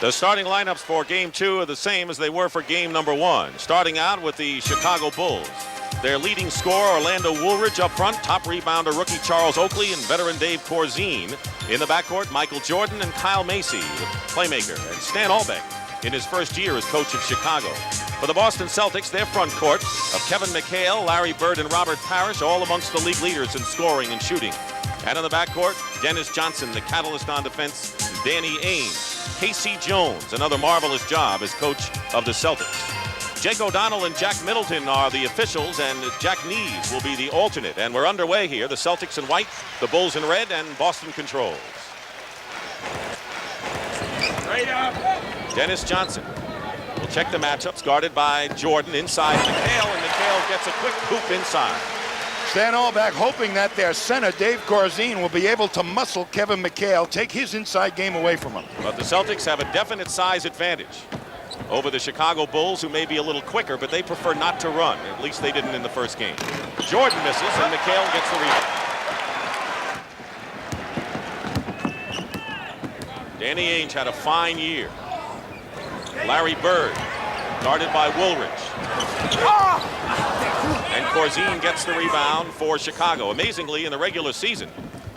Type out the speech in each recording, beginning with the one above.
The starting lineups for Game 2 are the same as they were for Game number 1. Starting out with the Chicago Bulls. Their leading scorer, Orlando Woolridge, up front. Top rebounder, rookie Charles Oakley and veteran Dave Corzine. In the backcourt, Michael Jordan and Kyle Macy, the playmaker, and Stan Albeck in his first year as coach of Chicago. For the Boston Celtics, their front court of Kevin McHale, Larry Bird, and Robert Parrish, all amongst the league leaders in scoring and shooting. And in the backcourt, Dennis Johnson, the catalyst on defense, Danny Ainge. Casey Jones, another marvelous job as coach of the Celtics. Jake O'Donnell and Jack Middleton are the officials, and Jack Nees will be the alternate. And we're underway here. The Celtics in white, the Bulls in red, and Boston controls. Right up. Dennis Johnson will check the matchups, guarded by Jordan inside McHale, and McHale gets a quick hoop inside. Stan Albeck hoping that their center, Dave Corzine, will be able to muscle Kevin McHale, take his inside game away from him. But the Celtics have a definite size advantage over the Chicago Bulls, who may be a little quicker, but they prefer not to run. At least they didn't in the first game. Jordan misses, and McHale gets the rebound. Danny Ainge had a fine year. Larry Bird, guarded by Woolridge. And Corzine gets the rebound for Chicago. Amazingly, in the regular season,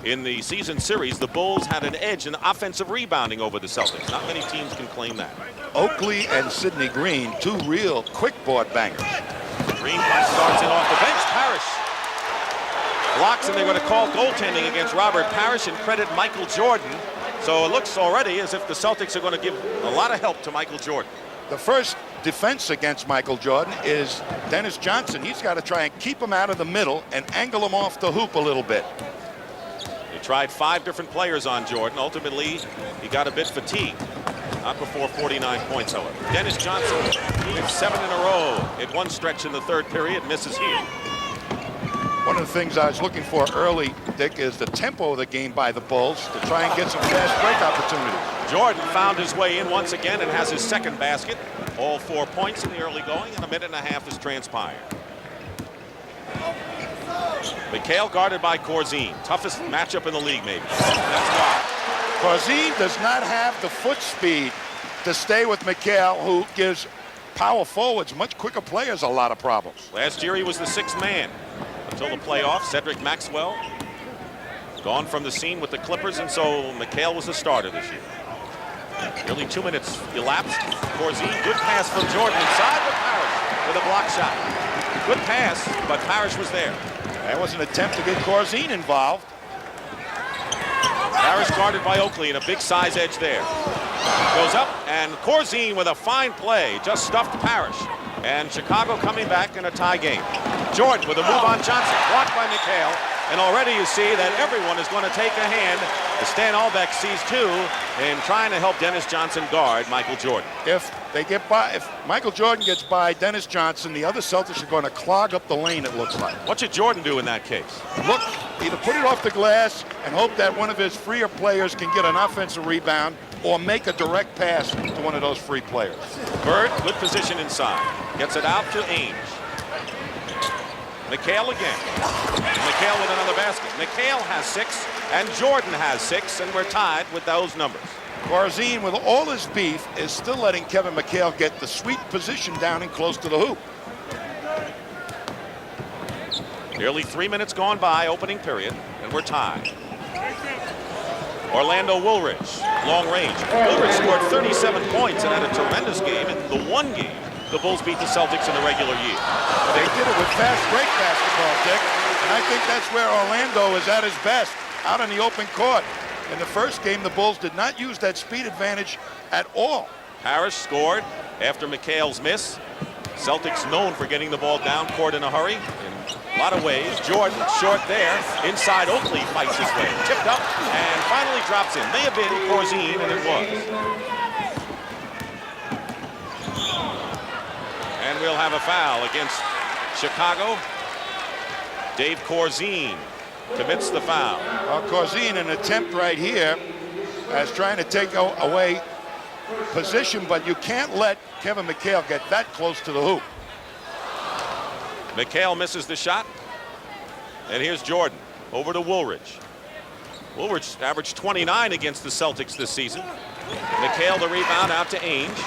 in the season series, the Bulls had an edge in offensive rebounding over the Celtics. Not many teams can claim that. Oakley and Sidney Green, two real quick board bangers. Green starts in off the bench. Parrish blocks, and they're going to call goaltending against Robert Parrish and credit Michael Jordan. So it looks already as if the Celtics are going to give a lot of help to Michael Jordan. The first defense against Michael Jordan is Dennis Johnson. He's got to try and keep him out of the middle and angle him off the hoop a little bit. They tried 5 different players on Jordan. Ultimately, he got a bit fatigued. Not before 49 points, however. Dennis Johnson with 7 in a row at one stretch in the third period, misses here. One of the things I was looking for early, Dick, is the tempo of the game by the Bulls to try and get some fast break opportunities. Jordan found his way in once again and has his second basket. All 4 points in the early going, and a minute and a half has transpired. McHale guarded by Corzine. Toughest matchup in the league, maybe. That's why. Corzine does not have the foot speed to stay with McHale, who gives power forwards, much quicker players, a lot of problems. Last year he was the 6th man until the playoffs. Cedric Maxwell gone from the scene with the Clippers, and so McHale was the starter this year. Nearly 2 minutes elapsed. Corzine, good pass from Jordan inside with Parrish with a block shot. Good pass, but Parrish was there. That was an attempt to get Corzine involved. Parrish guarded by Oakley, and a big size edge there. Goes up, and Corzine with a fine play just stuffed Parrish. And Chicago coming back in a tie game. Jordan with a move on Johnson, blocked by McHale. And already you see that everyone is going to take a hand, as Stan Albeck sees too, in trying to help Dennis Johnson guard Michael Jordan. If Michael Jordan gets by Dennis Johnson, the other Celtics are going to clog up the lane, it looks like. What should Jordan do in that case? Look, either put it off the glass and hope that one of his freer players can get an offensive rebound, or make a direct pass to one of those free players. Bird, good position inside. Gets it out to Ainge. McHale again. McHale with another basket. McHale has 6, and Jordan has 6, and we're tied with those numbers. Corzine, with all his beef, is still letting Kevin McHale get the sweet position down and close to the hoop. Nearly 3 minutes gone by, opening period, and we're tied. Orlando Woolridge, long range. Woolridge scored 37 points and had a tremendous game in the one game the Bulls beat the Celtics in the regular year. They did it with fast break basketball, Dick, and I think that's where Orlando is at his best, out on the open court. In the first game, the Bulls did not use that speed advantage at all. Parrish scored after McHale's miss. Celtics known for getting the ball down court in a hurry. In a lot of ways. Jordan short there. Inside, Oakley fights his way. Tipped up and finally drops in. May have been Corzine, and it was. And we'll have a foul against Chicago. Dave Corzine commits the foul. Well, Corzine, an attempt right here as trying to take away position, but you can't let Kevin McHale get that close to the hoop. McHale misses the shot. And here's Jordan over to Woolridge. Woolridge averaged 29 against the Celtics this season. McHale the rebound out to Ainge.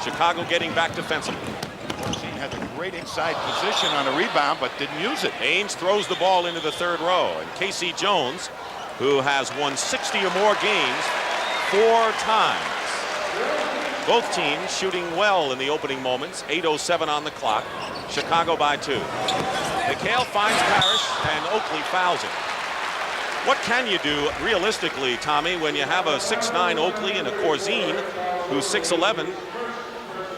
Chicago getting back defensively. He had a great inside position on a rebound, but didn't use it. Ainge throws the ball into the third row, and Casey Jones, who has won 60 or more games 4 times. Both teams shooting well in the opening moments. 8:07 on the clock. Chicago by 2. McHale finds Parrish, and Oakley fouls him. What can you do realistically, Tommy, when you have a 6'9" Oakley and a Corzine who's 6'11",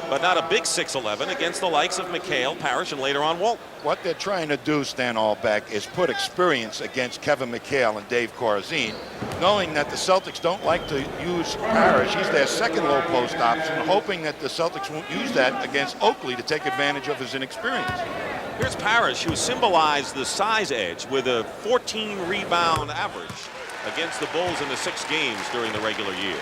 but not a big 6'11", against the likes of McHale, Parrish, and later on Walton? What they're trying to do, Stan Albeck, is put experience against Kevin McHale and Dave Corzine, knowing that the Celtics don't like to use Parrish. He's their second low post option, hoping that the Celtics won't use that against Oakley to take advantage of his inexperience. Here's Parrish, who symbolized the size edge with a 14 rebound average against the Bulls in the 6 games during the regular year.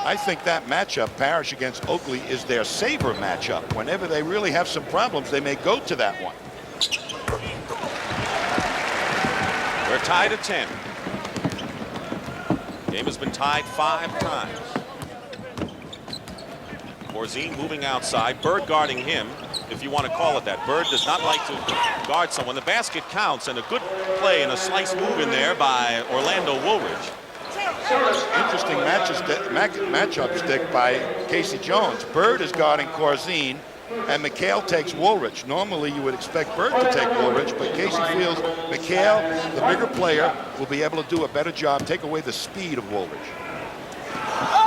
I think that matchup, Parrish against Oakley, is their saver matchup. Whenever they really have some problems, they may go to that one. We're tied at 10. Game has been tied 5 times. Corzine moving outside, Bird guarding him, if you want to call it that. Bird does not like to guard someone. The basket counts, and a good play and a slice move in there by Orlando Woolridge. Interesting matchup stick by Casey Jones. Bird is guarding Corzine, and McHale takes Woolridge. Normally you would expect Bird to take Woolridge, but Casey feels McHale, the bigger player, will be able to do a better job, take away the speed of Woolridge.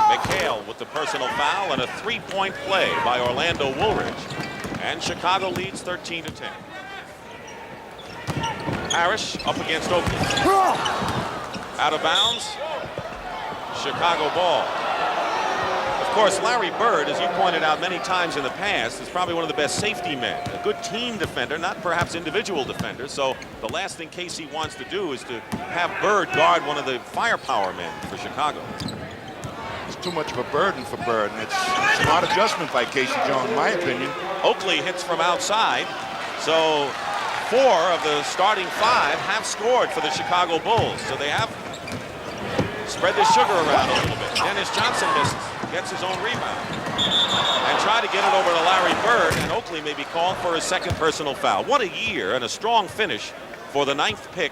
McHale with the personal foul and a 3-point play by Orlando Woolridge. And Chicago leads 13-10. Parrish up against Oakley. Out of bounds. Chicago ball. Of course, Larry Bird, as you pointed out many times in the past, is probably one of the best safety men. A good team defender, not perhaps individual defender. So the last thing Casey wants to do is to have Bird guard one of the firepower men for Chicago. It's too much of a burden for Bird, and it's a smart adjustment by Casey Jones, in my opinion. Oakley hits from outside. So 4 of the starting 5 have scored for the Chicago Bulls. So they have spread the sugar around a little bit. Dennis Johnson misses, gets his own rebound, and try to get it over to Larry Bird, and Oakley may be called for his 2nd personal foul. What a year and a strong finish for the 9th pick,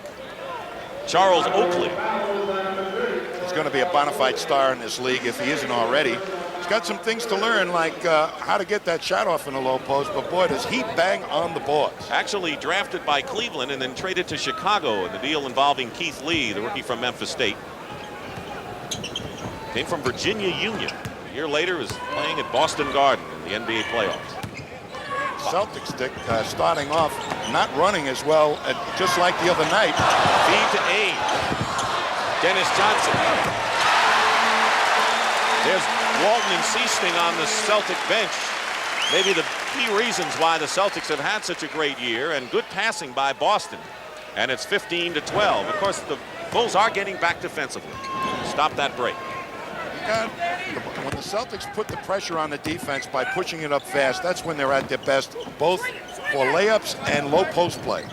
Charles Oakley. He's going to be a bona fide star in this league if he isn't already. He's got some things to learn, like how to get that shot off in the low post, but boy, does he bang on the boards. Actually drafted by Cleveland and then traded to Chicago in the deal involving Keith Lee, the rookie from Memphis State. Came from Virginia Union. A year later is playing at Boston Garden in the NBA playoffs. Celtics starting off not running as well, just like the other night. Feed to Ainge. Dennis Johnson. There's Walton and Seasting on the Celtic bench. Maybe the key reasons why the Celtics have had such a great year, and good passing by Boston. And it's 15-12. Of course, the Bulls are getting back defensively. Stop that break. When the Celtics put the pressure on the defense by pushing it up fast, that's when they're at their best, both for layups and low post play.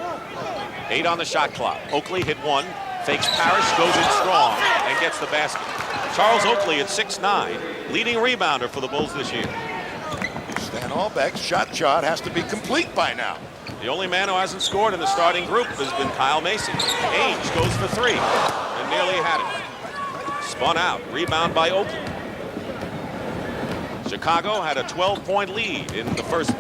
8 on the shot clock. Oakley hit 1, fakes Parrish, goes in strong, and gets the basket. Charles Oakley at 6'9", leading rebounder for the Bulls this year. Stan Albeck's shot chart has to be complete by now. The only man who hasn't scored in the starting group has been Kyle Macy. Ainge goes for 3 and nearly had it. Spun out, rebound by Oakley. Chicago had a 12-point lead in the first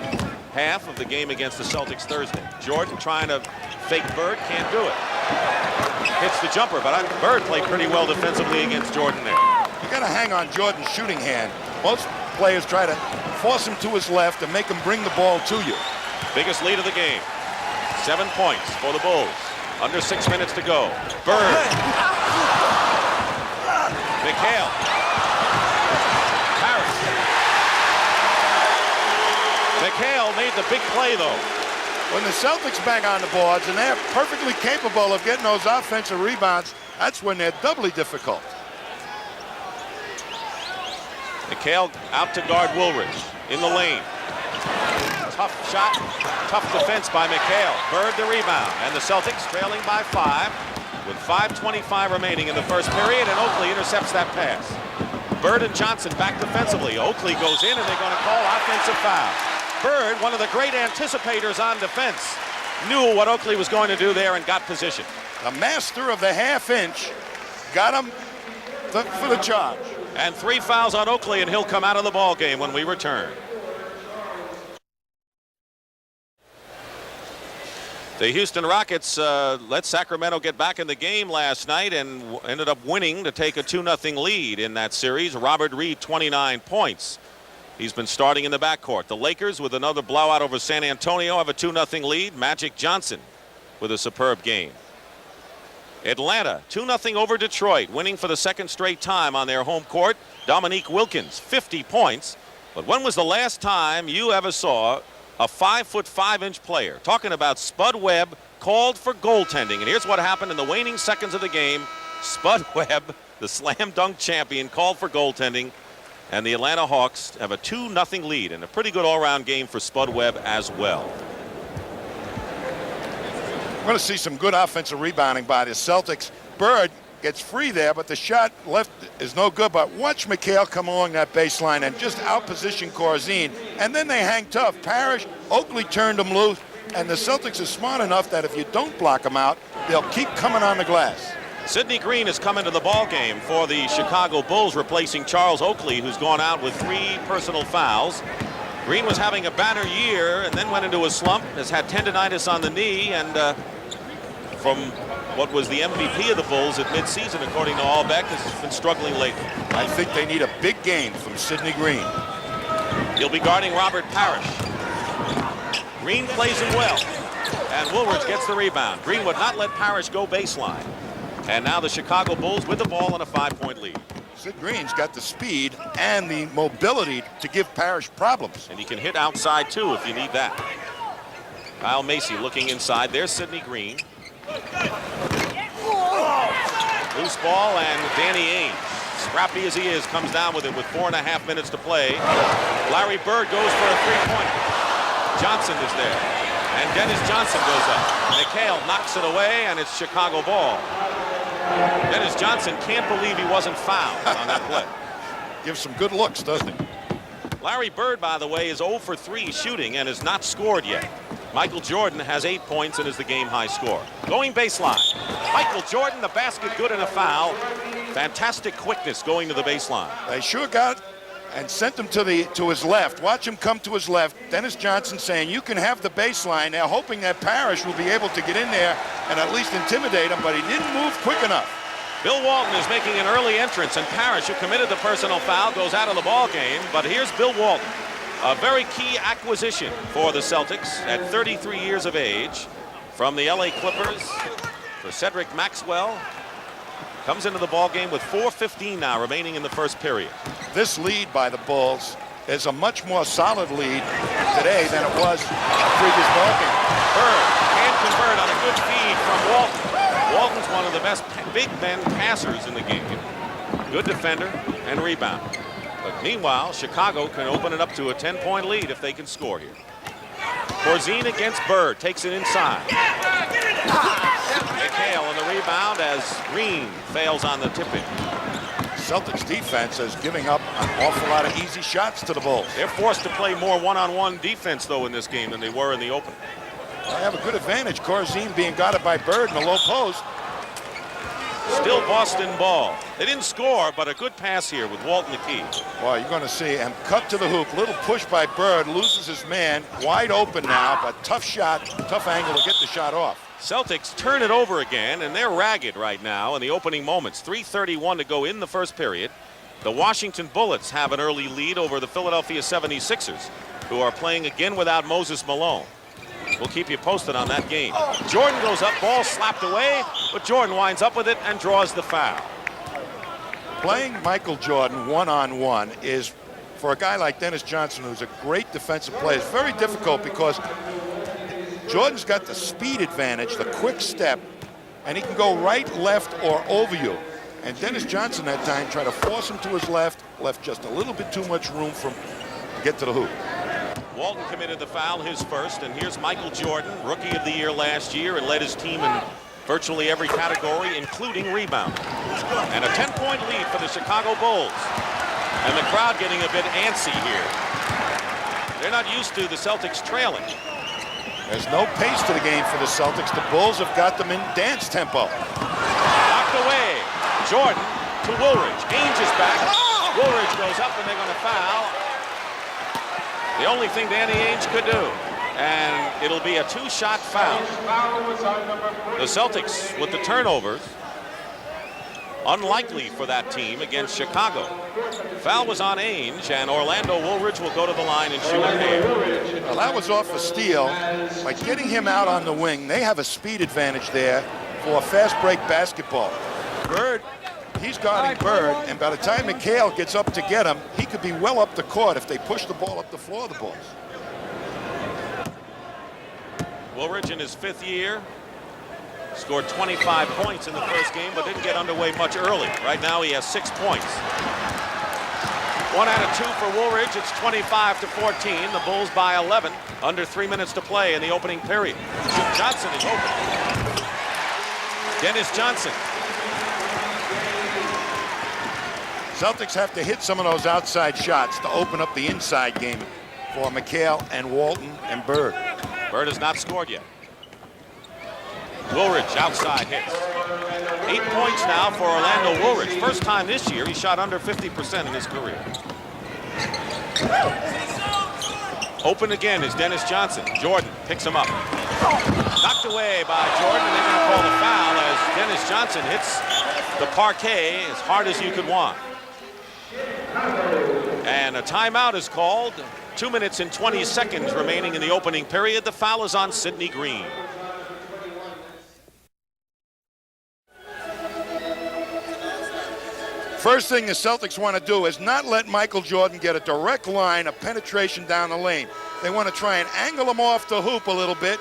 half of the game against the Celtics Thursday. Jordan trying to fake Bird, can't do it. Hits the jumper, but Bird played pretty well defensively against Jordan there. You got to hang on Jordan's shooting hand. Most players try to force him to his left and make him bring the ball to you. Biggest lead of the game. 7 points for the Bulls. Under 6 minutes to go. Bird. McHale. Parrish. McHale made the big play, though. When the Celtics bang on the boards and they're perfectly capable of getting those offensive rebounds, that's when they're doubly difficult. McHale out to guard Woolridge in the lane. Tough shot, tough defense by McHale. Bird the rebound, and the Celtics trailing by 5 with 5:25 remaining in the first period, and Oakley intercepts that pass. Bird and Johnson back defensively. Oakley goes in, and they're going to call offensive foul. Bird, one of the great anticipators on defense, knew what Oakley was going to do there and got position. The master of the half-inch got him for the charge. And 3 fouls on Oakley, and he'll come out of the ball game when we return. The Houston Rockets let Sacramento get back in the game last night and ended up winning to take a 2-0 lead in that series. Robert Reed, 29 points. He's been starting in the backcourt. The Lakers, with another blowout over San Antonio, have a 2-0 lead. Magic Johnson with a superb game. Atlanta, 2-0 over Detroit, winning for the second straight time on their home court. Dominique Wilkins, 50 points. But when was the last time you ever saw a 5'5" player, talking about Spud Webb, called for goaltending? And here's what happened in the waning seconds of the game. Spud Webb, the slam dunk champion, called for goaltending, and the Atlanta Hawks have a 2-0 lead, and a pretty good all-round game for Spud Webb as well. We're going to see some good offensive rebounding by the Celtics. Bird gets free there, but the shot left is no good. But watch McHale come along that baseline and just outposition Corzine. And then they hang tough. Parrish, Oakley turned them loose. And the Celtics are smart enough that if you don't block them out, they'll keep coming on the glass. Sidney Green has come into the ball game for the Chicago Bulls, replacing Charles Oakley, who's gone out with 3 personal fouls. Green was having a banner year and then went into a slump, has had tendonitis on the knee, and from what was the MVP of the Bulls at midseason, according to Allbeck, has been struggling lately. I think they need a big game from Sidney Green. He'll be guarding Robert Parrish. Green plays him well, and Woolridge gets the rebound. Green would not let Parrish go baseline. And now the Chicago Bulls with the ball on a 5-point lead. Sid Green's got the speed and the mobility to give Parrish problems. And he can hit outside, too, if you need that. Kyle Macy looking inside. There's Sidney Green. Loose ball, and Danny Ainge, scrappy as he is, comes down with it with 4.5 minutes to play. Larry Bird goes for a 3-pointer. Johnson is there, and Dennis Johnson goes up. McHale knocks it away, and it's Chicago ball. Dennis Johnson can't believe he wasn't fouled on that play. Gives some good looks, doesn't he? Larry Bird, by the way, is 0 for 3 shooting and has not scored yet. Michael Jordan has 8 points and is the game-high scorer. Going baseline. Michael Jordan, the basket good and a foul. Fantastic quickness going to the baseline. They sure got and sent him to his left. Watch him come to his left. Dennis Johnson saying, you can have the baseline. Now hoping that Parrish will be able to get in there and at least intimidate him, but he didn't move quick enough. Bill Walton is making an early entrance, and Parrish, who committed the personal foul, goes out of the ball game. But here's Bill Walton, a very key acquisition for the Celtics at 33 years of age from the LA Clippers for Cedric Maxwell. Comes into the ball game with 4:15 now remaining in the first period. This lead by the Bulls is a much more solid lead today than it was in the previous ball game. Bird can't convert on a good feed from Walton. Walton's one of the best big men passers in the game. Good defender and rebounder. But meanwhile, Chicago can open it up to a 10-point lead if they can score here. Corzine against Bird, takes it inside. McHale on the rebound as Green fails on the tip-in. Celtics defense is giving up an awful lot of easy shots to the Bulls. They're forced to play more one-on-one defense, though, in this game than they were in the open. They have a good advantage. Corzine being guarded by Bird in the low post. Still Boston ball. They didn't score, but a good pass here with Walton the key. Well, you're going to see him cut to the hoop. Little push by Bird, loses his man. Wide open now, but tough shot, tough angle to get the shot off. Celtics turn it over again, and they're ragged right now in the opening moments. 3:31 to go in the first period. The Washington Bullets have an early lead over the Philadelphia 76ers, who are playing again without Moses Malone. We'll keep you posted on that game. Jordan goes up, ball slapped away, but Jordan winds up with it and draws the foul. Playing Michael Jordan one-on-one is, for a guy like Dennis Johnson, who's a great defensive player, is very difficult because Jordan's got the speed advantage, the quick step, and he can go right, left, or over you. And Dennis Johnson that time tried to force him to his left, left just a little bit too much room for him to get to the hoop. Walton committed the foul, his first, and here's Michael Jordan, Rookie of the Year last year, and led his team in virtually every category, including rebound. And a 10-point lead for the Chicago Bulls. And the crowd getting a bit antsy here. They're not used to the Celtics trailing. There's no pace to the game for the Celtics. The Bulls have got them in dance tempo. Knocked away. Jordan to Woolridge. Ainge is back. Woolridge goes up and they're going to foul. The only thing Danny Ainge could do. And it'll be a two-shot foul. The Celtics with the turnovers. Unlikely for that team against Chicago. Foul was on Ainge, and Orlando Woolridge will go to the line and shoot an air. Well, that was off a steal. By getting him out on the wing, they have a speed advantage there for a fast break basketball. Bird, he's guarding Bird, and by the time McHale gets up to get him, he could be well up the court if they push the ball up the floor of the Bulls. Woolridge in his 5th year. Scored 25 points in the first game, but didn't get underway much early. Right now he has 6 points. 1 out of 2 for Woolridge. It's 25-14. The Bulls by 11. Under 3 minutes to play in the opening period. Johnson is open. Dennis Johnson. Celtics have to hit some of those outside shots to open up the inside game for McHale and Walton and Bird. Bird has not scored yet. Woolridge outside hits. 8 points now for Orlando Woolridge. First time this year he shot under 50% in his career. Open again is Dennis Johnson. Jordan picks him up. Knocked away by Jordan, and they're going to call the foul as Dennis Johnson hits the parquet as hard as you could want. And a timeout is called. 2 minutes and 20 seconds remaining in the opening period. The foul is on Sidney Green. First thing the Celtics want to do is not let Michael Jordan get a direct line of penetration down the lane. They want to try and angle him off the hoop a little bit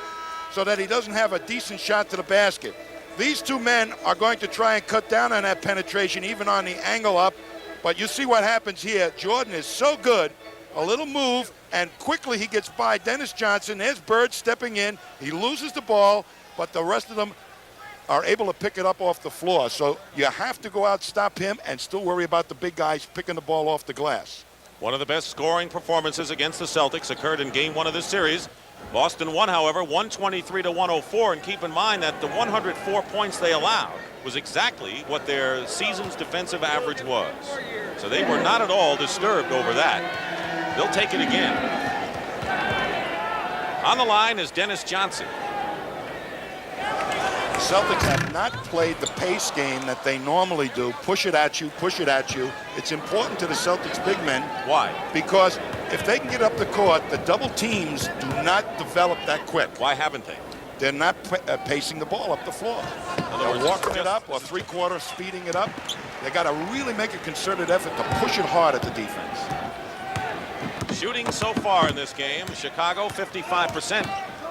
so that he doesn't have a decent shot to the basket. These two men are going to try and cut down on that penetration, even on the angle up. But you see what happens here. Jordan is so good. A little move, and quickly he gets by Dennis Johnson. There's Bird stepping in. He loses the ball, but the rest of them are able to pick it up off the floor. So you have to go out, stop him, and still worry about the big guys picking the ball off the glass. One of the best scoring performances against the Celtics occurred in Game 1 of this series. Boston won, however, 123-104, and keep in mind that the 104 points they allowed was exactly what their season's defensive average was. So they were not at all disturbed over that. They'll take it again. On the line is Dennis Johnson. The Celtics have not played the pace game that they normally do. Push it at you, push it at you. It's important to the Celtics big men. Why? Because if they can get up the court, the double teams do not develop that quick. Why haven't they? They're not pacing the ball up the floor. They're walking it up or three-quarter speeding it up. They got to really make a concerted effort to push it hard at the defense. Shooting so far in this game, Chicago 55%.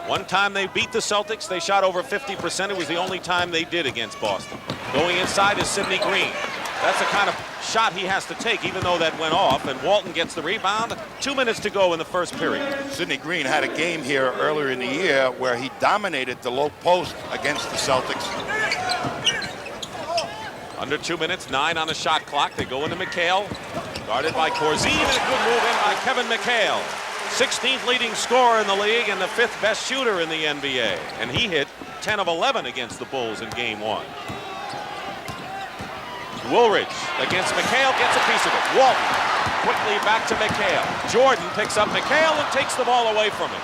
One time they beat the Celtics, they shot over 50%. It was the only time they did against Boston. Going inside is Sidney Green. That's the kind of shot he has to take, even though that went off, and Walton gets the rebound. 2 minutes to go in the first period. Sidney Green had a game here earlier in the year where he dominated the low post against the Celtics. Under 2 minutes, 9 on the shot clock. They go into McHale, guarded by Corzine, and a good move in by Kevin McHale. 16th leading scorer in the league and the 5th best shooter in the NBA. And he hit 10 of 11 against the Bulls in Game 1. Woolridge against McHale, gets a piece of it. Walton quickly back to McHale. Jordan picks up McHale and takes the ball away from him.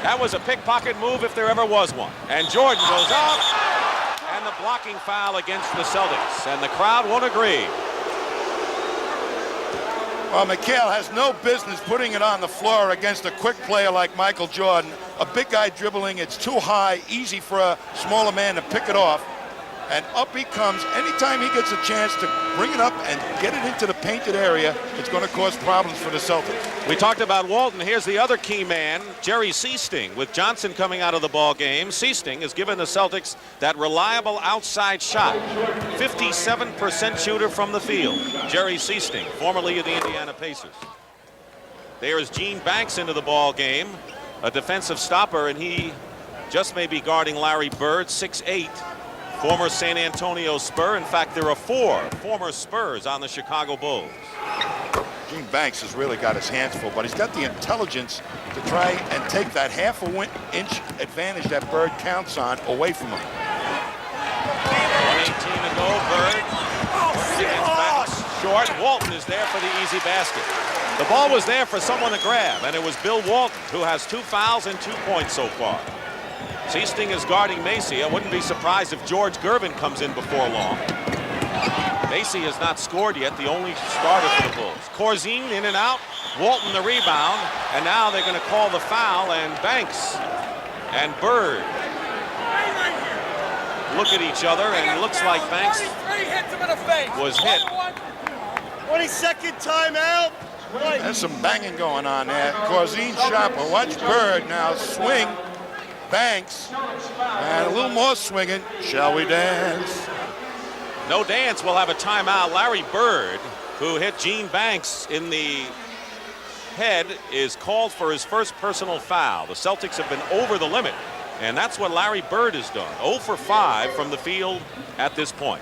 That was a pickpocket move if there ever was one. And Jordan goes up, and the blocking foul against the Celtics. And the crowd won't agree. Well, McHale has no business putting it on the floor against a quick player like Michael Jordan. A big guy dribbling, it's too high, easy for a smaller man to pick it off. And up he comes. Anytime he gets a chance to bring it up and get it into the painted area, it's going to cause problems for the Celtics. We talked about Walton. Here's the other key man, Jerry Seasting. With Johnson coming out of the ball game, Seasting has given the Celtics that reliable outside shot. 57% shooter from the field. Jerry Seasting, formerly of the Indiana Pacers. There is Gene Banks into the ball game, a defensive stopper, and he just may be guarding Larry Bird, 6'8". Former San Antonio Spur. In fact, there are 4 former Spurs on the Chicago Bulls. Gene Banks has really got his hands full, but he's got the intelligence to try and take that half-inch advantage that Bird counts on away from him. 1:18 to go. Bird against Banks. Short. Walton is there for the easy basket. The ball was there for someone to grab, and it was Bill Walton, who has 2 fouls and 2 points so far. Seasting is guarding Macy. I wouldn't be surprised if George Gervin comes in before long. Macy has not scored yet, the only starter for the Bulls. Corzine in and out. Walton the rebound, and now they're going to call the foul, and Banks and Bird look at each other, and it looks like Banks was hit. 22nd timeout. There's some banging going on there. Corzine shot, but watch Bird now swing. Banks, and a little more swinging. Shall we dance? No dance. We'll have a timeout. Larry Bird, who hit Gene Banks in the head, is called for his first personal foul. The Celtics have been over the limit, and that's what Larry Bird has done. 0 for 5 from the field at this point.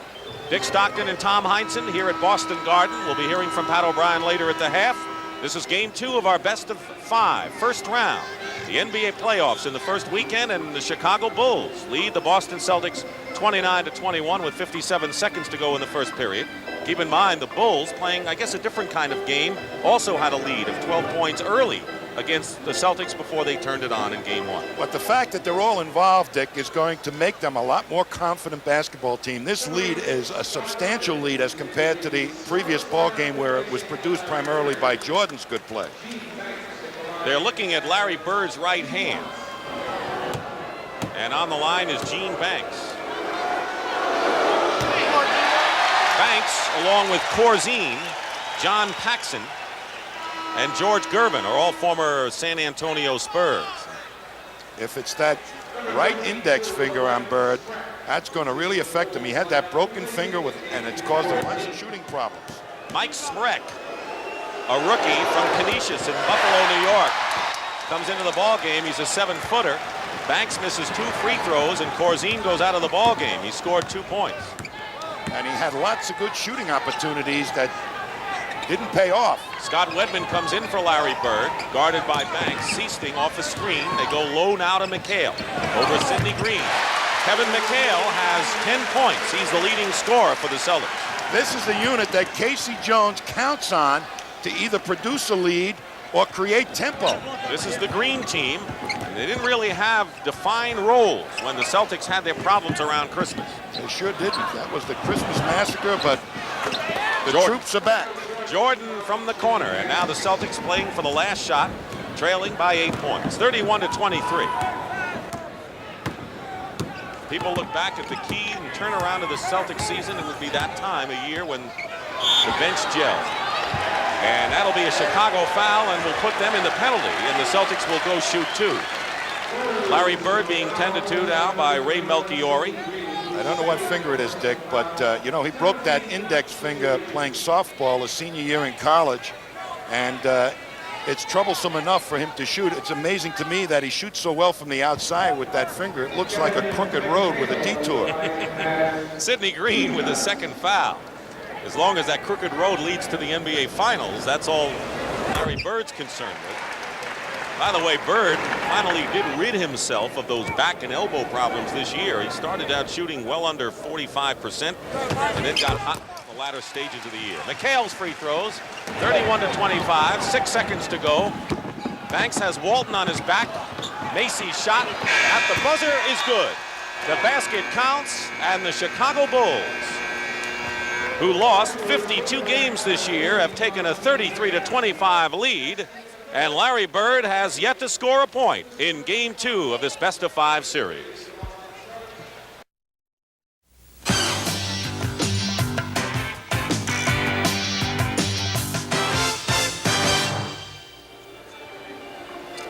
Dick Stockton and Tom Heinsohn here at Boston Garden. We'll be hearing from Pat O'Brien later at the half. This is game 2 of our best of 5, first round. The NBA playoffs in the first weekend, and the Chicago Bulls lead the Boston Celtics 29-21 with 57 seconds to go in the first period. Keep in mind, the Bulls, playing, I guess, a different kind of game, also had a lead of 12 points early against the Celtics before they turned it on in game 1. But the fact that they're all involved, Dick, is going to make them a lot more confident basketball team. This lead is a substantial lead as compared to the previous ball game where it was produced primarily by Jordan's good play. They're looking at Larry Bird's right hand. And on the line is Gene Banks. Banks, along with Corzine, John Paxson, and George Gervin are all former San Antonio Spurs. If it's that right index finger on Bird, that's going to really affect him. He had that broken finger, and it's caused him lots of shooting problems. Mike Smrek, a rookie from Canisius in Buffalo, New York, comes into the ball game. He's a 7-footer. Banks misses 2 free throws, and Corzine goes out of the ball game. He scored 2 points. And he had lots of good shooting opportunities that didn't pay off. Scott Wedman comes in for Larry Bird, guarded by Banks. Seasting off a screen. They go low now to McHale over Sidney Green. Kevin McHale has 10 points. He's the leading scorer for the Celtics. This is the unit that Casey Jones counts on to either produce a lead or create tempo. This is the Green team. They didn't really have defined roles when the Celtics had their problems around Christmas. They sure didn't. That was the Christmas massacre, but the troops are back. Jordan from the corner, and now the Celtics playing for the last shot, trailing by 8 points, 31-23. People look back at the key and turn around to the Celtics season. It would be that time of year when the bench gelled. And that'll be a Chicago foul, and will put them in the penalty, and the Celtics will go shoot 2. Larry Bird being tended to now by Ray Melchiori. I don't know what finger it is, Dick, but you know, he broke that index finger playing softball his senior year in college, and it's troublesome enough for him to shoot. It's amazing to me that he shoots so well from the outside with that finger. It looks like a crooked road with a detour. Sidney Green with his 2nd foul. As long as that crooked road leads to the NBA Finals, that's all Larry Bird's concerned with. By the way, Bird finally did rid himself of those back and elbow problems this year. He started out shooting well under 45% and then got hot in the latter stages of the year. McHale's free throws, 31-25, 6 seconds to go. Banks has Walton on his back. Macy's shot at the buzzer is good. The basket counts, and the Chicago Bulls, who lost 52 games this year, have taken a 33-25 lead, and Larry Bird has yet to score a point in game 2 of this best of 5 series.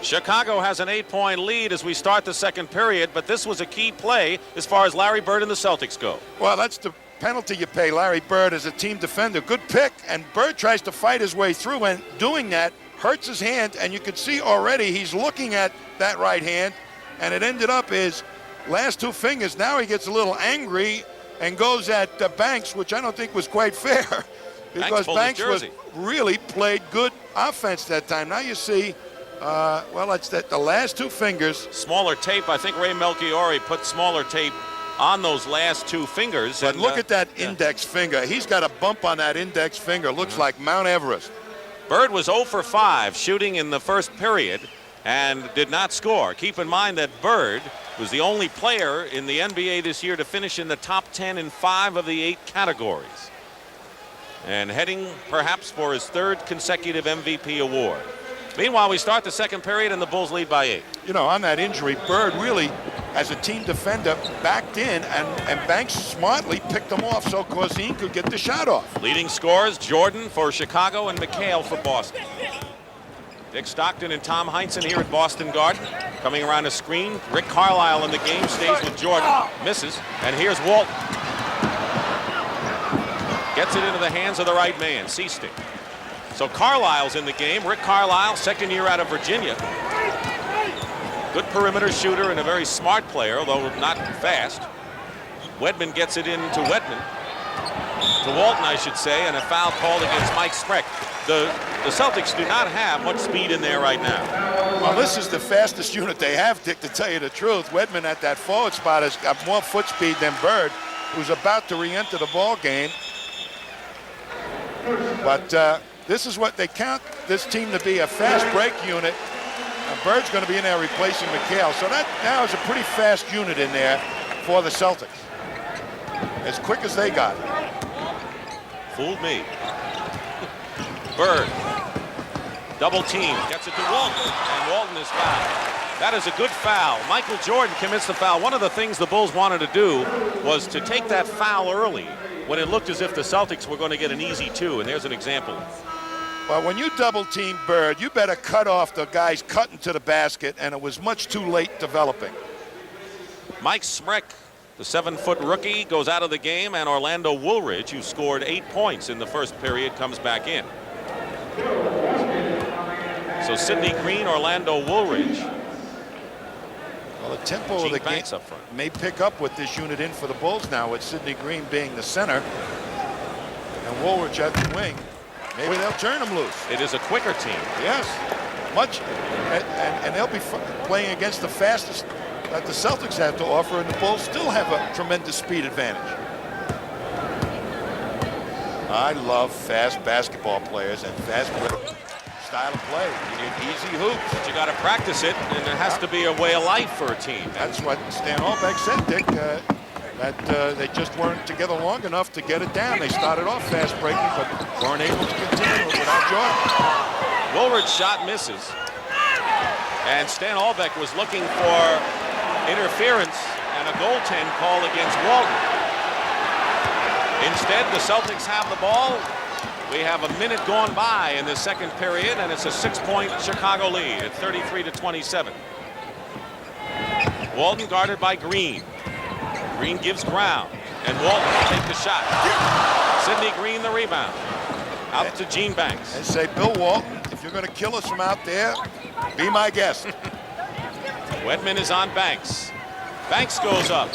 Chicago has an 8-point lead as we start the second period, but this was a key play as far as Larry Bird and the Celtics go. Well, that's the penalty you pay Larry Bird as a team defender. Good pick, and Bird tries to fight his way through, and doing that hurts his hand, and you can see already he's looking at that right hand, and it ended up his last 2 fingers. Now he gets a little angry and goes at Banks, which I don't think was quite fair. because pulled his Banks was jersey. really played good offense that time. Now you see, well, it's that the last two fingers. Smaller tape. I think Ray Melchiori put smaller tape on those last two fingers. But and look at that index finger. He's got a bump on that index finger. Looks like Mount Everest. Bird was 0 for 5 shooting in the first period and did not score. Keep in mind that Bird was the only player in the NBA this year to finish in the top 10 in 5 of the 8 categories. And heading perhaps for his 3rd consecutive MVP award. Meanwhile, we start the second period and the Bulls lead by 8. You know, on that injury, Bird really, as a team defender, backed in, and Banks smartly picked him off so Corzine could get the shot off. Leading scorers, Jordan for Chicago and McHale for Boston. Dick Stockton and Tom Heinsohn here at Boston Garden. Coming around the screen, Rick Carlisle in the game, stays with Jordan, misses, and here's Walton. Gets it into the hands of the right man, Seasting. So Carlisle's in the game. Rick Carlisle, second year out of Virginia. Good perimeter shooter and a very smart player, although not fast. Wedman gets it into Wedman. To Walton, I should say, and a foul called against Mike Spreck. The Celtics do not have much speed in there right now. Well, this is the fastest unit they have, Dick, to tell you the truth. Wedman at that forward spot has got more foot speed than Bird, who's about to re-enter the ball game. But this is what they count this team to be, a fast break unit. And Bird's going to be in there replacing McHale. So that now is a pretty fast unit in there for the Celtics. As quick as they got it. Fooled me. Bird. Double team. Gets it to Walton. And Walton is fouled. That is a good foul. Michael Jordan commits the foul. One of the things the Bulls wanted to do was to take that foul early when it looked as if the Celtics were going to get an easy 2. And there's an example. Well, when you double team Bird, you better cut off the guys cutting to the basket, and it was much too late developing. Mike Spreck, the 7-foot rookie, goes out of the game, and Orlando Woolridge, who scored 8 points in the first period, comes back in. So Sidney Green, Orlando Woolridge. Well, the tempo of the game up front may pick up with this unit in for the Bulls now, with Sidney Green being the center and Woolridge at the wing. Maybe they'll turn him loose. It is a quicker team. Yes, much, and they'll be playing against the fastest that the Celtics have to offer, and the Bulls still have a tremendous speed advantage. I love fast basketball players and fast style of play. You need easy hoops. But you got to practice it, and there has to be a way of life for a team. That's what Stan Albeck said, Dick. That they just weren't together long enough to get it down. They started off fast breaking, but weren't able to continue without Jordan. Woolridge's shot misses. And Stan Albeck was looking for interference and a goaltend call against Walton. Instead, the Celtics have the ball. We have a minute gone by in the second period, and it's a 6-point Chicago lead at 33-27. Walton guarded by Green. Green gives ground, and Walton will take the shot. Sidney Green the rebound. Out to Gene Banks. And say, Bill Walton, if you're going to kill us from out there, be my guest. Wedman is on Banks. Banks goes up.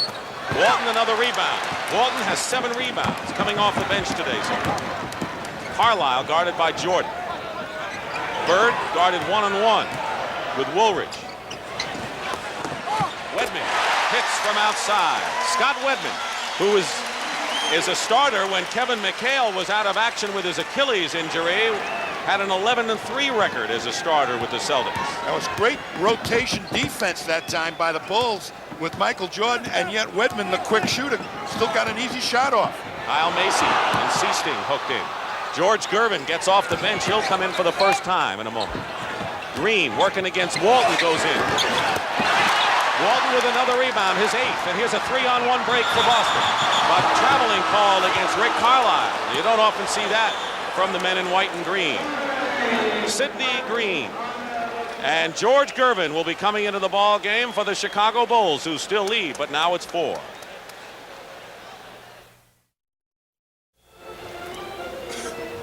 Walton another rebound. Walton has 7 rebounds coming off the bench today. So Carlisle guarded by Jordan. Bird guarded 1-on-1 with Woolridge. Wedman hits from outside. Scott Wedman, who is a starter when Kevin McHale was out of action with his Achilles injury, had an 11-3 record as a starter with the Celtics. That was great rotation defense that time by the Bulls with Michael Jordan, and yet Wedman, the quick shooter, still got an easy shot off. Kyle Macy and Seasting hooked in. George Gervin gets off the bench. He'll come in for the first time in a moment. Green working against Walton goes in. Walton with another rebound, his 8th, and here's a 3-on-1 break for Boston. But traveling call against Rick Carlisle. You don't often see that from the men in white and green. Sidney Green and George Gervin will be coming into the ball game for the Chicago Bulls, who still lead, but now it's 4.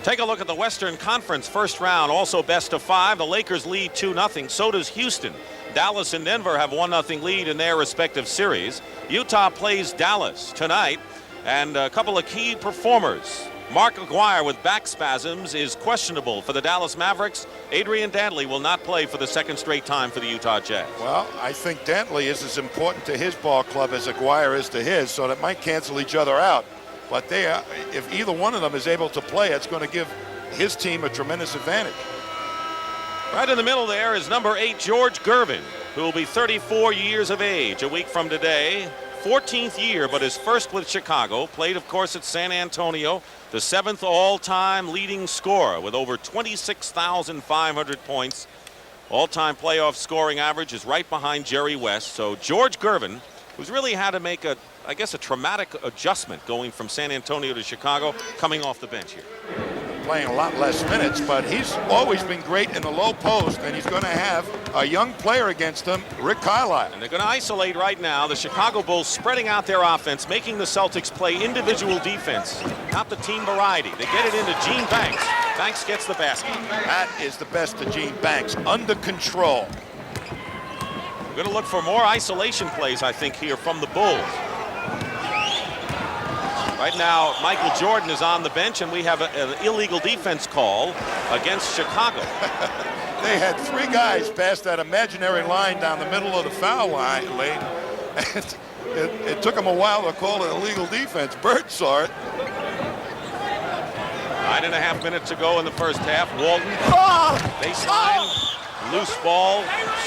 Take a look at the Western Conference first round, also best of 5. The Lakers lead 2-0. So does Houston. Dallas and Denver have 1-0 lead in their respective series. Utah plays Dallas tonight, and a couple of key performers Mark Aguirre with back spasms is questionable for the Dallas Mavericks. Adrian Dantley will not play for the second straight time for the Utah Jazz. Well, I think Dantley is as important to his ball club as Aguirre is to his, so that might cancel each other out. But if either one of them is able to play, it's going to give his team a tremendous advantage. Right in the middle there is number 8, George Gervin, who will be 34 years of age a week from today. 14th year, but his first with Chicago. Played, of course, at San Antonio. The 7th all-time leading scorer with over 26,500 points. All-time playoff scoring average is right behind Jerry West. So George Gervin, who's really had to make a traumatic adjustment going from San Antonio to Chicago, coming off the bench here. Playing a lot less minutes, but he's always been great in the low post, and he's going to have a young player against him, Rick Carlisle. And they're going to isolate right now. The Chicago Bulls spreading out their offense, making the Celtics play individual defense, not the team variety. They get it into Gene Banks. Banks gets the basket. That is the best of Gene Banks, under control. We're going to look for more isolation plays, I think, here from the Bulls. Right now, Michael Jordan is on the bench, and we have an illegal defense call against Chicago. They had 3 guys pass that imaginary line down the middle of the foul line lane. It took them a while to call it illegal defense. Bird saw it. 9.5 minutes to go in the first half. Walton, baseline, loose ball,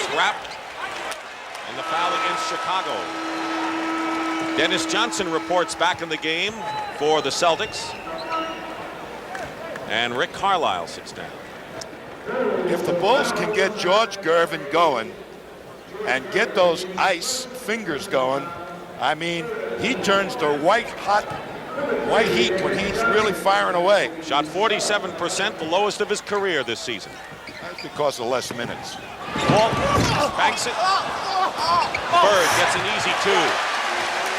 scrap, and the foul against Chicago. Dennis Johnson reports back in the game for the Celtics. And Rick Carlisle sits down. If the Bulls can get George Gervin going and get those ice fingers going, I mean, he turns to white heat when he's really firing away. Shot 47%, the lowest of his career this season. That's because of less minutes. Walton banks it. Bird gets an easy 2.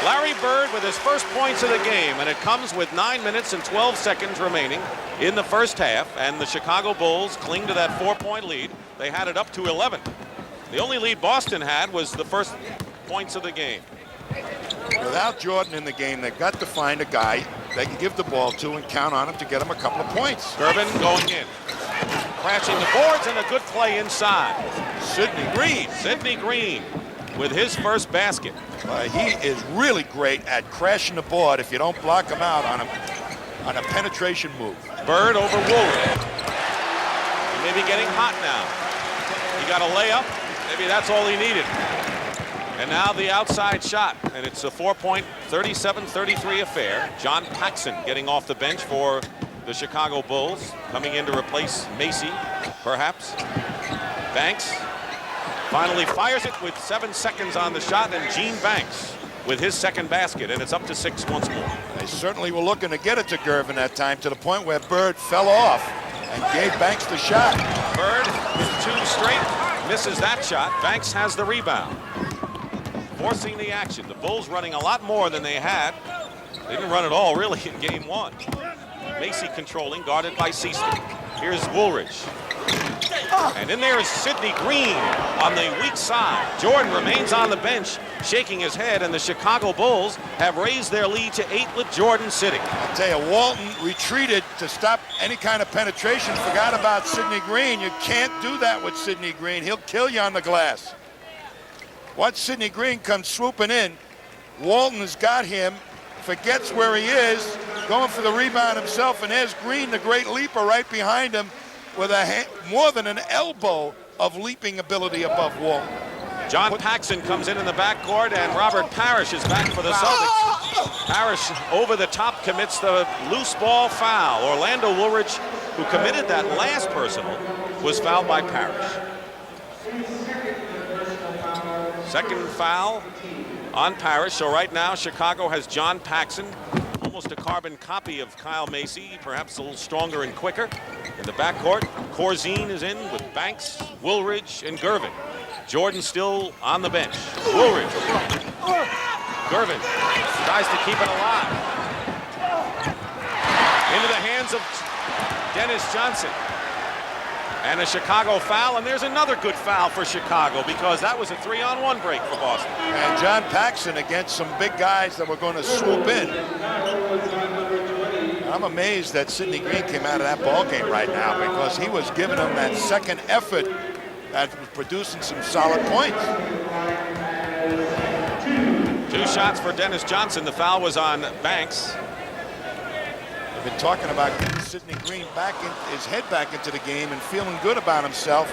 Larry Bird with his first points of the game, and it comes with 9 minutes and 12 seconds remaining in the first half, and the Chicago Bulls cling to that 4-point lead. They had it up to 11. The only lead Boston had was the first points of the game. Without Jordan in the game, they've got to find a guy they can give the ball to and count on him to get him a couple of points. Gervin going in. Crashing the boards, and a good play inside. Sidney Green with his first basket. He is really great at crashing the board if you don't block him out on a penetration move. Bird over Woolridge. He may be getting hot now. He got a layup. Maybe that's all he needed. And now the outside shot, and it's a 4-point, 37-33 affair. John Paxson getting off the bench for the Chicago Bulls, coming in to replace Macy, perhaps. Banks finally fires it with 7 seconds on the shot, and Gene Banks with his second basket, and it's up to 6 once more. They certainly were looking to get it to Gervin that time, to the point where Bird fell off and gave Banks the shot. Bird with 2 straight, misses that shot. Banks has the rebound, forcing the action. The Bulls running a lot more than they had. They didn't run at all, really, in game 1. Macy controlling, guarded by Ceaston. Here's Woolridge. And in there is Sidney Green on the weak side. Jordan remains on the bench, shaking his head, and the Chicago Bulls have raised their lead to 8 with Jordan sitting. I'll tell you, Walton retreated to stop any kind of penetration, forgot about Sidney Green. You can't do that with Sidney Green. He'll kill you on the glass. Once Sidney Green comes swooping in, Walton has got him, forgets where he is, going for the rebound himself, and there's Green, the great leaper, right behind him with more than an elbow of leaping ability above Walton. John Paxson comes in the backcourt, and Robert Parrish is back for the Celtics. Parrish over the top commits the loose ball foul. Orlando Woolridge, who committed that last personal, was fouled by Parrish. Second foul on Parrish. So right now Chicago has John Paxson, almost a carbon copy of Kyle Macy, perhaps a little stronger and quicker. In the backcourt, Corzine is in with Banks, Woolridge, and Gervin. Jordan still on the bench. Woolridge. Gervin tries to keep it alive. Into the hands of Dennis Johnson. And a Chicago foul, and there's another good foul for Chicago, because that was a 3-on-1 break for Boston. And John Paxson against some big guys that were going to swoop in. I'm amazed that Sidney Green came out of that ball game right now, because he was giving them that second effort that was producing some solid points. 2 shots for Dennis Johnson. The foul was on Banks. We've been talking about getting Sidney Green back in his head back into the game and feeling good about himself.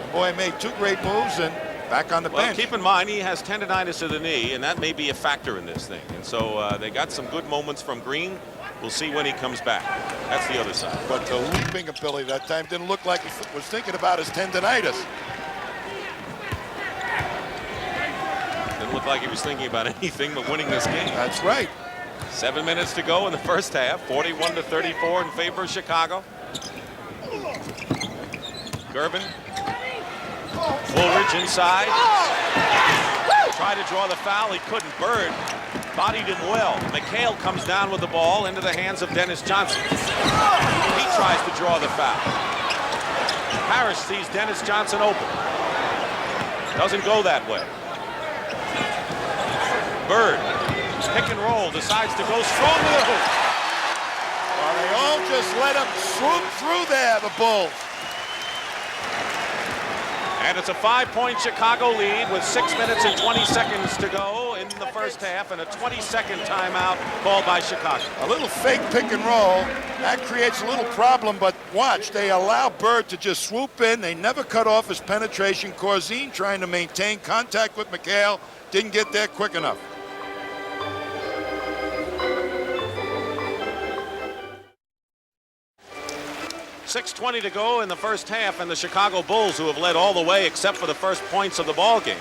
The boy made 2 great moves and back on the bench. Keep in mind, he has tendonitis of the knee, and that may be a factor in this thing. And so they got some good moments from Green. We'll see when he comes back. That's the other side. But the leaping ability that time didn't look like he was thinking about his tendonitis. Didn't look like he was thinking about anything but winning this game. That's right. 7 minutes to go in the first half. 41-34 in favor of Chicago. Gervin. Woolridge inside. Tried to draw the foul. He couldn't. Bird bodied him well. McHale comes down with the ball into the hands of Dennis Johnson. He tries to draw the foul. Parrish sees Dennis Johnson open. Doesn't go that way. Bird, pick and roll, decides to go strong to the hoop. Well, they all just let him swoop through there, the Bulls. And it's a 5-point Chicago lead with 6 minutes and 20 seconds to go in the first half, and a 22nd timeout called by Chicago. A little fake pick and roll. That creates a little problem, but watch, they allow Bird to just swoop in. They never cut off his penetration. Corzine trying to maintain contact with McHale. Didn't get there quick enough. .6:20 to go in the first half, and the Chicago Bulls, who have led all the way except for the first points of the ball game.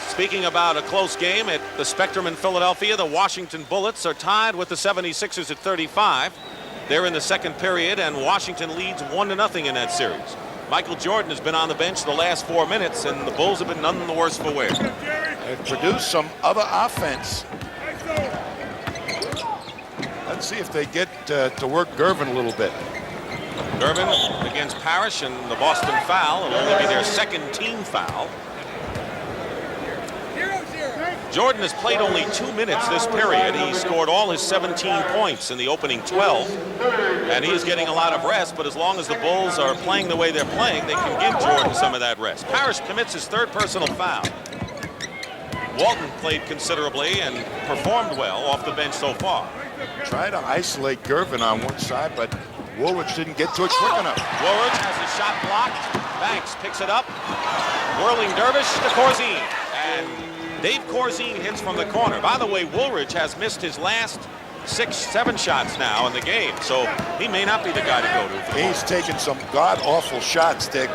Speaking about a close game at the Spectrum in Philadelphia, the Washington Bullets are tied with the 76ers at 35. They're in the second period, and Washington leads 1-0 in that series. Michael Jordan has been on the bench the last 4 minutes, and the Bulls have been none the worse for wear. They've produced some other offense. Let's see if they get to work Gervin a little bit. Gervin against Parrish, and the Boston foul. It'll only be their second team foul. Jordan has played only 2 minutes this period. He scored all his 17 points in the opening 12, and he's getting a lot of rest, but as long as the Bulls are playing the way they're playing, they can give Jordan some of that rest. Parrish commits his 3rd personal foul. Walton played considerably and performed well off the bench so far. Try to isolate Gervin on one side, but Woolridge didn't get to it quick enough. Woolridge has his shot blocked. Banks picks it up. Whirling dervish to Corzine. And Dave Corzine hits from the corner. By the way, Woolridge has missed his last 6-7 shots now in the game, so he may not be the guy to go to. He's taken some god-awful shots, Dick.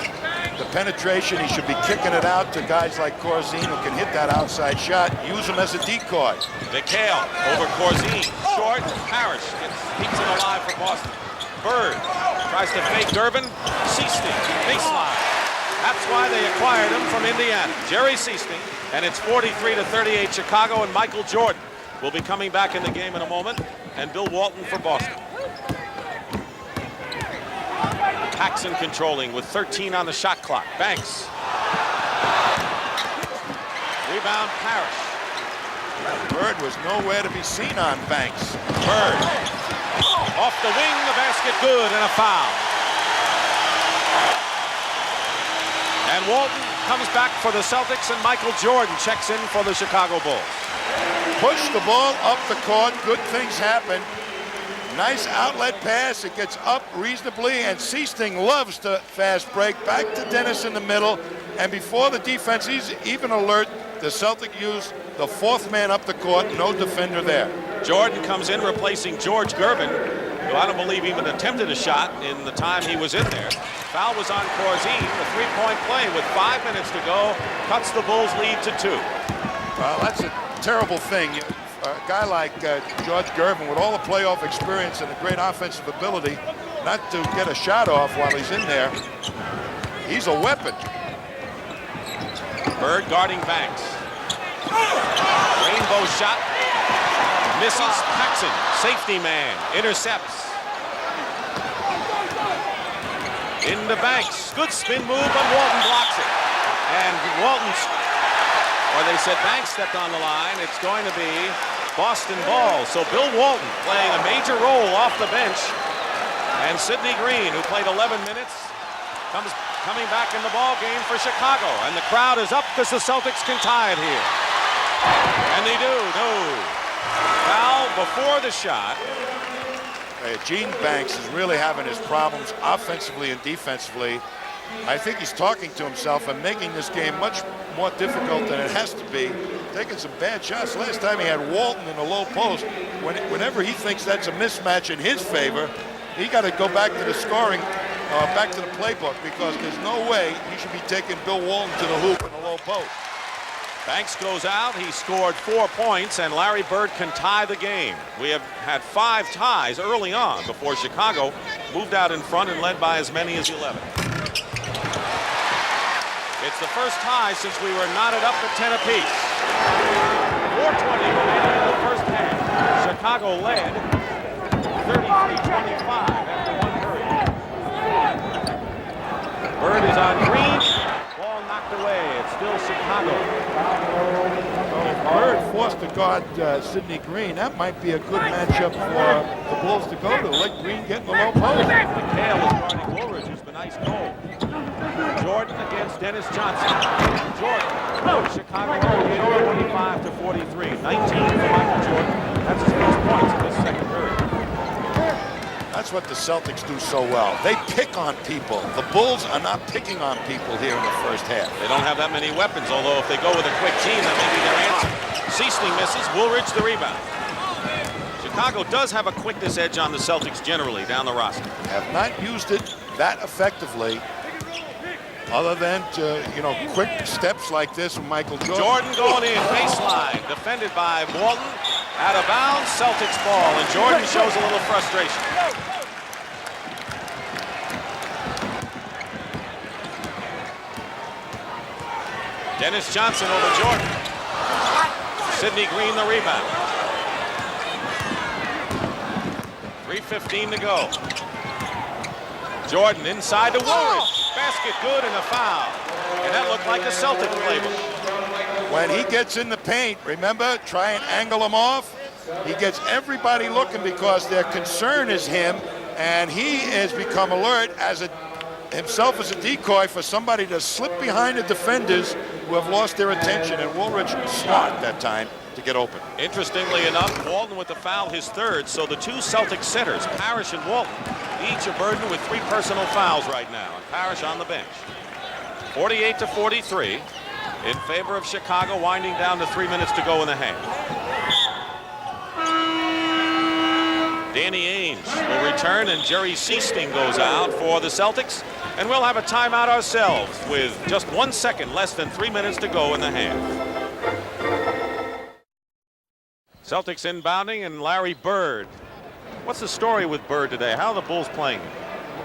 The penetration, he should be kicking it out to guys like Corzine who can hit that outside shot. Use him as a decoy. McHale over Corzine. Short. Parrish keeps him alive for Boston. Bird tries to fake Gervin. Seasting, baseline. That's why they acquired him from Indiana. Jerry Seasting, and it's 43-38 Chicago, and Michael Jordan will be coming back in the game in a moment, and Bill Walton for Boston. Paxson controlling with 13 on the shot clock. Banks. Rebound Parrish. Bird was nowhere to be seen on Banks. Bird. Off the wing, the basket good, and a foul. And Walton comes back for the Celtics, and Michael Jordan checks in for the Chicago Bulls. Push the ball up the court. Good things happen. Nice outlet pass. It gets up reasonably, and Seasting loves to fast break. Back to Dennis in the middle, and before the defense is even alert, the Celtics use the 4th man up the court. No defender there. Jordan comes in replacing George Gervin, who I don't believe even attempted a shot in the time he was in there. Foul was on Corzine. The 3-point play with 5 minutes to go cuts the Bulls' lead to 2. Well, that's a terrible thing. A guy like George Gervin, with all the playoff experience and a great offensive ability, not to get a shot off while he's in there. He's a weapon. Bird guarding Banks. Rainbow shot. Misses. Paxson, safety man, intercepts. Into Banks. Good spin move, but Walton blocks it. And Walton, or they said Banks stepped on the line. It's going to be Boston ball. So Bill Walton playing a major role off the bench. And Sidney Green, who played 11 minutes, coming back in the ball game for Chicago. And the crowd is up because the Celtics can tie it here. And they do. No. Foul before the shot. Gene Banks is really having his problems offensively and defensively. I think he's talking to himself and making this game much more difficult than it has to be. Taking some bad shots. Last time he had Walton in the low post. Whenever he thinks that's a mismatch in his favor, he got to go back to the scoring, back to the playbook, because there's no way he should be taking Bill Walton to the hoop in the low post. Banks goes out. He scored 4 points, and Larry Bird can tie the game. We have had 5 ties early on before Chicago moved out in front and led by as many as 11. It's the first tie since we were knotted up at 10 apiece. 4:20 remaining in the first half. Chicago led 33-25 after 1 period. Bird is on Green. Ball knocked away. It's still Chicago. Bird forced to guard Sidney Green. That might be a good matchup for the Bulls to go to. Let Green get in the low post. McHale is guarding Woolridge, who's been ice cold. Jordan against Dennis Johnson. Jordan. Chicago 25-43. 19 for Michael Jordan. That's his first points in this second period. That's what the Celtics do so well. They pick on people. The Bulls are not picking on people here in the first half. They don't have that many weapons, although if they go with a quick team, that may be their answer. Seasling misses. Woolridge the rebound. Chicago does have a quickness edge on the Celtics generally down the roster. Have not used it that effectively, other than to, quick steps like this from Michael Jordan. Jordan going in, baseline, defended by Walton. Out of bounds, Celtics ball, and Jordan shows a little frustration. Dennis Johnson over Jordan. Sidney Green the rebound. 3:15 to go. Jordan inside to Woolridge. Basket good and a foul. And that looked like a Celtic playbook. When he gets in the paint, remember, try and angle him off. He gets everybody looking because their concern is him, and he has become alert himself as a decoy for somebody to slip behind the defenders who have lost their attention, and Woolridge smart that time to get open. Interestingly enough, Walton with the foul, his third, so the 2 Celtic centers, Parrish and Walton, each are burdened with 3 personal fouls right now, and Parrish on the bench. 48-43 in favor of Chicago, winding down to 3 minutes to go in the half. Danny Ainge will return, and Jerry Seasting goes out for the Celtics, and we'll have a timeout ourselves with just 1 second, less than 3 minutes to go in the half. Celtics inbounding, and Larry Bird. What's the story with Bird today? How are the Bulls playing?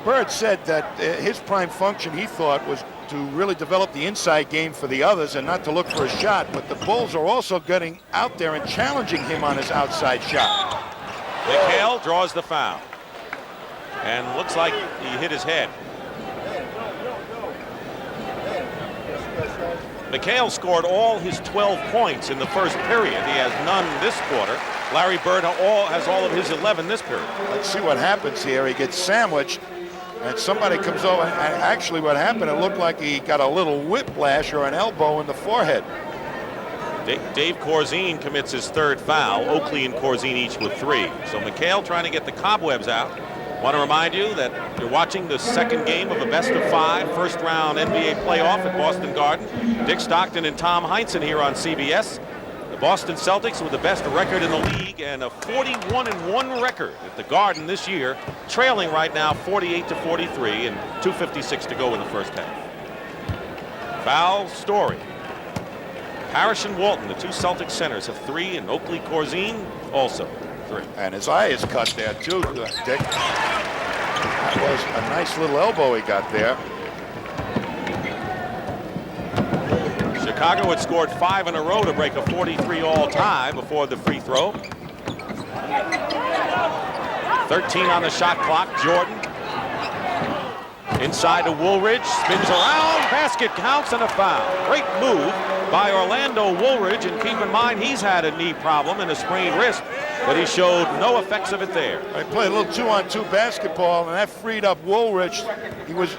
Bird said that his prime function, he thought, was to really develop the inside game for the others and not to look for a shot. But the Bulls are also getting out there and challenging him on his outside shot. McHale draws the foul. And looks like he hit his head. McHale scored all his 12 points in the first period. He has none this quarter. Larry Bird has all of his 11 this period. Let's see what happens here. He gets sandwiched, and somebody comes over. And actually what happened, it looked like he got a little whiplash or an elbow in the forehead. Dave Corzine commits his 3rd foul. Oakley and Corzine each with 3. So McHale trying to get the cobwebs out. Want to remind you that you're watching the second game of a best-of-5 first-round NBA playoff at Boston Garden. Dick Stockton and Tom Heinsohn here on CBS. The Boston Celtics with the best record in the league and a 41-1 record at the Garden this year, trailing right now 48-43 and 2:56 to go in the first half. Foul Story. Parrish and Walton, the 2 Celtic centers, have 3, and Oakley Corzine also 3. And his eye is cut there too, Dick. That was a nice little elbow he got there. Chicago had scored 5 in a row to break a 43 all-tie before the free throw. 13 on the shot clock. Jordan Inside to Woolridge, spins around, basket counts and a foul. Great move by Orlando Woolridge, and keep in mind he's had a knee problem and a sprained wrist, but he showed no effects of it there. They played a little 2-on-2 basketball, and that freed up Woolridge. He was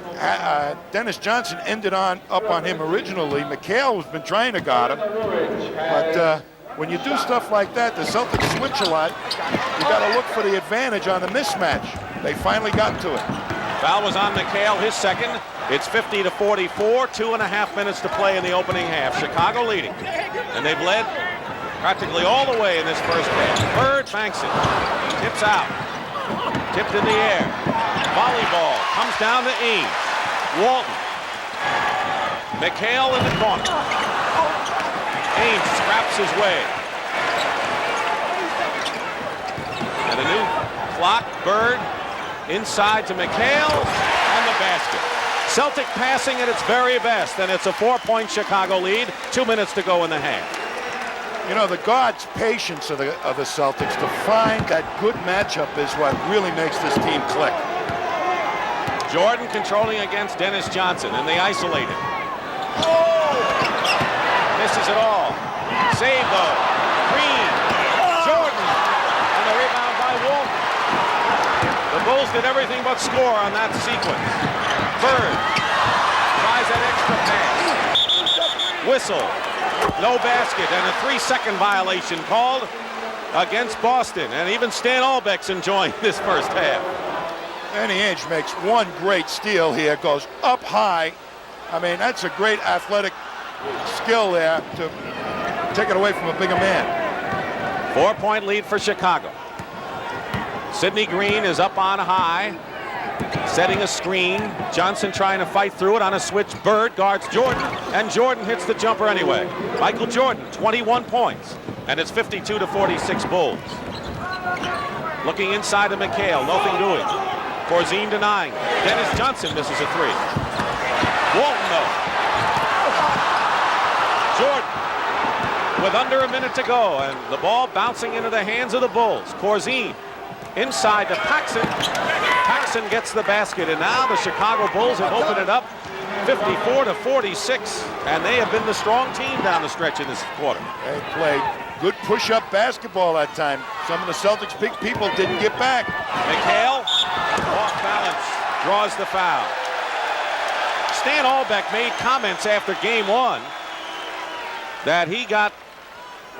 Dennis Johnson ended up on him originally. McHale has been trying to guard him, but when you do stuff like that, the Celtics switch a lot. You got to look for the advantage on the mismatch. They finally got to it. Foul was on McHale, his second. It's 50-44, 2.5 minutes to play in the opening half. Chicago leading, and they've led practically all the way in this first half. Bird banks it, tips out, tipped in the air. Volleyball comes down to Ames. Walton, McHale in the corner. Ames scraps his way. And a new clock. Bird inside to McHale and the basket. Celtic passing at its very best, and it's a 4-point Chicago lead. 2 minutes to go in the half. You know, the guards' patience of the Celtics to find that good matchup is what really makes this team click. Jordan controlling against Dennis Johnson, and they isolate him. Misses it all. Save though. Green. Jordan. And the rebound by Walton. The Bulls did everything but score on that sequence. Bird tries that extra pass. Whistle. No basket, and a 3-second violation called against Boston. And even Stan Albeck's enjoying this first half. Danny Ainge makes one great steal here, goes up high. I mean, that's a great athletic skill there to take it away from a bigger man. 4-point lead for Chicago. Sidney Green is up on high, setting a screen. Johnson trying to fight through it on a switch. Bird guards Jordan, and Jordan hits the jumper anyway. Michael Jordan, 21 points, and it's 52-46 Bulls. Looking inside to McHale, nothing doing. Corzine denying. Dennis Johnson misses a three. Walton though. Jordan with under a minute to go, and the ball bouncing into the hands of the Bulls. Corzine inside to Paxson. Paxson gets the basket, and now the Chicago Bulls have opened it up 54-46, and they have been the strong team down the stretch in this quarter. They played good push-up basketball that time. Some of the Celtics big people didn't get back. McHale off balance, draws the foul. Stan Albeck made comments after game one that he got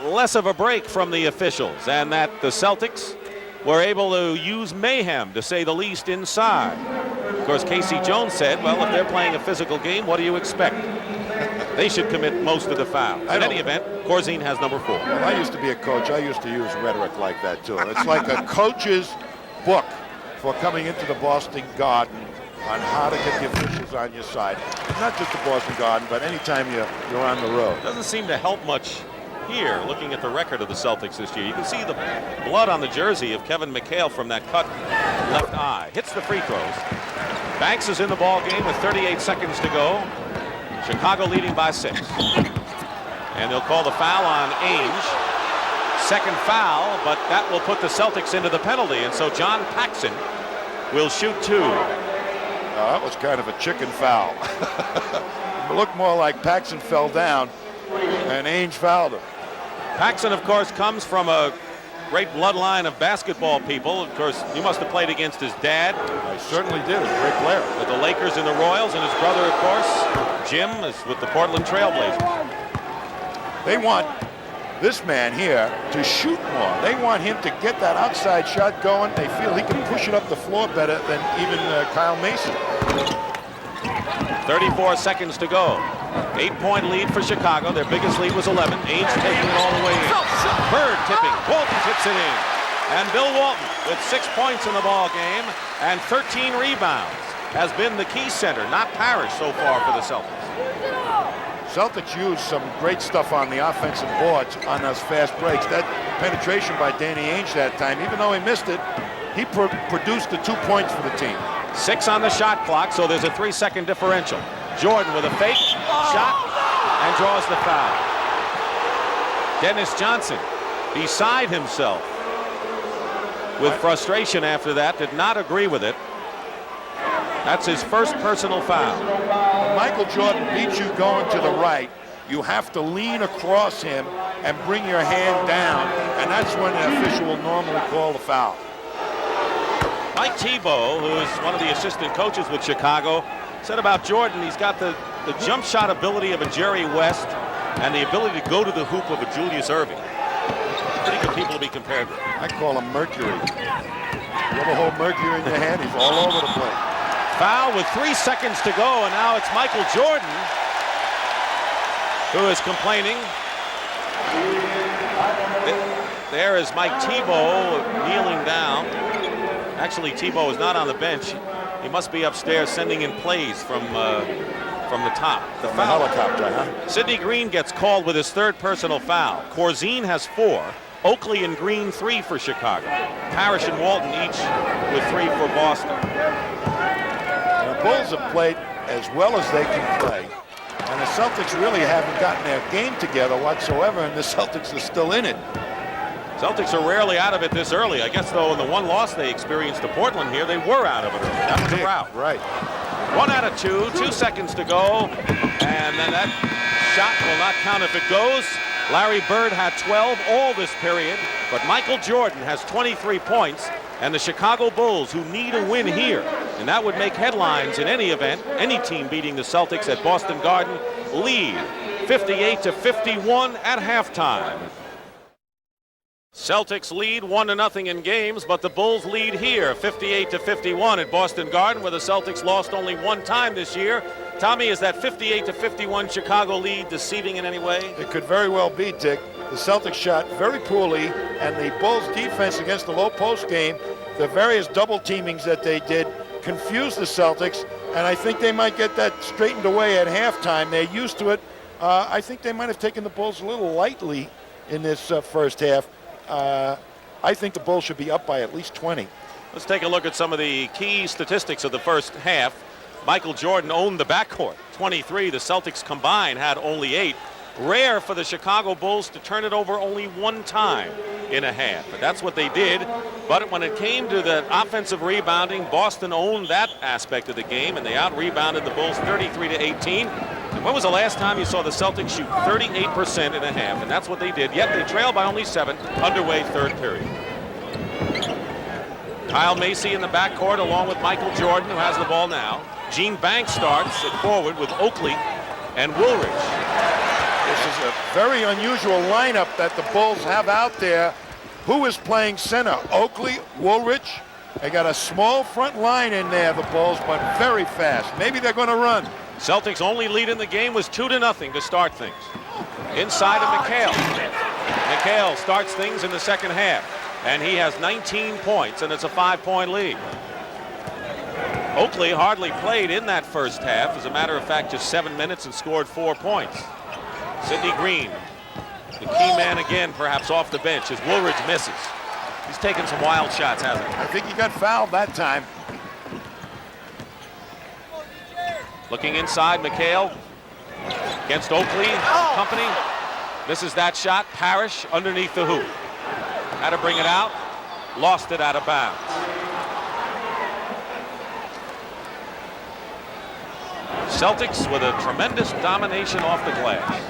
less of a break from the officials, and that the Celtics were able to use mayhem, to say the least, inside. Of course, Casey Jones said, well, if they're playing a physical game, what do you expect? They should commit most of the fouls. In any event, Corzine has number 4. Well, I used to be a coach. I used to use rhetoric like that, too. It's like a coach's book for coming into the Boston Garden on how to get the officials on your side. Not just the Boston Garden, but anytime you're on the road. Doesn't seem to help much here, looking at the record of the Celtics this year. You can see the blood on the jersey of Kevin McHale from that cut left eye. Hits the free throws. Banks is in the ball game with 38 seconds to go. Chicago leading by 6. And they'll call the foul on Ainge. Second foul, but that will put the Celtics into the penalty, and so John Paxson will shoot 2. That was kind of a chicken foul. It looked more like Paxson fell down and Ainge fouled him. Paxson, of course, comes from a great bloodline of basketball people. Of course, he must have played against his dad. I certainly did. He's a great player. With the Lakers and the Royals, and his brother, of course, Jim, is with the Portland Trailblazers. They want this man here to shoot more. They want him to get that outside shot going. They feel he can push it up the floor better than even Kyle Mason. 34 seconds to go. 8-point lead for Chicago. Their biggest lead was 11. Ainge taking it all the way in. Bird tipping. Walton tips it in. And Bill Walton with 6 points in the ball game and 13 rebounds has been the key center, not Parrish so far for the Celtics. Celtics used some great stuff on the offensive boards on those fast breaks. That penetration by Danny Ainge that time, even though he missed it, he produced the 2 points for the team. 6 on the shot clock, so there's a 3-second differential. Jordan with a fake shot and draws the foul. Dennis Johnson, beside himself with frustration after that, did not agree with it. That's his first personal foul. When Michael Jordan beats you going to the right, you have to lean across him and bring your hand down, and that's when the official will normally call the foul. Mike Tebow, who is one of the assistant coaches with Chicago, said about Jordan, he's got the jump shot ability of a Jerry West and the ability to go to the hoop of a Julius Erving. Pretty good people to be compared with. I call him Mercury. You ever hold Mercury in your hand? He's all over the place. Foul with 3 seconds to go, and now it's Michael Jordan who is complaining. There is Mike Tebow kneeling down. Actually, Tebow is not on the bench. He must be upstairs sending in plays from the top. The helicopter, huh? Sidney Green gets called with his third personal foul. Corzine has 4. Oakley and Green 3 for Chicago. Parrish and Walton each with 3 for Boston. The Bulls have played as well as they can play. And the Celtics really haven't gotten their game together whatsoever, and the Celtics are still in it. Celtics are rarely out of it this early. I guess, though, in the one loss they experienced to Portland here, they were out of it early. That was a rout. Right. 1 out of 2, 2 seconds to go, and then that shot will not count if it goes. Larry Bird had 12 all this period, but Michael Jordan has 23 points, and the Chicago Bulls, who need a win here, and that would make headlines in any event, any team beating the Celtics at Boston Garden, lead 58-51 at halftime. Celtics lead 1-0 in games, but the Bulls lead here 58-51 at Boston Garden, where the Celtics lost only 1 time this year. Tommy, is that 58-51 Chicago lead deceiving in any way? It could very well be, Dick. The Celtics shot very poorly, and the Bulls defense against the low post game, the various double teamings that they did, confused the Celtics, and I think they might get that straightened away at halftime. They're used to it. I think they might have taken the Bulls a little lightly in this first half. I think the Bulls should be up by at least 20. Let's take a look at some of the key statistics of the first half. Michael Jordan owned the backcourt, 23. The Celtics combined had only 8. Rare for the Chicago Bulls to turn it over only 1 time in a half. But that's what they did. But when it came to the offensive rebounding, Boston owned that aspect of the game, and they out-rebounded the Bulls 33-18. And when was the last time you saw the Celtics shoot 38% in a half? And that's what they did. Yet they trailed by only 7, underway third period. Kyle Macy in the backcourt along with Michael Jordan, who has the ball now. Gene Banks starts at forward with Oakley and Woolridge. This is a very unusual lineup that the Bulls have out there. Who is playing center? Oakley, Woolridge. They got a small front line in there, the Bulls, but very fast. Maybe they're going to run. Celtics' only lead in the game was 2-0 to start things. Inside of McHale. McHale starts things in the second half, and he has 19 points, and it's a 5-point lead. Oakley hardly played in that first half. As a matter of fact, just 7 minutes and scored 4 points. Sidney Green, the key man again, perhaps off the bench, as Woolridge misses. He's taken some wild shots, hasn't he? I think he got fouled that time. Looking inside, McHale against Oakley company. Misses that shot. Parrish underneath the hoop. Had to bring it out. Lost it out of bounds. Celtics with a tremendous domination off the glass.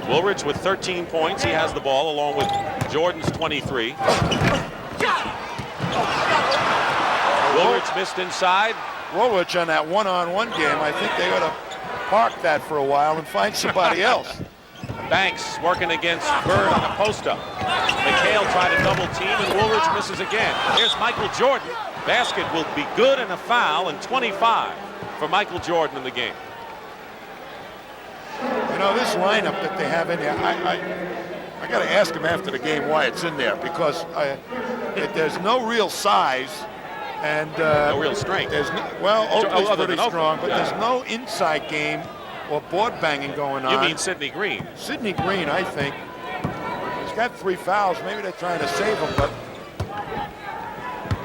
Woolridge with 13 points. He has the ball along with Jordan's 23. Woolridge missed inside. Woolridge on that one-on-one game, I think they ought to park that for a while and find somebody else. Banks working against Bird on a post-up. McHale tried to double team, and Woolridge misses again. Here's Michael Jordan. Basket will be good and a foul, and 25 for Michael Jordan in the game. You know, this lineup that they have in there, I got to ask him after the game why it's in there, because there's no real size and no real strength. Oakley's pretty strong, but there's no inside game or board banging going on. You mean Sidney Green? Sidney Green, I think. He's got 3 fouls. Maybe they're trying to save him, but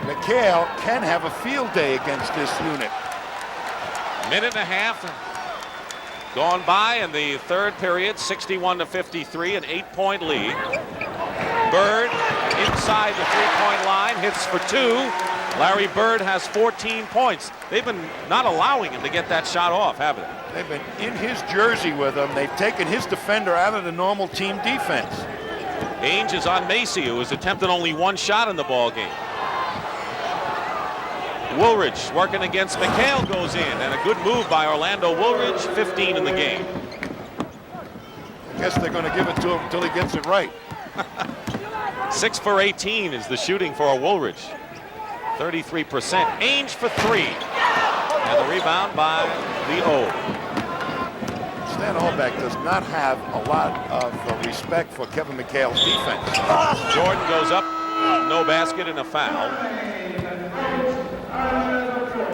McHale can have a field day against this unit. Minute and a half gone by in the third period, 61-53, an 8-point lead. Bird inside the three-point line, hits for 2. Larry Bird has 14 points. They've been not allowing him to get that shot off, haven't they? They've been in his jersey with him. They've taken his defender out of the normal team defense. Ainge is on Macy, who has attempted only 1 shot in the ball game. Woolridge working against McHale goes in, and a good move by Orlando Woolridge, 15 in the game. I guess they're going to give it to him until he gets it right. 6 for 18 is the shooting for Woolridge. 33%. Ainge for 3. And the rebound by the O. Stan Albeck does not have a lot of respect for Kevin McHale's defense. Jordan goes up, no basket and a foul.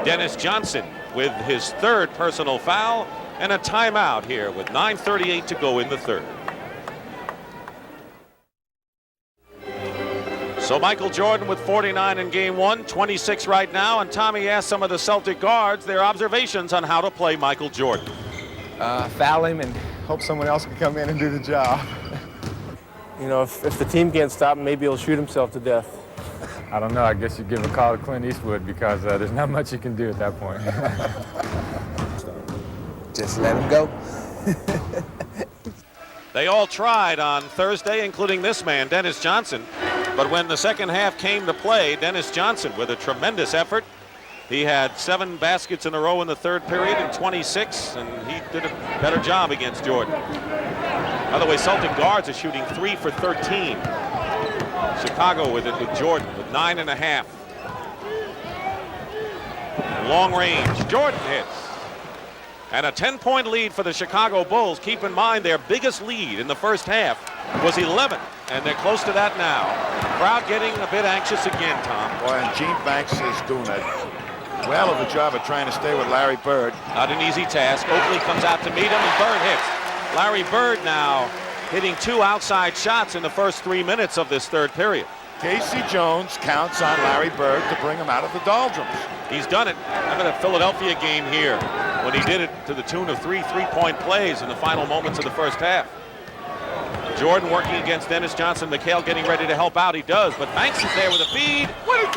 Dennis Johnson with his 3rd personal foul and a timeout here with 9:38 to go in the 3rd. So Michael Jordan with 49 in game 1, 26 right now, and Tommy asked some of the Celtic guards their observations on how to play Michael Jordan. Foul him and hope someone else can come in and do the job. You know, if the team can't stop him, maybe he'll shoot himself to death. I don't know. I guess you give a call to Clint Eastwood because there's not much you can do at that point. Just let him go. They all tried on Thursday, including this man, Dennis Johnson. But when the second half came to play, Dennis Johnson with a tremendous effort. He had 7 baskets in a row in the 3rd period and 26, and he did a better job against Jordan. By the way, Celtic guards are shooting 3 for 13. Chicago with it with Jordan with 9.5. Long range, Jordan hits. And a 10-point lead for the Chicago Bulls. Keep in mind their biggest lead in the first half was 11, and they're close to that now. Crowd getting a bit anxious again, Tom. Boy, and Gene Banks is doing a well of a job of trying to stay with Larry Bird. Not an easy task. Oakley comes out to meet him, and Bird hits. Larry Bird now hitting 2 outside shots in the first 3 minutes of this 3rd period. Casey Jones counts on Larry Bird to bring him out of the doldrums. He's done it. Remember that Philadelphia game here when he did it to the tune of 3 three-point plays in the final moments of the first half. Jordan working against Dennis Johnson. McHale getting ready to help out. He does, but Banks is there with a feed,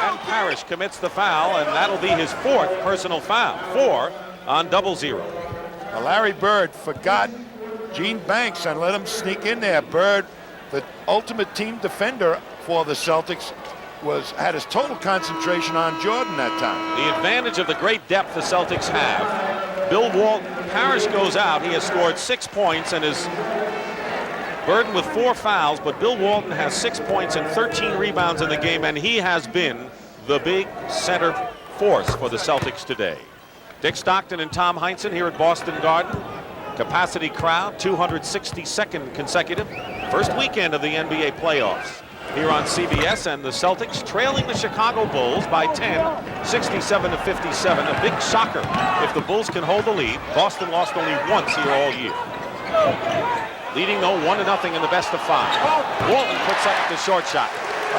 and Parrish commits the foul, and that'll be his 4th personal foul. 4 on 0-0. Now, Larry Bird forgot Gene Banks and let him sneak in there. Bird, the ultimate team defender for the Celtics, had his total concentration on Jordan that time. The advantage of the great depth the Celtics have. Bill Walton, Parrish goes out. He has scored 6 points and is burdened with 4 fouls, but Bill Walton has 6 points and 13 rebounds in the game, and he has been the big center force for the Celtics today. Dick Stockton and Tom Heinsohn here at Boston Garden. Capacity crowd, 262nd consecutive. First weekend of the NBA playoffs here on CBS, and the Celtics trailing the Chicago Bulls by 10, 67-57. A big shocker if the Bulls can hold the lead. Boston lost only once here all year. Leading though 1-0 in the best of 5. Walton puts up the short shot.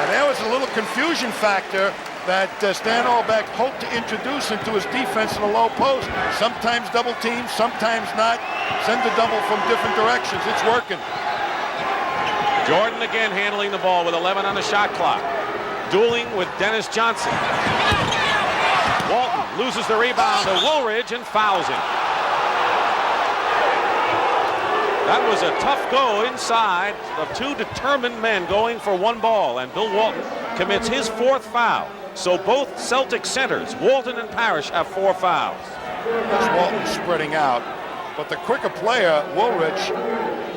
There was a little confusion factor that Stan Albeck hoped to introduce into his defense in the low post. Sometimes double team, sometimes not. Send the double from different directions. It's working. Jordan again handling the ball with 11 on the shot clock. Dueling with Dennis Johnson. Walton loses the rebound to Woolridge and fouls him. That was a tough go inside of 2 determined men going for 1 ball, and Bill Walton commits his 4th foul. So both Celtic centers, Walton and Parrish, have 4 fouls. As Walton spreading out, but the quicker player, Woolridge,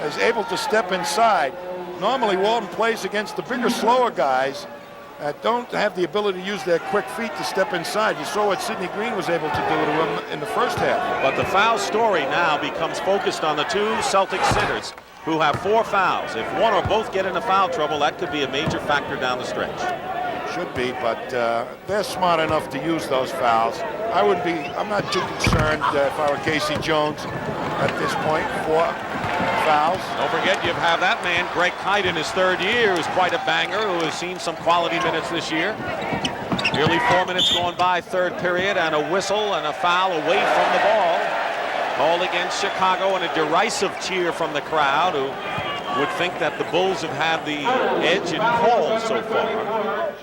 is able to step inside. Normally Walton plays against the bigger, slower guys that don't have the ability to use their quick feet to step inside. You saw what Sidney Green was able to do to him in the first half. But the foul story now becomes focused on the 2 Celtic centers who have 4 fouls. If one or both get into foul trouble, that could be a major factor down the stretch. Should be, but they're smart enough to use those fouls. I'm not too concerned if I were Casey Jones at this point. 4 fouls. Don't forget you have that man, Greg Kite, in his 3rd year, who's quite a banger, who has seen some quality minutes this year. Nearly 4 minutes going by, 3rd period, and a whistle and a foul away from the ball. Called against Chicago, and a derisive cheer from the crowd, who would think that the Bulls have had the edge in calls so far.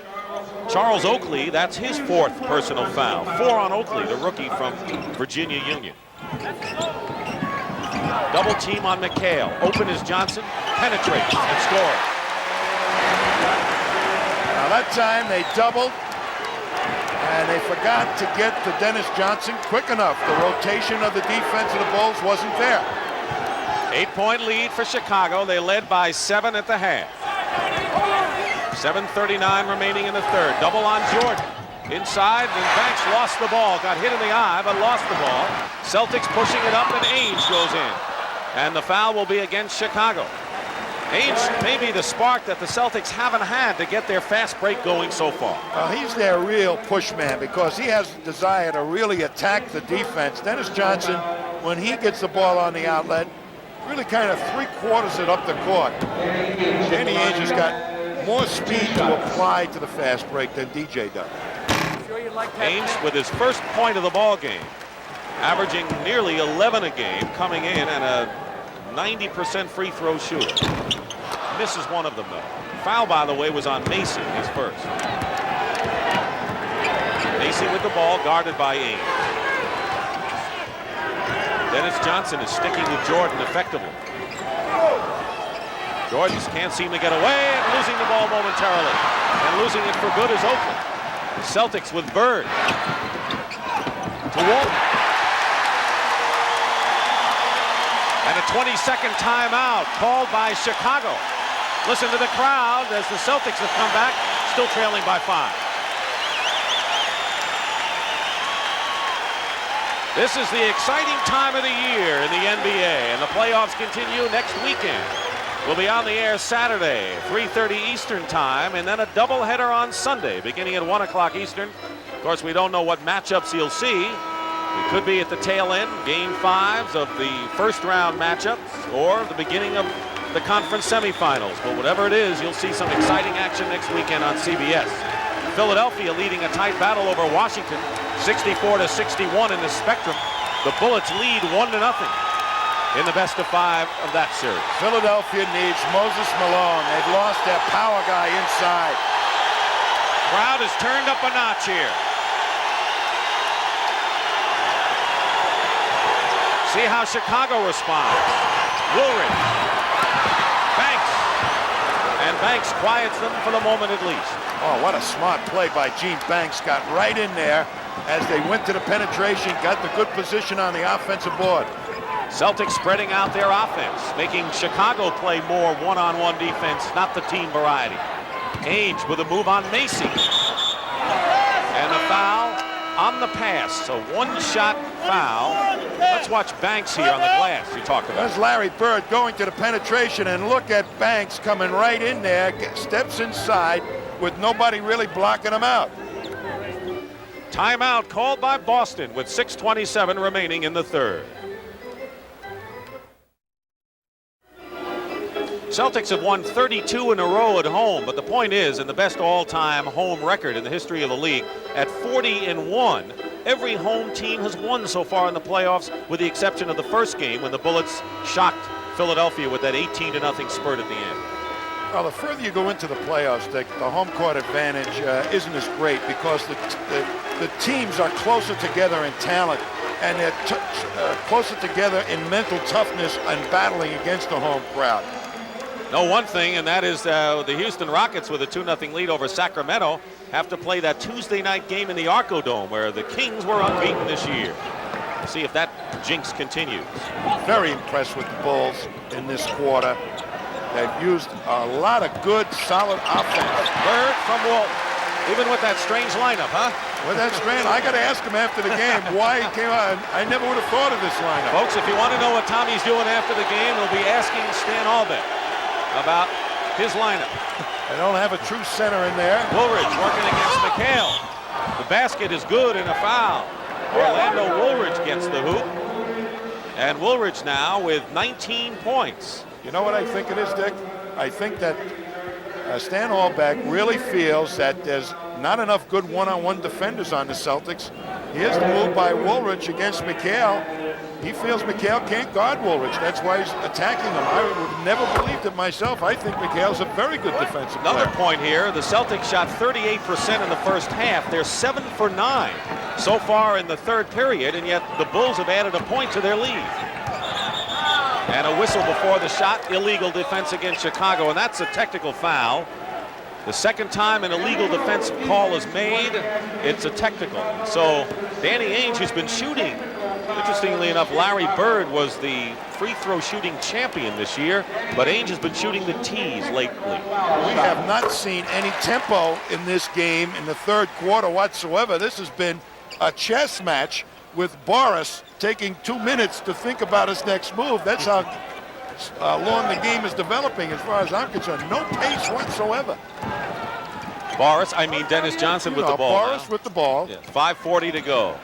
Charles Oakley, that's his 4th personal foul. 4 on Oakley, the rookie from Virginia Union. Double team on McHale. Open is Johnson, penetrates and scores. Now that time they doubled, and they forgot to get to Dennis Johnson quick enough. The rotation of the defense of the Bulls wasn't there. 8-point lead for Chicago. They led by 7 at the half. 7:39 remaining in the third. Double on Jordan. Inside, and Banks lost the ball. Got hit in the eye, but lost the ball. Celtics pushing it up, and Ainge goes in. And the foul will be against Chicago. Ainge may be the spark that the Celtics haven't had to get their fast break going so far. Well, he's their real push man because he has the desire to really attack the defense. Dennis Johnson, when he gets the ball on the outlet, really kind of 3/4 it up the court. Danny Ainge has got more speed to apply to the fast break than DJ does. Ainge with his first point of the ball game, averaging nearly 11 a game, coming in and a 90% free throw shooter. Misses one of them though. Foul, by the way, was on Macy, his first. Macy with the ball, guarded by Ainge. Dennis Johnson is sticking with Jordan effectively. Jordan can't seem to get away, and losing the ball momentarily. And losing it for good is Oakland. The Celtics with Bird. To Walt. And a 20-second timeout called by Chicago. Listen to the crowd as the Celtics have come back, still trailing by 5. This is the exciting time of the year in the NBA, and the playoffs continue next weekend. We'll be on the air Saturday, 3:30 Eastern time, and then a doubleheader on Sunday, beginning at 1 o'clock Eastern. Of course, we don't know what matchups you'll see. It could be at the tail end, game 5s of the first-round matchups, or the beginning of the conference semifinals. But whatever it is, you'll see some exciting action next weekend on CBS. Philadelphia leading a tight battle over Washington, 64-61 in the Spectrum. The Bullets lead 1-0. In the best of 5 of that series. Philadelphia needs Moses Malone. They've lost their power guy inside. Crowd is turned up a notch here. See how Chicago responds. Woolridge. Banks. And Banks quiets them for the moment at least. Oh, what a smart play by Gene Banks. Got right in there as they went to the penetration, got the good position on the offensive board. Celtics spreading out their offense, making Chicago play more one-on-one defense, not the team variety. Ainge with a move on Macy. And a foul on the pass, a one-shot foul. Let's watch Banks here on the glass you talked about. There's Larry Bird going to the penetration, and look at Banks coming right in there, steps inside with nobody really blocking him out. Timeout called by Boston with 6:27 remaining in the third. Celtics have won 32 in a row at home, but the point is, in the best all-time home record in the history of the league, at 40-1, every home team has won so far in the playoffs, with the exception of the first game when the Bullets shocked Philadelphia with that 18-0 spurt at the end. Well, the further you go into the playoffs, Dick, the home court advantage isn't as great because the teams are closer together in talent, and they're closer together in mental toughness and battling against the home crowd. No, one thing, and that is the Houston Rockets with a 2-0 lead over Sacramento have to play that Tuesday night game in the Arco Dome where the Kings were unbeaten this year. See if that jinx continues. Very impressed with the Bulls in this quarter. They've used a lot of good, solid offense. Bird from Walton. Even with that strange lineup, huh? Well, that's strange. I got to ask him after the game why he came out. I never would have thought of this lineup. Folks, if you want to know what Tommy's doing after the game, he'll be asking Stan Albeck about his lineup. They don't have a true center in there. Woolridge working against McHale. The basket is good and a foul. Orlando Woolridge gets the hoop. And Woolridge now with 19 points. You know what I think it is, Dick? I think that Stan Albeck really feels that there's not enough good one-on-one defenders on the Celtics. Here's the move by Woolridge against McHale. He feels McHale can't guard Woolridge. That's why he's attacking him. I would never believed it myself. I think McHale's a very good defensive player. Another point here, the Celtics shot 38% in the first half. They're 7 for 9 so far in the third period, and yet the Bulls have added a point to their lead. And a whistle before the shot, illegal defense against Chicago, and that's a technical foul. The second time an illegal defensive call is made, it's a technical. So Danny Ainge has been shooting. Interestingly enough, Larry Bird was the free throw shooting champion this year, but Ainge has been shooting the tees lately. We have not seen any tempo in this game in the third quarter whatsoever. This has been a chess match with Boris taking 2 minutes to think about his next move. That's how long the game is developing as far as I'm concerned. No pace whatsoever. Dennis Johnson with the ball. Boris with the ball. Yeah, 5:40 to go.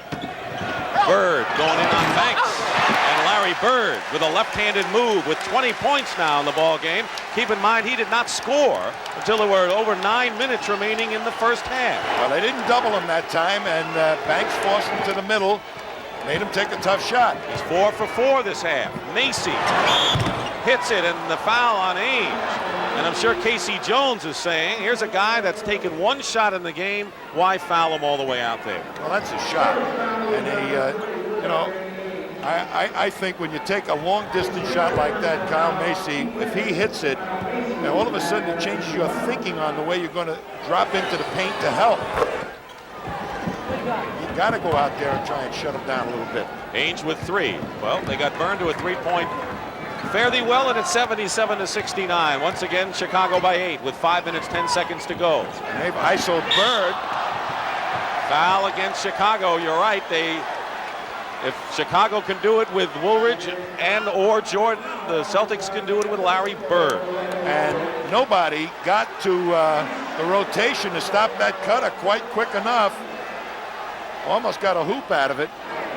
Bird going in on Banks. And Larry Bird with a left-handed move with 20 points now in the ball game. Keep in mind he did not score until there were over 9 minutes remaining in the first half. Well, they didn't double him that time, and Banks forced him to the middle, made him take a tough shot. He's 4 for 4 this half. Macy hits it, and the foul on Ainge. And I'm sure Casey Jones is saying, here's a guy that's taken one shot in the game. Why foul him all the way out there? Well, that's a shot. And I think when you take a long distance shot like that, Kyle Macy, if he hits it, now all of a sudden it changes your thinking on the way you're going to drop into the paint to help. You got to go out there and try and shut him down a little bit. Ainge with 3. Well, they got burned to a 3-point. Fare thee well, and it's 77-69. Once again, Chicago by 8 with 5 minutes, 10 seconds to go. And they've isoed Bird. Foul against Chicago. You're right. If Chicago can do it with Woolridge and or Jordan, the Celtics can do it with Larry Bird. And nobody got to the rotation to stop that cutter quite quick enough. Almost got a hoop out of it.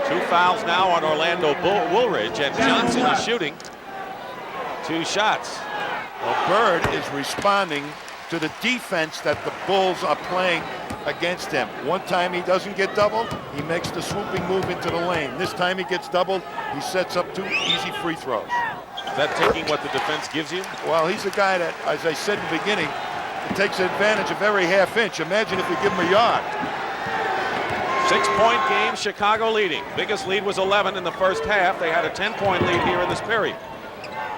2 fouls now on Orlando Woolridge, and Johnson is shooting 2 shots. Well, Bird is responding to the defense that the Bulls are playing against him. One time he doesn't get doubled, he makes the swooping move into the lane. This time he gets doubled, he sets up 2 easy free throws. Is that taking what the defense gives you? Well, he's a guy that, as I said in the beginning, takes advantage of every half inch. Imagine if you give him a yard. 6-point game, Chicago leading. Biggest lead was 11 in the first half. They had a 10-point lead here in this period.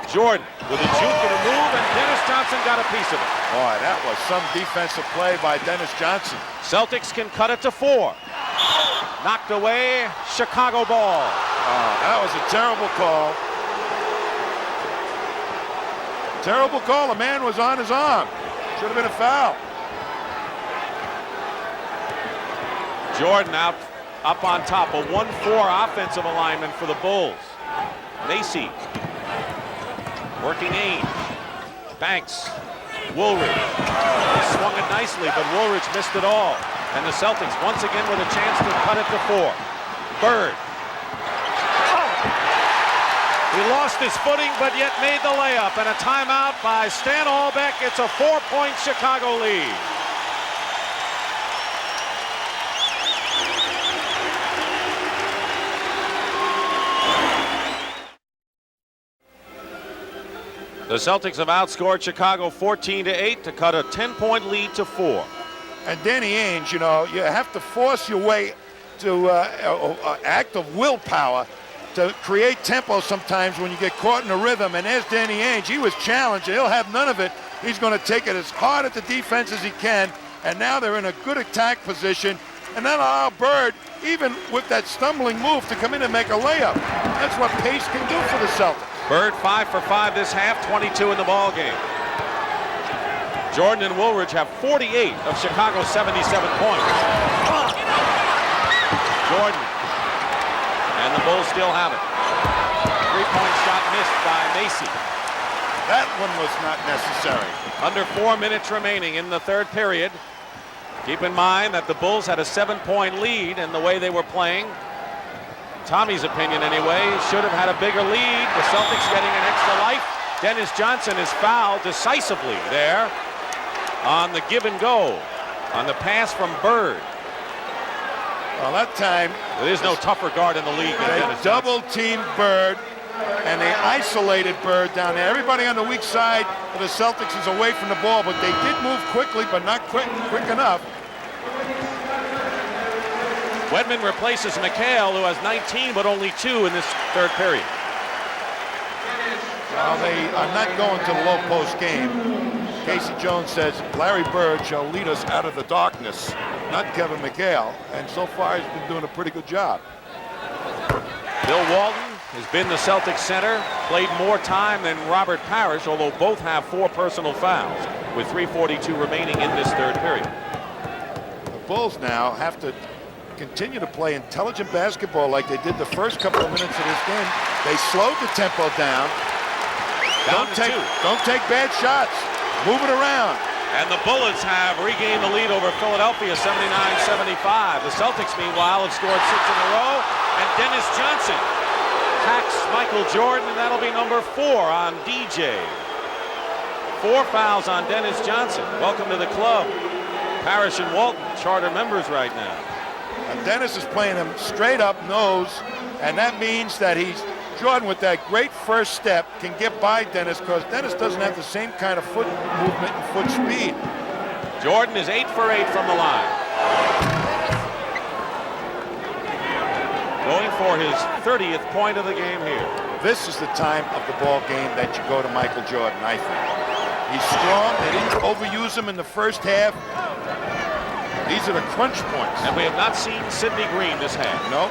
Jordan with a juke and a move, and Dennis Johnson got a piece of it. Boy, that was some defensive play by Dennis Johnson. Celtics can cut it to 4. Knocked away, Chicago ball. That was a terrible call. Terrible call. The man was on his arm. Should have been a foul. Jordan out up on top. A 1-4 offensive alignment for the Bulls. Macy working Ainge. Banks. Woolridge. He swung it nicely, but Woolridge missed it all. And the Celtics once again with a chance to cut it to 4. Bird. He lost his footing, but yet made the layup. And a timeout by Stan Albeck. It's a 4-point Chicago lead. The Celtics have outscored Chicago 14-8 to cut a 10-point lead to 4. And Danny Ainge, you know, you have to force your way to an act of willpower to create tempo sometimes when you get caught in a rhythm. And there's Danny Ainge. He was challenged. He'll have none of it. He's going to take it as hard at the defense as he can. And now they're in a good attack position. And then allow Bird, even with that stumbling move, to come in and make a layup. That's what pace can do for the Celtics. Bird 5 for 5 this half, 22 in the ball game. Jordan and Woolridge have 48 of Chicago's 77 points. Jordan, and the Bulls still have it. 3-point shot missed by Macy. That one was not necessary. Under 4 minutes remaining in the third period. Keep in mind that the Bulls had a 7-point lead in the way they were playing. Tommy's opinion anyway, should have had a bigger lead. The Celtics getting an extra life. Dennis Johnson is fouled decisively there on the give and go. on the pass from Bird. Well, that time There is no tougher guard in the league than they Dennis Johnson. double-teamed Bird, and they isolated Bird down there. Everybody on the weak side of the Celtics is away from the ball, but they did move quickly, but not quick enough. Wedman replaces McHale, who has 19 but only 2 in this third period. Well, they are not going to the low post game. Casey Jones says Larry Bird shall lead us out of the darkness, not Kevin McHale, and so far he's been doing a pretty good job. Bill Walton has been the Celtics center, played more time than Robert Parrish, although both have 4 personal fouls with 3:42 remaining in this third period. The Bulls now have to continue to play intelligent basketball like they did the first couple of minutes of this game. They slowed the tempo down. Don't take bad shots. Move it around. And the Bullets have regained the lead over Philadelphia, 79-75. The Celtics, meanwhile, have scored 6 in a row, and Dennis Johnson hacks Michael Jordan, and that'll be number 4 on DJ. 4 fouls on Dennis Johnson. Welcome to the club. Parrish and Walton, charter members right now. And Dennis is playing him straight up nose, and that means that Jordan, with that great first step, can get by Dennis because Dennis doesn't have the same kind of foot movement and foot speed. Jordan is 8 for 8 from the line. Going for his 30th point of the game here. This is the time of the ball game that you go to Michael Jordan, I think. He's strong. They didn't overuse him in the first half. These are the crunch points. And we have not seen Sidney Green this half. Nope.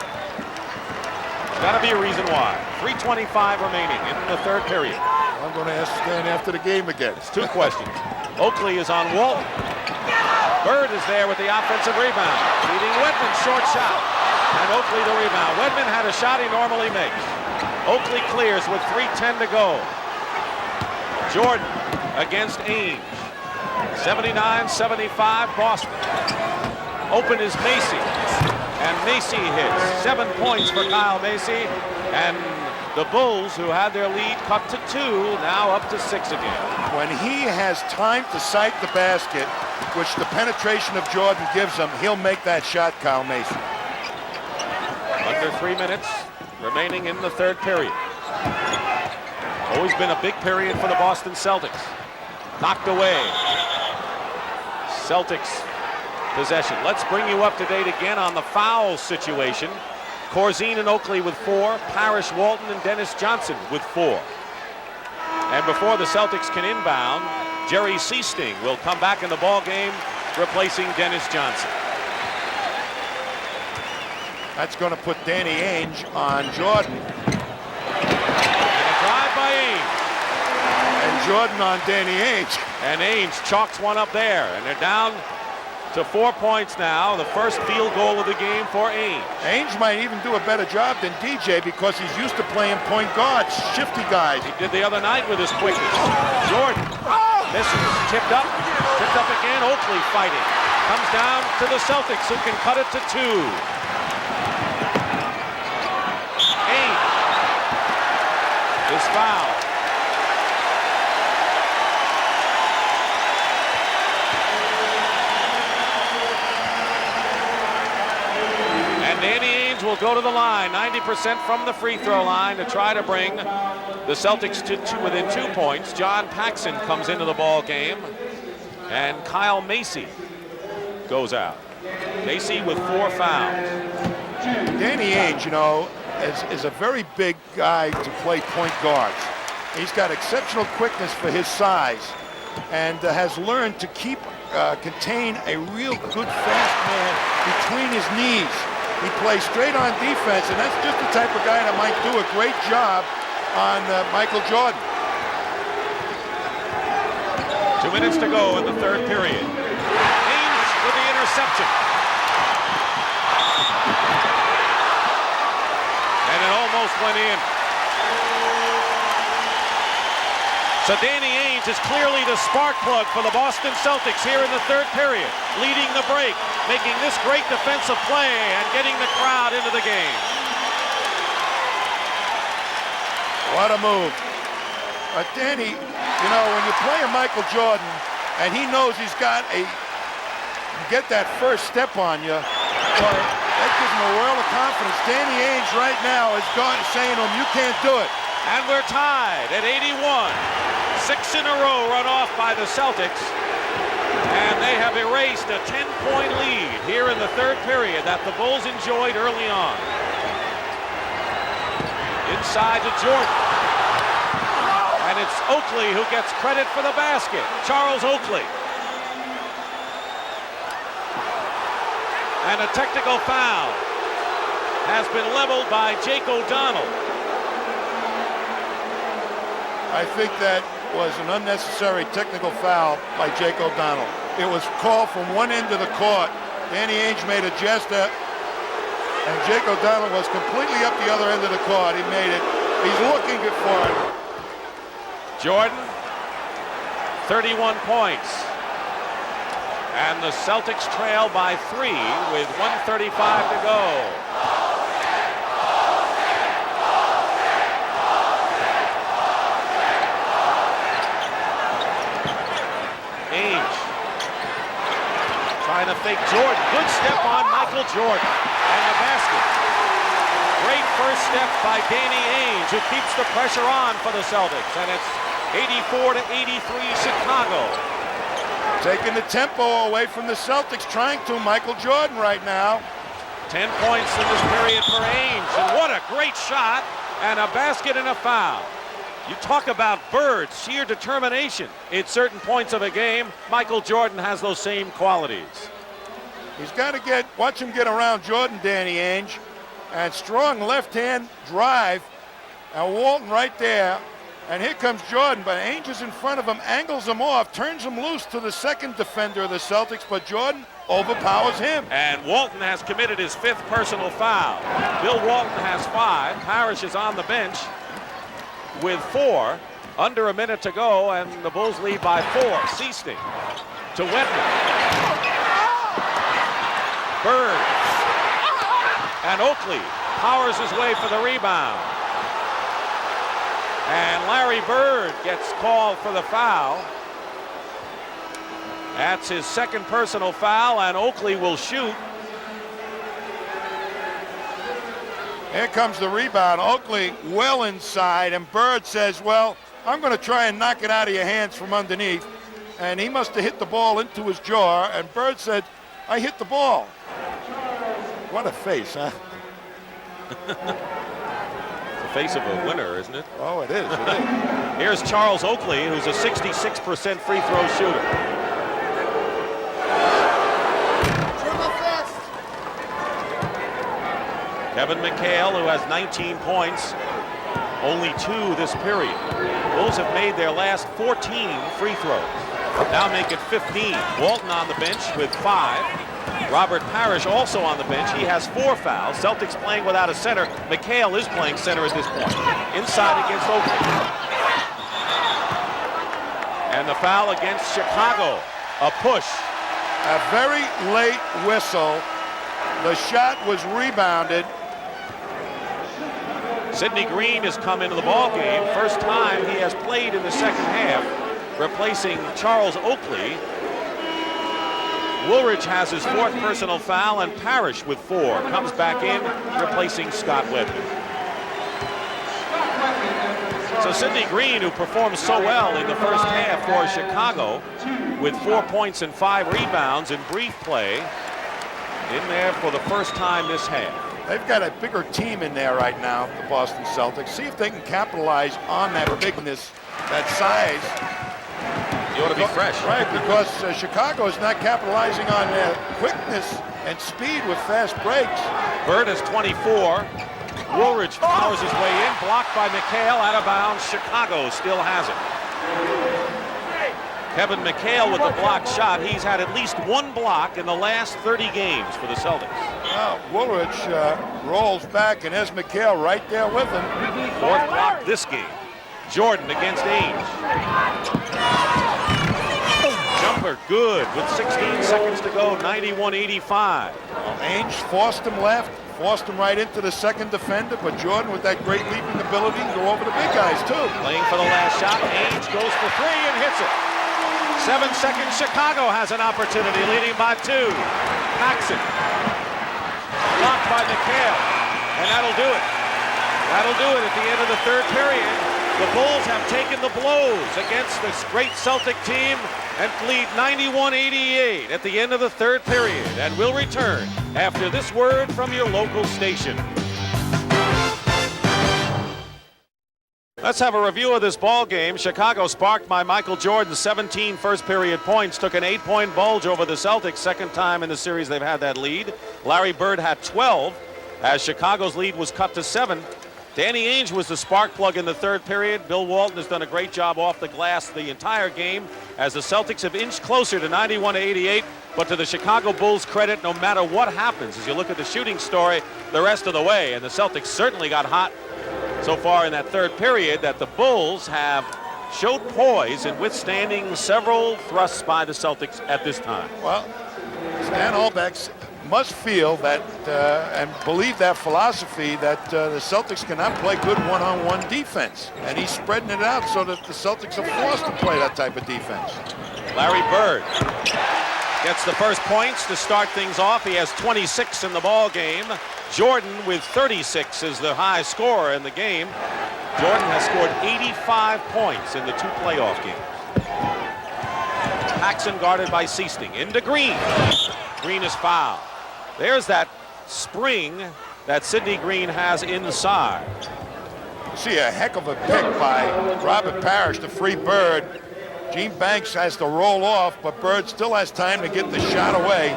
There's got to be a reason why. 3:25 remaining in the third period. I'm going to ask Stan after the game again. It's 2 questions. Oakley is on Walton. Bird is there with the offensive rebound. Leading Wedman, short shot. And Oakley the rebound. Wedman had a shot he normally makes. Oakley clears with 3:10 to go. Jordan against Ainge. 79-75 Boston. Open is Macy. And Macy hits. 7 points for Kyle Macy. And the Bulls, who had their lead cut to 2, now up to 6 again. When he has time to sight the basket, which the penetration of Jordan gives him, he'll make that shot, Kyle Macy. Under 3 minutes remaining in the third period. Always been a big period for the Boston Celtics. Knocked away. Celtics possession. Let's bring you up to date again on the foul situation. Corzine and Oakley with 4, Parrish, Walton, and Dennis Johnson with 4. And before the Celtics can inbound, Jerry Seasting will come back in the ball game, replacing Dennis Johnson. That's going to put Danny Ainge on Jordan. And a drive by Ainge. And Jordan on Danny Ainge. And Ainge chalks one up there, and they're down to 4 points now. The first field goal of the game for Ainge. Ainge might even do a better job than DJ because he's used to playing point guards, shifty guys. He did the other night with his quickness. Jordan misses, tipped up again. Oakley fighting. Comes down to the Celtics, who can cut it to 2. Ainge is fouled. Danny Ainge will go to the line, 90% from the free throw line, to try to bring the Celtics to within 2 points. John Paxson comes into the ball game, and Kyle Macy goes out. Macy with 4 fouls. Danny Ainge, you know, is a very big guy to play point guards. He's got exceptional quickness for his size, and has learned to contain a real good fast man between his knees. He plays straight on defense, and that's just the type of guy that might do a great job on Michael Jordan. 2 minutes to go in the third period. Ainge with the interception. And it almost went in. So Danny Ainge is clearly the spark plug for the Boston Celtics here in the third period, leading the break, making this great defensive play and getting the crowd into the game. What a move. But Danny, you know, when you play a Michael Jordan and he knows he's got a get that first step on you, well, that gives him a world of confidence. Danny Ainge right now is saying to him, you can't do it. And we're tied at 81. 6 in a row run off by the Celtics. And they have erased a 10-point lead here in the third period that the Bulls enjoyed early on. Inside to Jordan. And it's Oakley who gets credit for the basket. Charles Oakley. And a technical foul has been leveled by Jake O'Donnell. I think that was an unnecessary technical foul by Jake O'Donnell. It was called from one end of the court. Danny Ainge made a gesture, and Jake O'Donnell was completely up the other end of the court. He made it. He's looking for it. Jordan, 31 points. And the Celtics trail by 3 with 1:35 to go. Ainge trying to fake Jordan. Good step on Michael Jordan. And the basket. Great first step by Danny Ainge, who keeps the pressure on for the Celtics. And it's 84-83 Chicago. Taking the tempo away from the Celtics, trying to Michael Jordan right now. 10 points in this period for Ainge. And what a great shot, and a basket and a foul. You talk about Bird's sheer determination at certain points of a game. Michael Jordan has those same qualities. He's got to watch him get around Jordan, Danny Ainge. And strong left-hand drive. And Walton right there. And here comes Jordan, but Ainge is in front of him, angles him off, turns him loose to the second defender of the Celtics, but Jordan overpowers him. And Walton has committed his 5th personal foul. Bill Walton has 5. Parrish is on the bench with 4. Under a minute to go, and the Bulls lead by 4. Seasting to Wetman. Bird. And Oakley powers his way for the rebound. And Larry Bird gets called for the foul. That's his 2nd personal foul, and Oakley will shoot. Here comes the rebound. Oakley well inside, and Bird says, well, I'm going to try and knock it out of your hands from underneath. And he must have hit the ball into his jaw, and Bird said, I hit the ball. What a face, huh? Face of a winner, isn't it? Oh, it is. It is. Here's Charles Oakley, who's a 66% free throw shooter. Kevin McHale, who has 19 points, only 2 this period. Bulls have made their last 14 free throws. Now make it 15. Walton on the bench with 5. Robert Parrish also on the bench. He has 4 fouls. Celtics playing without a center. McHale is playing center at this point. Inside against Oakley. And the foul against Chicago. A push. A very late whistle. The shot was rebounded. Sidney Green has come into the ball game. First time he has played in the second half, replacing Charles Oakley. Woolridge has his 4th personal foul, and Parrish with 4 comes back in, replacing Scott Webber. So Sidney Green, who performed so well in the first half for Chicago, with 4 points and 5 rebounds in brief play, in there for the first time this half. They've got a bigger team in there right now, the Boston Celtics. See if they can capitalize on that bigness, that size. You ought to be fresh. Right, because Chicago is not capitalizing on their quickness and speed with fast breaks. Bird is 24. Woolridge powers his way in, blocked by McHale, out of bounds. Chicago still has it. Kevin McHale with the blocked shot. He's had at least 1 block in the last 30 games for the Celtics. Well, Woolridge rolls back, and there's McHale right there with him. 4th block this game. Jordan against Ainge. Jumper good with 16 seconds to go, 91-85. Well, Ainge forced him left, forced him right into the second defender, but Jordan with that great leaping ability can go over the big guys too. Playing for the last shot, Ainge goes for 3 and hits it. 7 seconds. Chicago has an opportunity, leading by 2. Paxson. Blocked by McHale. And that'll do it. That'll do it at the end of the third period. The Bulls have taken the blows against this great Celtic team and lead 91-88 at the end of the third period. And we'll return after this word from your local station. Let's have a review of this ball game. Chicago, sparked by Michael Jordan's 17 first period points, took an 8-point bulge over the Celtics, second time in the series they've had that lead. Larry Bird had 12 as Chicago's lead was cut to 7. Danny Ainge was the spark plug in the third period. Bill Walton has done a great job off the glass the entire game as the Celtics have inched closer to 91-88. But to the Chicago Bulls' credit, no matter what happens, as you look at the shooting story the rest of the way, and the Celtics certainly got hot so far in that third period, that the Bulls have showed poise in withstanding several thrusts by the Celtics at this time. Well, Stan Albeck must feel that and believe that philosophy that the Celtics cannot play good one-on-one defense. And he's spreading it out so that the Celtics are forced to play that type of defense. Larry Bird gets the first points to start things off. He has 26 in the ball game. Jordan with 36 is the high scorer in the game. Jordan has scored 85 points in the 2 playoff games. Paxson guarded by Seasting. Into Green. Green is fouled. There's that spring that Sidney Green has inside. See a heck of a pick by Robert Parrish to free Bird. Gene Banks has to roll off, but Bird still has time to get the shot away.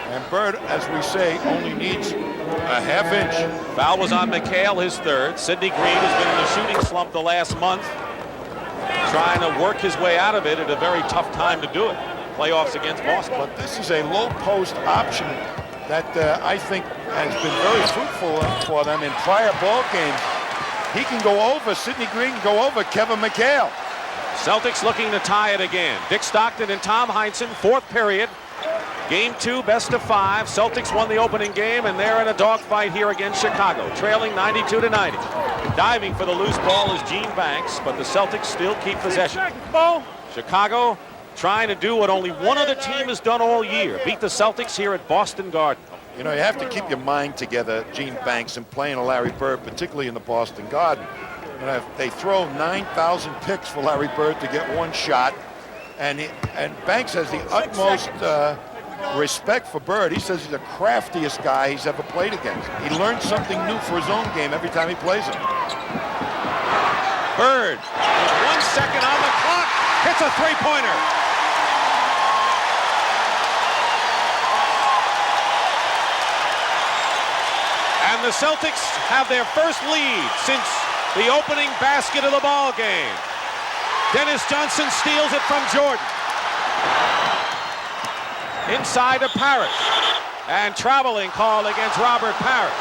And Bird, as we say, only needs a half inch. Foul was on McHale, his third. Sidney Green has been in a shooting slump the last month, trying to work his way out of it at a very tough time to do it. Playoffs against Boston. But this is a low post option that I think has been very fruitful for them in prior ball games. He can go over, Sidney Green can go over Kevin McHale. Celtics looking to tie it again. Dick Stockton and Tom Heinsohn, fourth period. Game 2, best of 5. Celtics won the opening game, and they're in a dogfight here against Chicago, trailing 92-90. Diving for the loose ball is Gene Banks, but the Celtics still keep possession. Chicago trying to do what only one other team has done all year, beat the Celtics here at Boston Garden. You know, you have to keep your mind together, Gene Banks, and playing a Larry Bird, particularly in the Boston Garden. You know, if they throw 9,000 picks for Larry Bird to get one shot, and Banks has the utmost respect for Bird. He says he's the craftiest guy he's ever played against. He learns something new for his own game every time he plays him. Bird, with 1 second on the clock, hits a three-pointer. And the Celtics have their first lead since the opening basket of the ball game. Dennis Johnson steals it from Jordan. Inside to Parrish. And traveling call against Robert Parrish.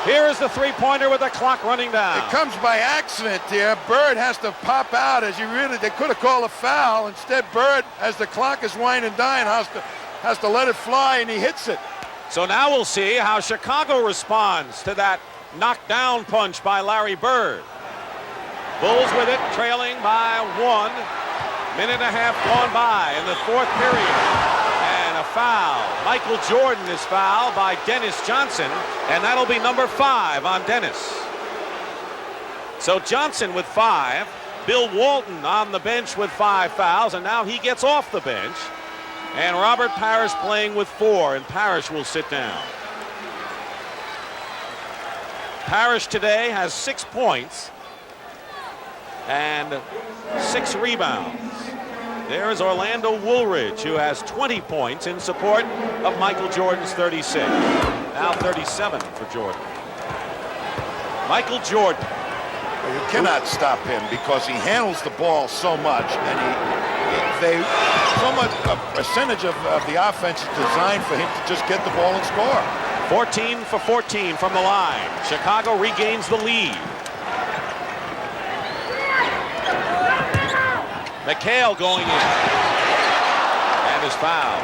Here is the three-pointer with the clock running down. It comes by accident here. Bird has to pop out as they could have called a foul. Instead, Bird, as the clock is winding down, has to let it fly, and he hits it. So now we'll see how Chicago responds to that knockdown punch by Larry Bird. Bulls with it, trailing by 1. Minute and a half gone by in the fourth period. And a foul. Michael Jordan is fouled by Dennis Johnson, and that'll be number 5 on Dennis. So Johnson with 5. Bill Walton on the bench with 5 fouls, and now he gets off the bench. And Robert Parrish playing with 4, and Parrish will sit down. Parrish today has 6 points and 6 rebounds. There is Orlando Woolridge, who has 20 points in support of Michael Jordan's 36. Now 37 for Jordan. Michael Jordan. You cannot stop him because he handles the ball so much, and so much a percentage of the offense is designed for him to just get the ball and score. 14 for 14 from the line. Chicago regains the lead. McHale going in and is fouled.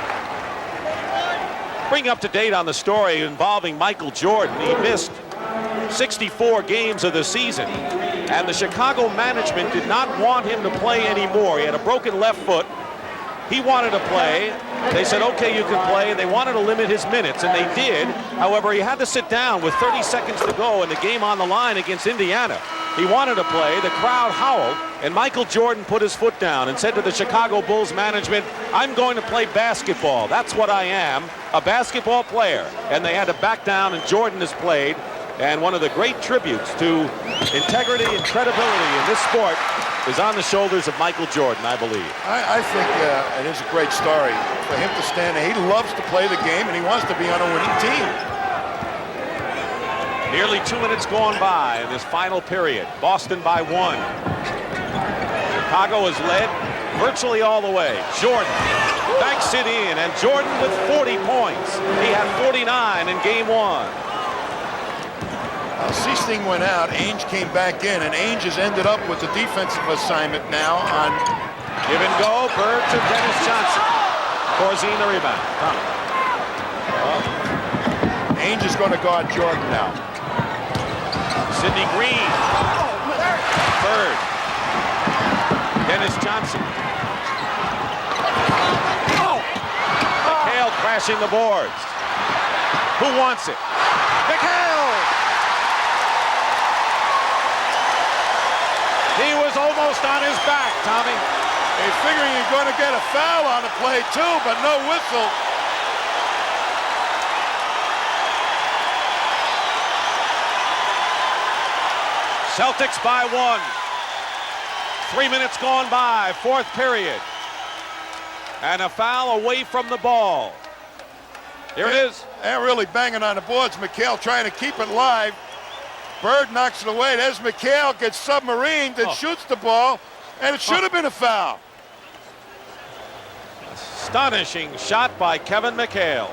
Bring up to date on the story involving Michael Jordan. He missed 64 games of the season. And the Chicago management did not want him to play anymore. He had a broken left foot. He wanted to play. They said, okay, you can play. They wanted to limit his minutes, and they did. However, he had to sit down with 30 seconds to go and the game on the line against Indiana. He wanted to play. The crowd howled, and Michael Jordan put his foot down and said to the Chicago Bulls management, I'm going to play basketball. That's what I am, a basketball player. And they had to back down, and Jordan has played. And one of the great tributes to integrity and credibility in this sport is on the shoulders of Michael Jordan, I believe. I think it is a great story for him to stand there. He loves to play the game, and he wants to be on a winning team. Nearly 2 minutes gone by in this final period. Boston by 1. Chicago is led virtually all the way. Jordan banks it in, and Jordan with 40 points. He had 49 in game 1. Seesting went out, Ainge came back in, and Ainge has ended up with the defensive assignment now on give and go. Bird to Dennis Johnson. Corzine the rebound. Ainge is going to guard Jordan now. Sidney Green. Bird. Dennis Johnson. McHale crashing the boards. Who wants it? McHale! He was almost on his back, Tommy. He's figuring you're going to get a foul on the play, too, but no whistle. Celtics by 1. 3 minutes gone by, fourth period. And a foul away from the ball. Here it is. They're really banging on the boards. McHale trying to keep it live. Bird knocks it away. There's McHale, gets submarined and shoots the ball, and it should have been a foul. Astonishing shot by Kevin McHale.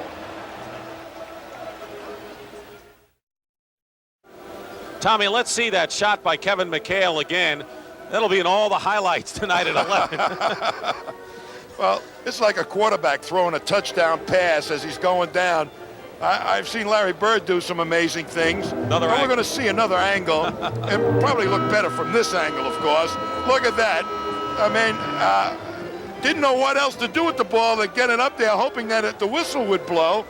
Tommy, let's see that shot by Kevin McHale again. That'll be in all the highlights tonight at 11. Well, it's like a quarterback throwing a touchdown pass as he's going down. I've seen Larry Bird do some amazing things. We're going to see another angle. It probably look better from this angle, of course. Look at that. I mean, didn't know what else to do with the ball than get it up there, hoping that the whistle would blow.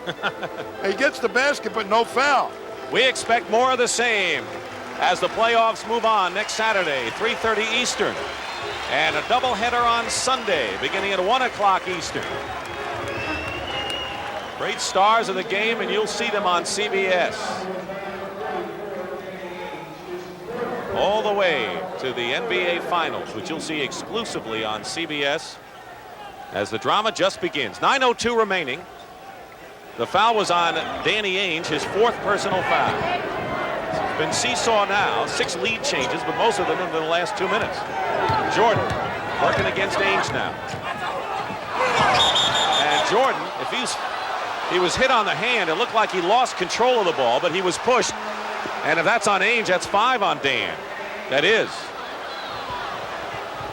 He gets the basket, but no foul. We expect more of the same as the playoffs move on next Saturday, 3:30 Eastern. And a doubleheader on Sunday, beginning at 1 o'clock Eastern. Great stars of the game, and you'll see them on CBS. All the way to the NBA Finals, which you'll see exclusively on CBS as the drama just begins. 9:02 remaining. The foul was on Danny Ainge, his fourth personal foul. It's been seesaw now, 6 lead changes, but most of them in the last 2 minutes. Jordan working against Ainge now. And Jordan, if he was hit on the hand, it looked like he lost control of the ball, but he was pushed. And if that's on Ainge, that's 5 on Dan. That is.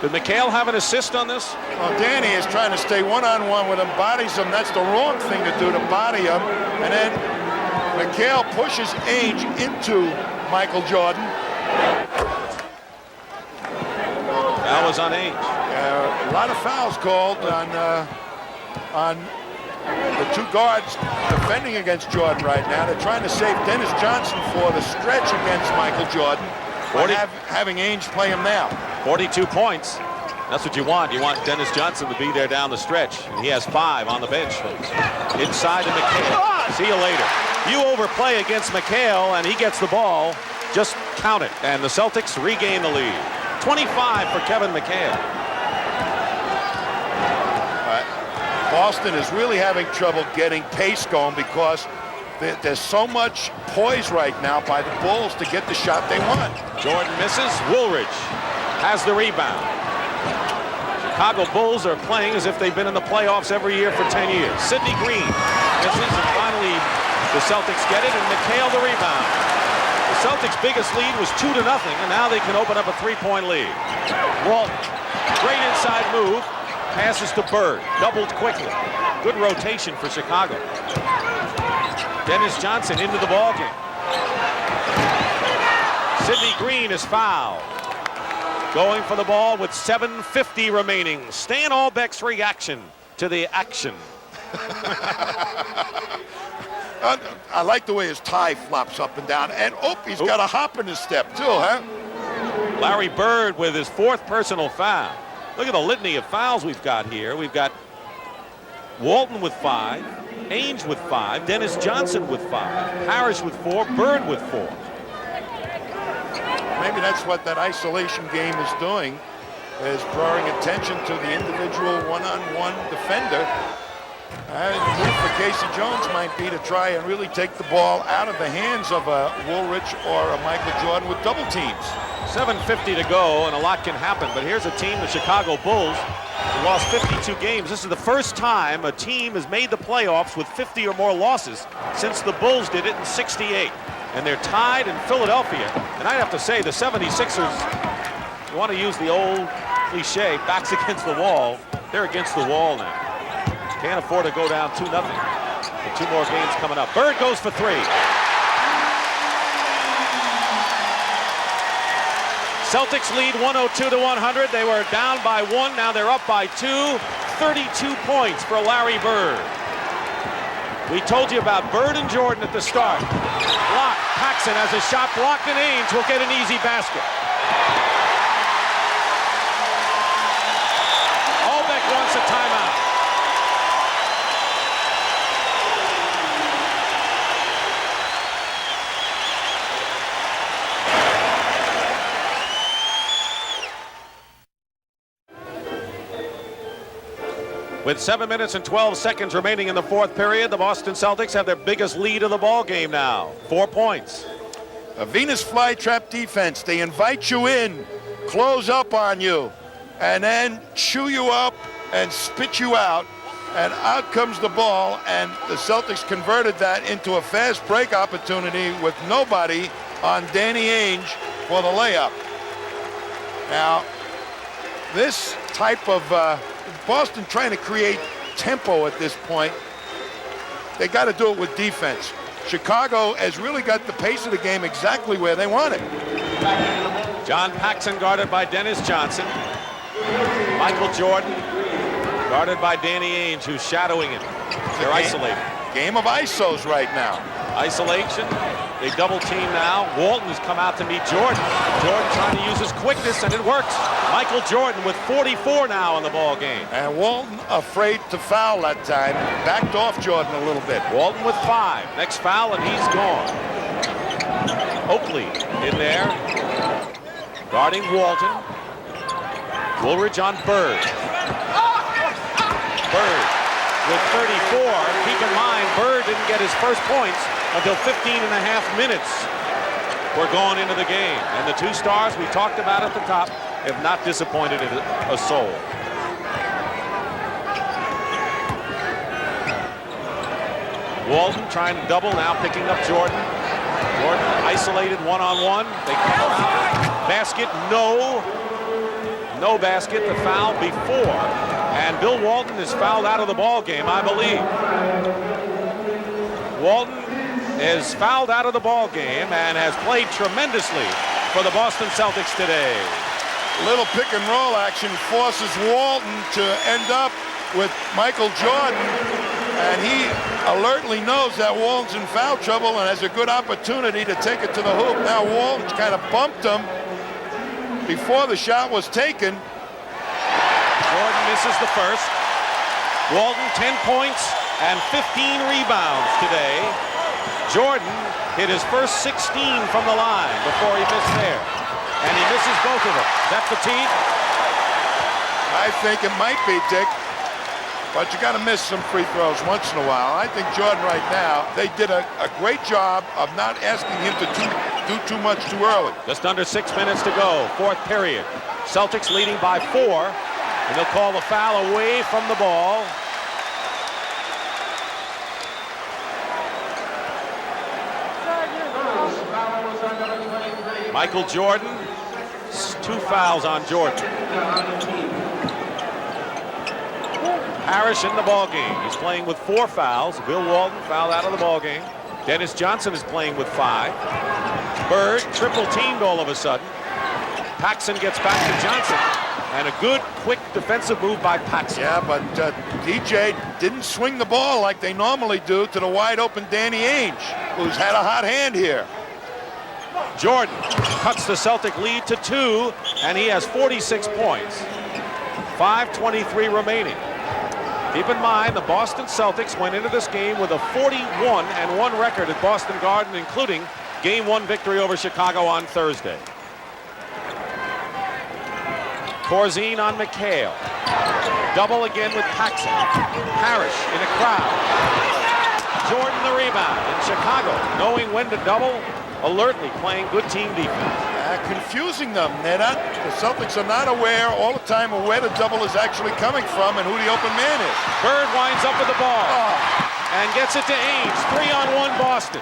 Did McHale have an assist on this? Well, Danny is trying to stay one-on-one with him, bodies him. That's the wrong thing to do, to body him. And then McHale pushes Ainge into Michael Jordan. That was on Ainge. A lot of fouls called on the 2 guards defending against Jordan right now. They're trying to save Dennis Johnson for the stretch against Michael Jordan. Having Ainge play him now. 42 points. That's what you want. You want Dennis Johnson to be there down the stretch. And he has 5 on the bench. Inside to McHale. See you later. You overplay against McHale, and he gets the ball. Just count it. And the Celtics regain the lead. 25 for Kevin McHale. Boston is really having trouble getting pace going because there's so much poise right now by the Bulls to get the shot they want. Jordan misses. Woolridge has the rebound. Chicago Bulls are playing as if they've been in the playoffs every year for 10 years. Sidney Green misses, and finally the Celtics get it, and McHale the rebound. The Celtics' biggest lead was 2-0, and now they can open up a 3-point lead. Walton, great inside move. Passes to Bird, doubled quickly. Good rotation for Chicago. Dennis Johnson into the ballgame. Sidney Green is fouled. going for the ball with 7:50 remaining. Stan Albeck's reaction to the action. I like the way his tie flops up and down. And, he's got a hop in his step, too, huh? Larry Bird with his 4th personal foul. Look at the litany of fouls we've got here. We've got Walton with 5, Ainge with 5, Dennis Johnson with 5, Parrish with 4, Bird with 4. Maybe that's what that isolation game is doing, is drawing attention to the individual one-on-one defender. And the move for Casey Jones might be to try and really take the ball out of the hands of a Woolrich or a Michael Jordan with double teams. 7:50 to go, and a lot can happen. But here's a team, the Chicago Bulls, who lost 52 games. This is the first time a team has made the playoffs with 50 or more losses since the Bulls did it in '68. And they're tied in Philadelphia. And I'd have to say the 76ers, you want to use the old cliche, backs against the wall. They're against the wall now. Can't afford to go down 2-0. With 2 more games coming up. Bird goes for 3. Celtics lead 102-100. They were down by 1. Now they're up by 2. 32 points for Larry Bird. We told you about Bird and Jordan at the start. Block. Paxson has a shot blocked, and Ainge will get an easy basket. Albeck wants a timeout. With 7 minutes and 12 seconds remaining in the 4th period, the Boston Celtics have their biggest lead of the ball game now. 4 points. A Venus flytrap defense. They invite you in, close up on you, and then chew you up and spit you out. And out comes the ball, and the Celtics converted that into a fast break opportunity with nobody on Danny Ainge for the layup. Now, this type of Boston trying to create tempo at this point. They got to do it with defense. Chicago has really got the pace of the game exactly where they want it. John Paxson guarded by Dennis Johnson. Michael Jordan guarded by Danny Ainge, who's shadowing him. They're isolated. Game of isos right now. Isolation. They double team now. Walton has come out to meet Jordan. Jordan trying to use his quickness, and it works. Michael Jordan with 44 now in the ball game. And Walton afraid to foul that time. Backed off Jordan a little bit. Walton with 5. Next foul, and he's gone. Oakley in there. Guarding Walton. Woolridge on Bird. Bird with 34. Keep in mind, Bird didn't get his first points until 15 and a half minutes were gone into the game. And the 2 stars we talked about at the top have not disappointed a soul. Walton trying to double, now picking up Jordan. Jordan isolated one-on-one. They come around. Basket, no. No basket, the foul before. And Bill Walton is fouled out of the ball game, I believe. Walton is fouled out of the ball game and has played tremendously for the Boston Celtics today. Little pick and roll action forces Walton to end up with Michael Jordan, and he alertly knows that Walton's in foul trouble and has a good opportunity to take it to the hoop. Now Walton's kind of bumped him before the shot was taken. Jordan misses the first. Walton 10 points and 15 rebounds today. Jordan hit his first 16 from the line before he missed there. And he misses both of them. Is that fatigue? I think it might be, Dick. But you got to miss some free throws once in a while. I think Jordan right now, they did a great job of not asking him to do too much too early. Just under 6 minutes to go, 4th period. Celtics leading by 4. And they'll call the foul away from the ball. Michael Jordan, 2 fouls on Jordan. Parrish in the ball game. He's playing with 4 fouls. Bill Walton fouled out of the ball game. Dennis Johnson is playing with 5. Bird triple teamed all of a sudden. Paxson gets back to Johnson. And a good, quick defensive move by Paxson. Yeah, but DJ didn't swing the ball like they normally do to the wide-open Danny Ainge, who's had a hot hand here. Jordan cuts the Celtic lead to 2, and he has 46 points. 5:23 remaining. Keep in mind, the Boston Celtics went into this game with a 41-1 record at Boston Garden, including Game 1 victory over Chicago on Thursday. Corzine on McHale. Double again with Paxson. Parrish in a crowd. Jordan the rebound. And Chicago, knowing when to double, alertly playing good team defense. Confusing them. The Celtics are not aware all the time of where the double is actually coming from and who the open man is. Bird winds up with the ball and gets it to Ainge. 3-on-1 Boston.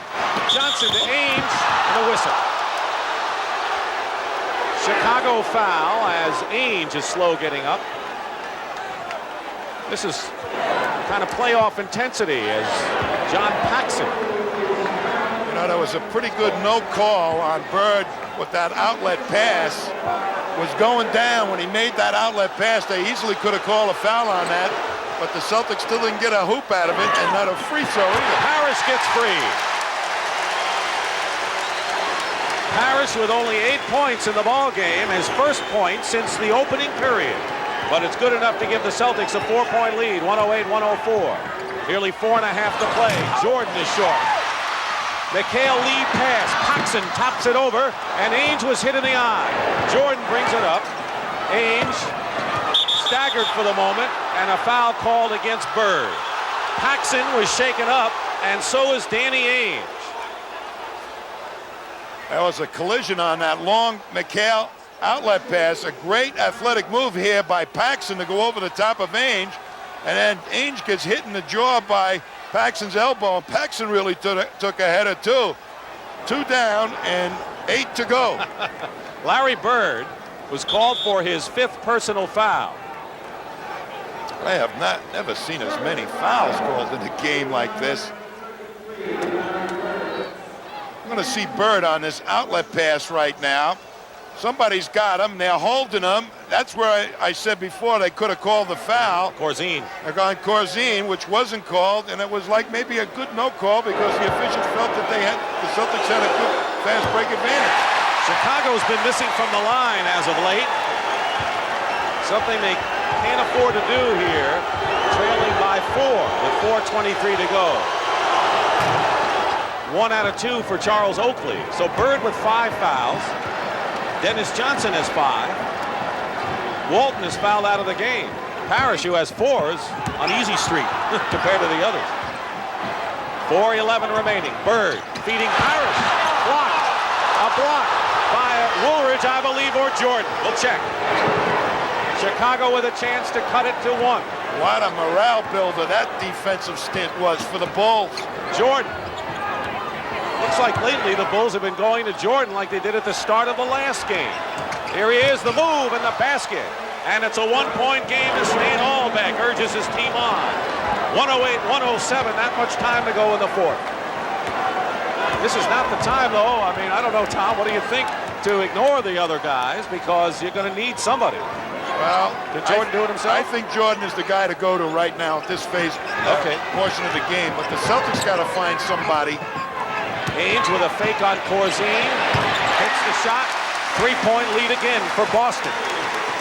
Johnson to Ainge and a whistle. Chicago foul as Ainge is slow getting up. This is kind of playoff intensity as John Paxson. You know, there was a pretty good no call on Bird with that outlet pass. Was going down when he made that outlet pass. They easily could have called a foul on that, but the Celtics still didn't get a hoop out of it and not a free throw either. Parrish gets free. Parrish with only 8 points in the ball game, his first point since the opening period. But it's good enough to give the Celtics a 4-point lead, 108-104. Nearly 4.5 to play. Jordan is short. McHale lead pass. Paxson tops it over, and Ainge was hit in the eye. Jordan brings it up. Ainge staggered for the moment, and a foul called against Bird. Paxson was shaken up, and so is Danny Ainge. There was a collision on that long McHale outlet pass. A great athletic move here by Paxson to go over the top of Ainge. And then Ainge gets hit in the jaw by Paxson's elbow. And Paxson really took a header too. 2 down and 8 to go. Larry Bird was called for his 5th personal foul. I have never seen as many fouls called in a game like this. I'm going to see Bird on this outlet pass right now. Somebody's got him. They're holding him. That's where I said before they could have called the foul. Corzine. They're going Corzine, which wasn't called, and it was like maybe a good no call because the officials felt that the Celtics had a good fast break advantage. Chicago's been missing from the line as of late. Something they can't afford to do here. Trailing by 4 with 4:23 to go. 1 out of 2 for Charles Oakley. So Bird with 5 fouls. Dennis Johnson has 5. Walton is fouled out of the game. Parrish, who has 4s on easy street compared to the others. 4:11 remaining. Bird feeding Parrish. Blocked. A block by Woolridge, I believe, or Jordan. We'll check. Chicago with a chance to cut it to 1. What a morale builder that defensive stint was for the Bulls. Jordan. Looks like lately the Bulls have been going to Jordan like they did at the start of the last game. Here he is, the move and the basket. And it's a 1-point game as Stan Albeck urges his team on. 108-107, that much time to go in the 4th. This is not the time, though. I mean, I don't know, Tom, what do you think to ignore the other guys because you're going to need somebody? Well, did Jordan do it himself? I think Jordan is the guy to go to right now at this phase portion of the game. But the Celtics got to find somebody. Ainge with a fake on Corzine. Takes the shot. 3-point lead again for Boston.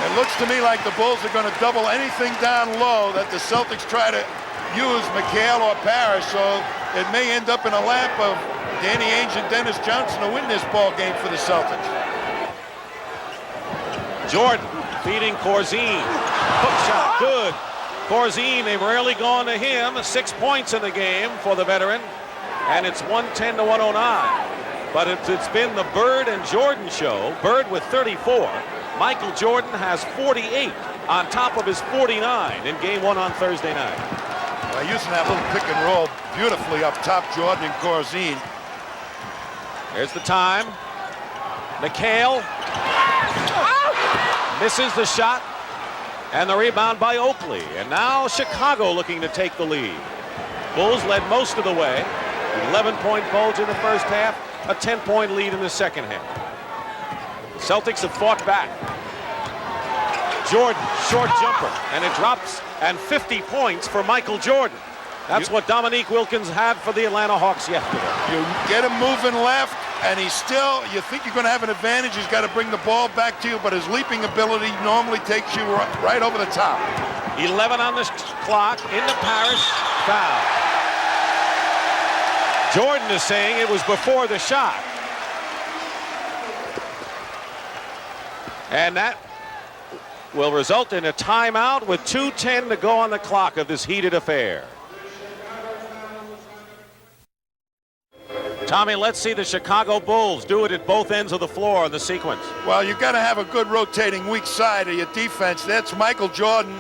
It looks to me like the Bulls are going to double anything down low that the Celtics try to use McHale or Parrish. So it may end up in a lap of Danny Ainge and Dennis Johnson to win this ball game for the Celtics. Jordan feeding Corzine. Hook shot, good. Corzine, they've rarely gone to him. 6 points in the game for the veteran. And it's 110-109. But it's been the Bird and Jordan show. Bird with 34. Michael Jordan has 48 on top of his 49 in Game 1 on Thursday night. Using that little pick and roll beautifully up top, Jordan and Corzine. There's the time. McHale misses the shot. And the rebound by Oakley. And now Chicago looking to take the lead. Bulls led most of the way. 11-point bulge in the first half, a 10-point lead in the second half. Celtics have fought back. Jordan, short jumper, and it drops, and 50 points for Michael Jordan. That's what Dominique Wilkins had for the Atlanta Hawks yesterday. You get him moving left, and he's still, you think you're going to have an advantage. He's got to bring the ball back to you, but his leaping ability normally takes you right over the top. 11 on the clock, into Parrish, foul. Jordan is saying it was before the shot. And that will result in a timeout with 2:10 to go on the clock of this heated affair. Tommy, let's see the Chicago Bulls do it at both ends of the floor in the sequence. Well, you've got to have a good rotating weak side of your defense. That's Michael Jordan.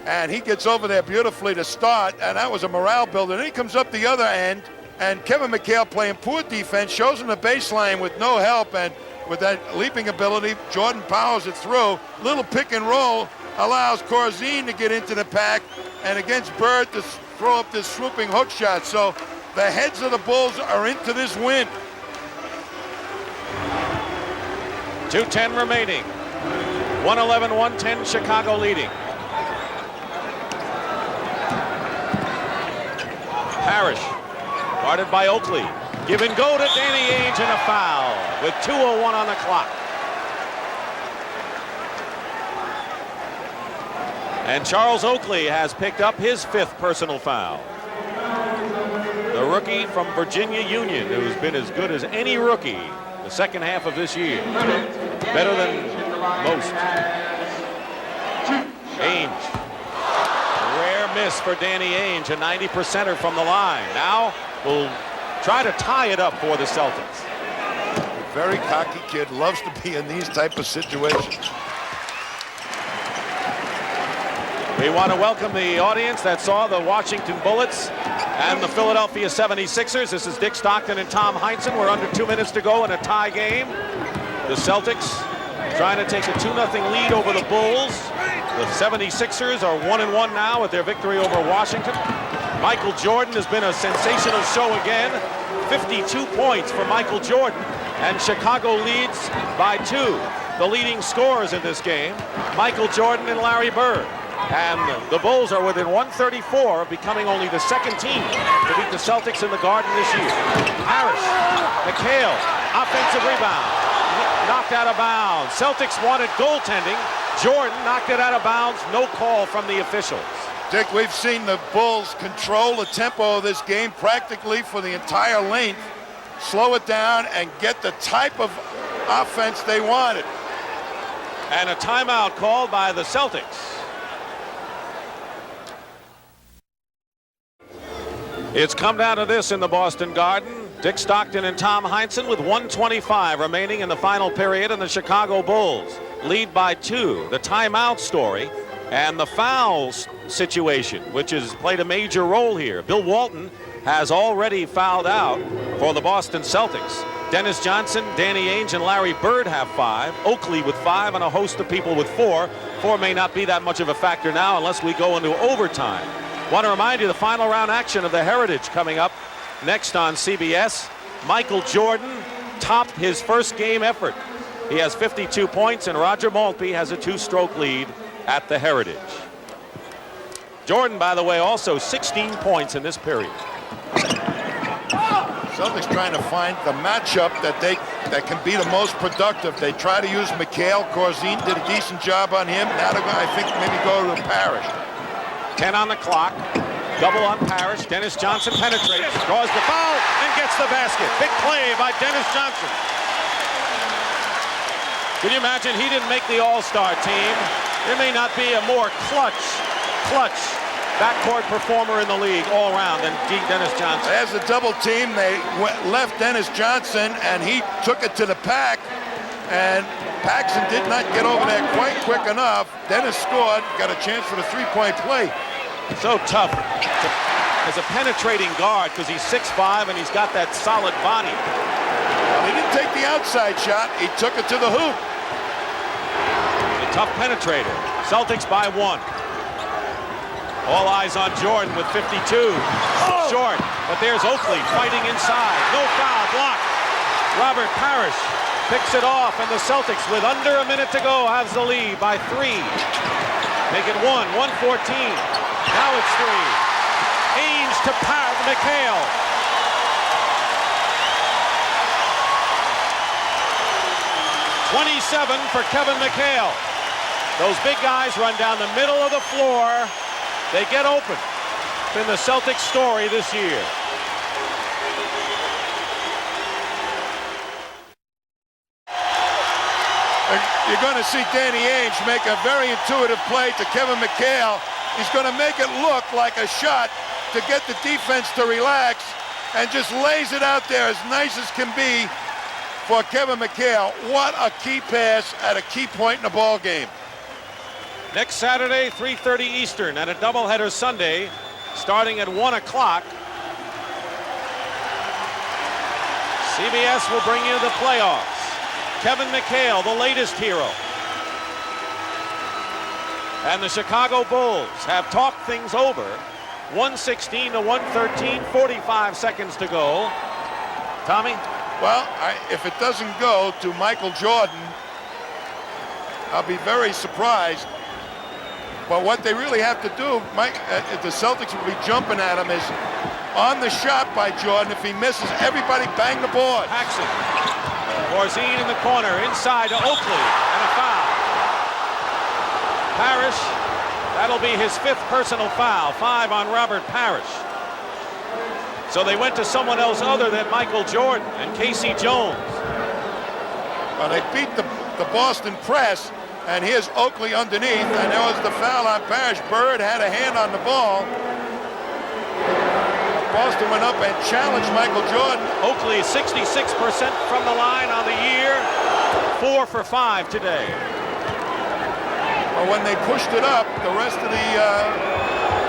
And he gets over there beautifully to start, and that was a morale builder. Then he comes up the other end, and Kevin McHale, playing poor defense, shows him the baseline with no help, and with that leaping ability, Jordan powers it through. Little pick and roll allows Corzine to get into the pack, and against Bird to throw up this swooping hook shot. So the heads of the Bulls are into this win. 2:10 remaining. 111-110, Chicago leading. Parrish, guarded by Oakley. Give and go to Danny Ainge, and a foul with 2:01 on the clock. And Charles Oakley has picked up his 5th personal foul. The rookie from Virginia Union, who's been as good as any rookie the second half of this year. Better than most. Ainge. Rare miss for Danny Ainge, a 90%er from the line. Now we'll try to tie it up for the Celtics. A very cocky kid, loves to be in these type of situations. We want to welcome the audience that saw the Washington Bullets and the Philadelphia 76ers. This is Dick Stockton and Tom Heinsohn. We're under 2 minutes to go in a tie game. The Celtics trying to take a 2-0 lead over the Bulls. The 76ers are 1-1 now with their victory over Washington. Michael Jordan has been a sensational show again. 52 points for Michael Jordan, and Chicago leads by 2. The leading scorers in this game, Michael Jordan and Larry Bird. And the Bulls are within 134 of becoming only the second team to beat the Celtics in the Garden this year. Parrish, McHale, offensive rebound, knocked out of bounds. Celtics wanted goaltending. Jordan knocked it out of bounds. No call from the officials. Dick, we've seen the Bulls control the tempo of this game practically for the entire length, slow it down, and get the type of offense they wanted. And a timeout called by the Celtics. It's come down to this in the Boston Garden. Dick Stockton and Tom Heinsohn with 1:25 remaining in the final period, and the Chicago Bulls lead by 2. The timeout story and the fouls situation, which has played a major role here. Bill Walton has already fouled out for the Boston Celtics. Dennis Johnson, Danny Ainge, and Larry Bird have 5. Oakley with 5, and a host of people with 4. 4 may not be that much of a factor now unless we go into overtime. Want to remind you the final round action of the Heritage coming up next on CBS. Michael Jordan topped his first game effort. He has 52 points, and Roger Maltby has a 2-stroke lead at the Heritage. Jordan, by the way, also 16 points in this period. Celtics trying to find the matchup that can be the most productive. They try to use McHale. Corzine did a decent job on him. Now they're going to, I think, maybe go to Parrish. 10 on the clock. Double on Parrish. Dennis Johnson penetrates, draws the foul, and gets the basket. Big play by Dennis Johnson. Can you imagine he didn't make the All-Star team? There may not be a more clutch backcourt performer in the league all around than Dennis Johnson. As a double team, they left Dennis Johnson, and he took it to the pack, and Paxson did not get over there quite quick enough. Dennis scored, got a chance for the 3-point play. So tough as a penetrating guard because he's 6'5" and he's got that solid body. Well, he didn't take the outside shot. He took it to the hoop. A tough penetrator. Celtics by 1. All eyes on Jordan with 52. Short, but there's Oakley fighting inside. No foul, blocked. Robert Parrish picks it off, and the Celtics, with under a minute to go, has the lead by 3. Make it 114. Now it's 3. Ainge to McHale. .27 for Kevin McHale. Those big guys run down the middle of the floor. They get open. It's been the Celtics story this year. You're going to see Danny Ainge make a very intuitive play to Kevin McHale. He's going to make it look like a shot to get the defense to relax, and just lays it out there as nice as can be for Kevin McHale. What a key pass at a key point in the ball game. Next Saturday, 3:30 Eastern, and a doubleheader Sunday, starting at 1 o'clock. CBS will bring you the playoffs. Kevin McHale, the latest hero. And the Chicago Bulls have talked things over. 116 to 113, 45 seconds to go. Tommy? Well, if it doesn't go to Michael Jordan, I'll be very surprised. But what they really have to do, the Celtics will be jumping at him, is on the shot by Jordan. If he misses, everybody bang the board. Paxson. Corzine in the corner, inside to Oakley, and a foul. Parrish, that'll be his 5th personal foul, 5 on Robert Parrish. So they went to someone else other than Michael Jordan and Casey Jones. Well, they beat the Boston press, and here's Oakley underneath, and there was the foul on Parrish. Bird had a hand on the ball. Boston went up and challenged Michael Jordan. Oakley 66% from the line on the year, 4 for 5 today. But when they pushed it up, the rest of the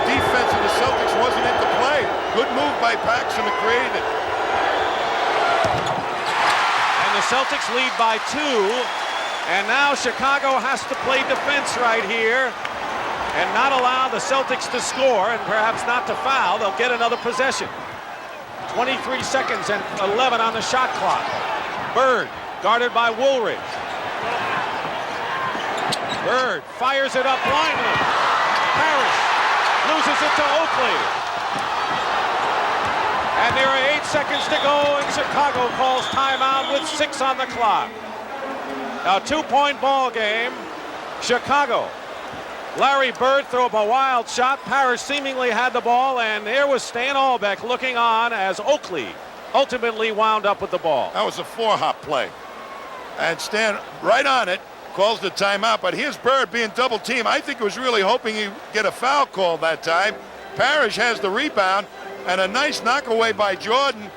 defense of the Celtics wasn't into play. Good move by Paxson to create it. And the Celtics lead by 2, and now Chicago has to play defense right here and not allow the Celtics to score, and perhaps not to foul. They'll get another possession. 23 seconds and 11 on the shot clock. Bird guarded by Woolridge. Bird fires it up blindly. Parrish loses it to Oakley. And there are 8 seconds to go, and Chicago calls timeout with 6 on the clock. Now, 2-point ball game. Chicago. Larry Bird threw up a wild shot. Parrish seemingly had the ball, and there was Stan Albeck looking on as Oakley ultimately wound up with the ball. That was a 4-hop play. And Stan, right on it, calls the timeout. But here's Bird being double teamed. I think he was really hoping he'd get a foul call that time. Parrish has the rebound, and a nice knockaway by Jordan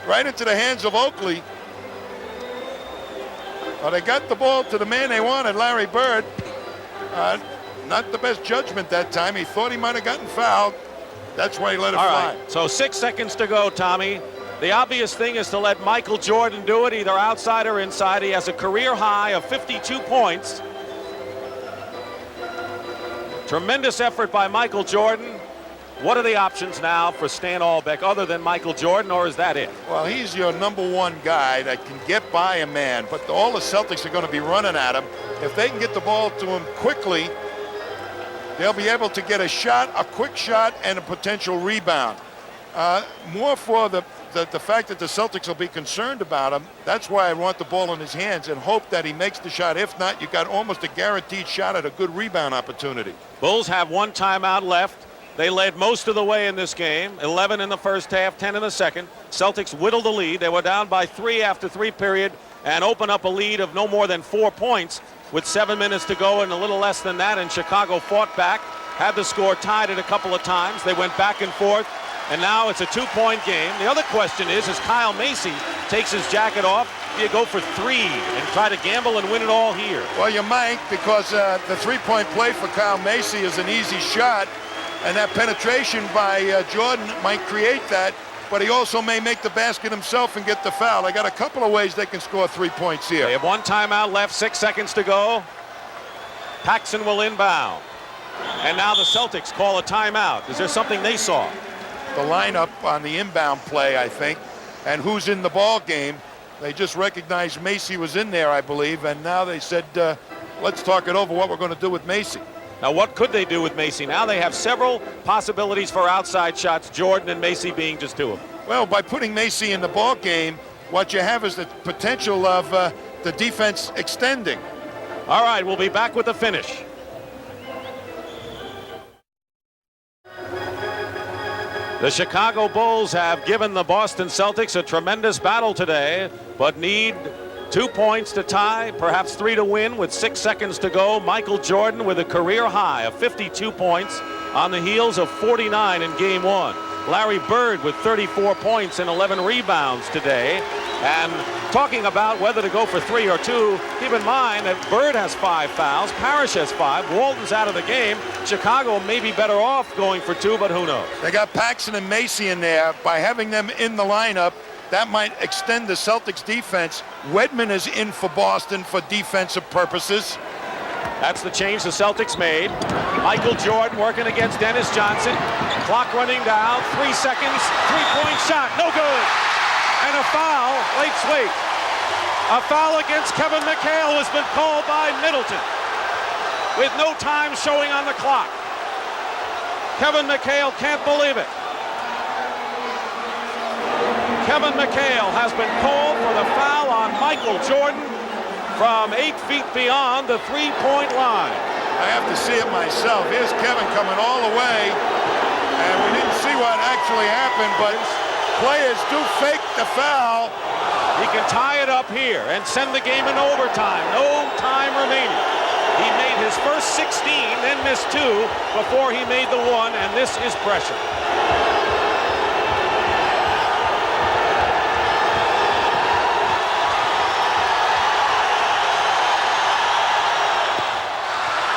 right into the hands of Oakley. Well, they got the ball to the man they wanted, Larry Bird. Not the best judgment that time. He thought he might have gotten fouled. That's why he let it fly. All right, so 6 seconds to go, Tommy. The obvious thing is to let Michael Jordan do it, either outside or inside. He has a career high of 52 points. Tremendous effort by Michael Jordan. What are the options now for Stan Albeck other than Michael Jordan, or is that it? Well, he's your #1 guy that can get by a man, but all the Celtics are going to be running at him. If they can get the ball to him quickly, they'll be able to get a shot, a quick shot, and a potential rebound. More for the fact that the Celtics will be concerned about him. That's why I want the ball in his hands and hope that he makes the shot. If not, you got almost a guaranteed shot at a good rebound opportunity. Bulls have 1 timeout left. They led most of the way in this game, 11 in the first half, 10 in the second. Celtics whittled the lead. They were down by 3 after 3 period and open up a lead of no more than 4 points with 7 minutes to go and a little less than that. And Chicago fought back, had the score tied it a couple of times. They went back and forth, and now it's a 2-point game. The other question is Kyle Macy takes his jacket off, do you go for 3 and try to gamble and win it all here? Well, you might, because the 3-point play for Kyle Macy is an easy shot. And that penetration by Jordan might create that, but he also may make the basket himself and get the foul. They got a couple of ways they can score 3 points here. They have 1 timeout left, 6 seconds to go. Paxson will inbound. And now the Celtics call a timeout. Is there something they saw? The lineup on the inbound play, I think, and who's in the ball game. They just recognized Macy was in there, I believe, and now they said, let's talk it over what we're going to do with Macy. Now, what could they do with Macy? Now they have several possibilities for outside shots, Jordan and Macy being just two of them. Well, by putting Macy in the ball game, what you have is the potential of the defense extending. All right, we'll be back with the finish. The Chicago Bulls have given the Boston Celtics a tremendous battle today, but need 2 points to tie, perhaps 3 to win with 6 seconds to go. Michael Jordan with a career high of 52 points on the heels of 49 in Game 1. Larry Bird with 34 points and 11 rebounds today. And talking about whether to go for 3 or 2, keep in mind that Bird has 5 fouls, Parrish has 5, Walton's out of the game. Chicago may be better off going for 2, but who knows? They got Paxson and Macy in there. By having them in the lineup, that might extend the Celtics defense. Wedman is in for Boston for defensive purposes. That's the change the Celtics made. Michael Jordan working against Dennis Johnson. Clock running down, 3 seconds, three-point shot, no good. And a foul, wait. A foul against Kevin McHale has been called by Middleton with no time showing on the clock. Kevin McHale can't believe it. Kevin McHale has been called for the foul on Michael Jordan from 8 feet beyond the three-point line. I have to see it myself. Here's Kevin coming all the way, and we didn't see what actually happened, but players do fake the foul. He can tie it up here and send the game in overtime. No time remaining. He made his first 16, then missed 2 before he made the 1, and this is pressure.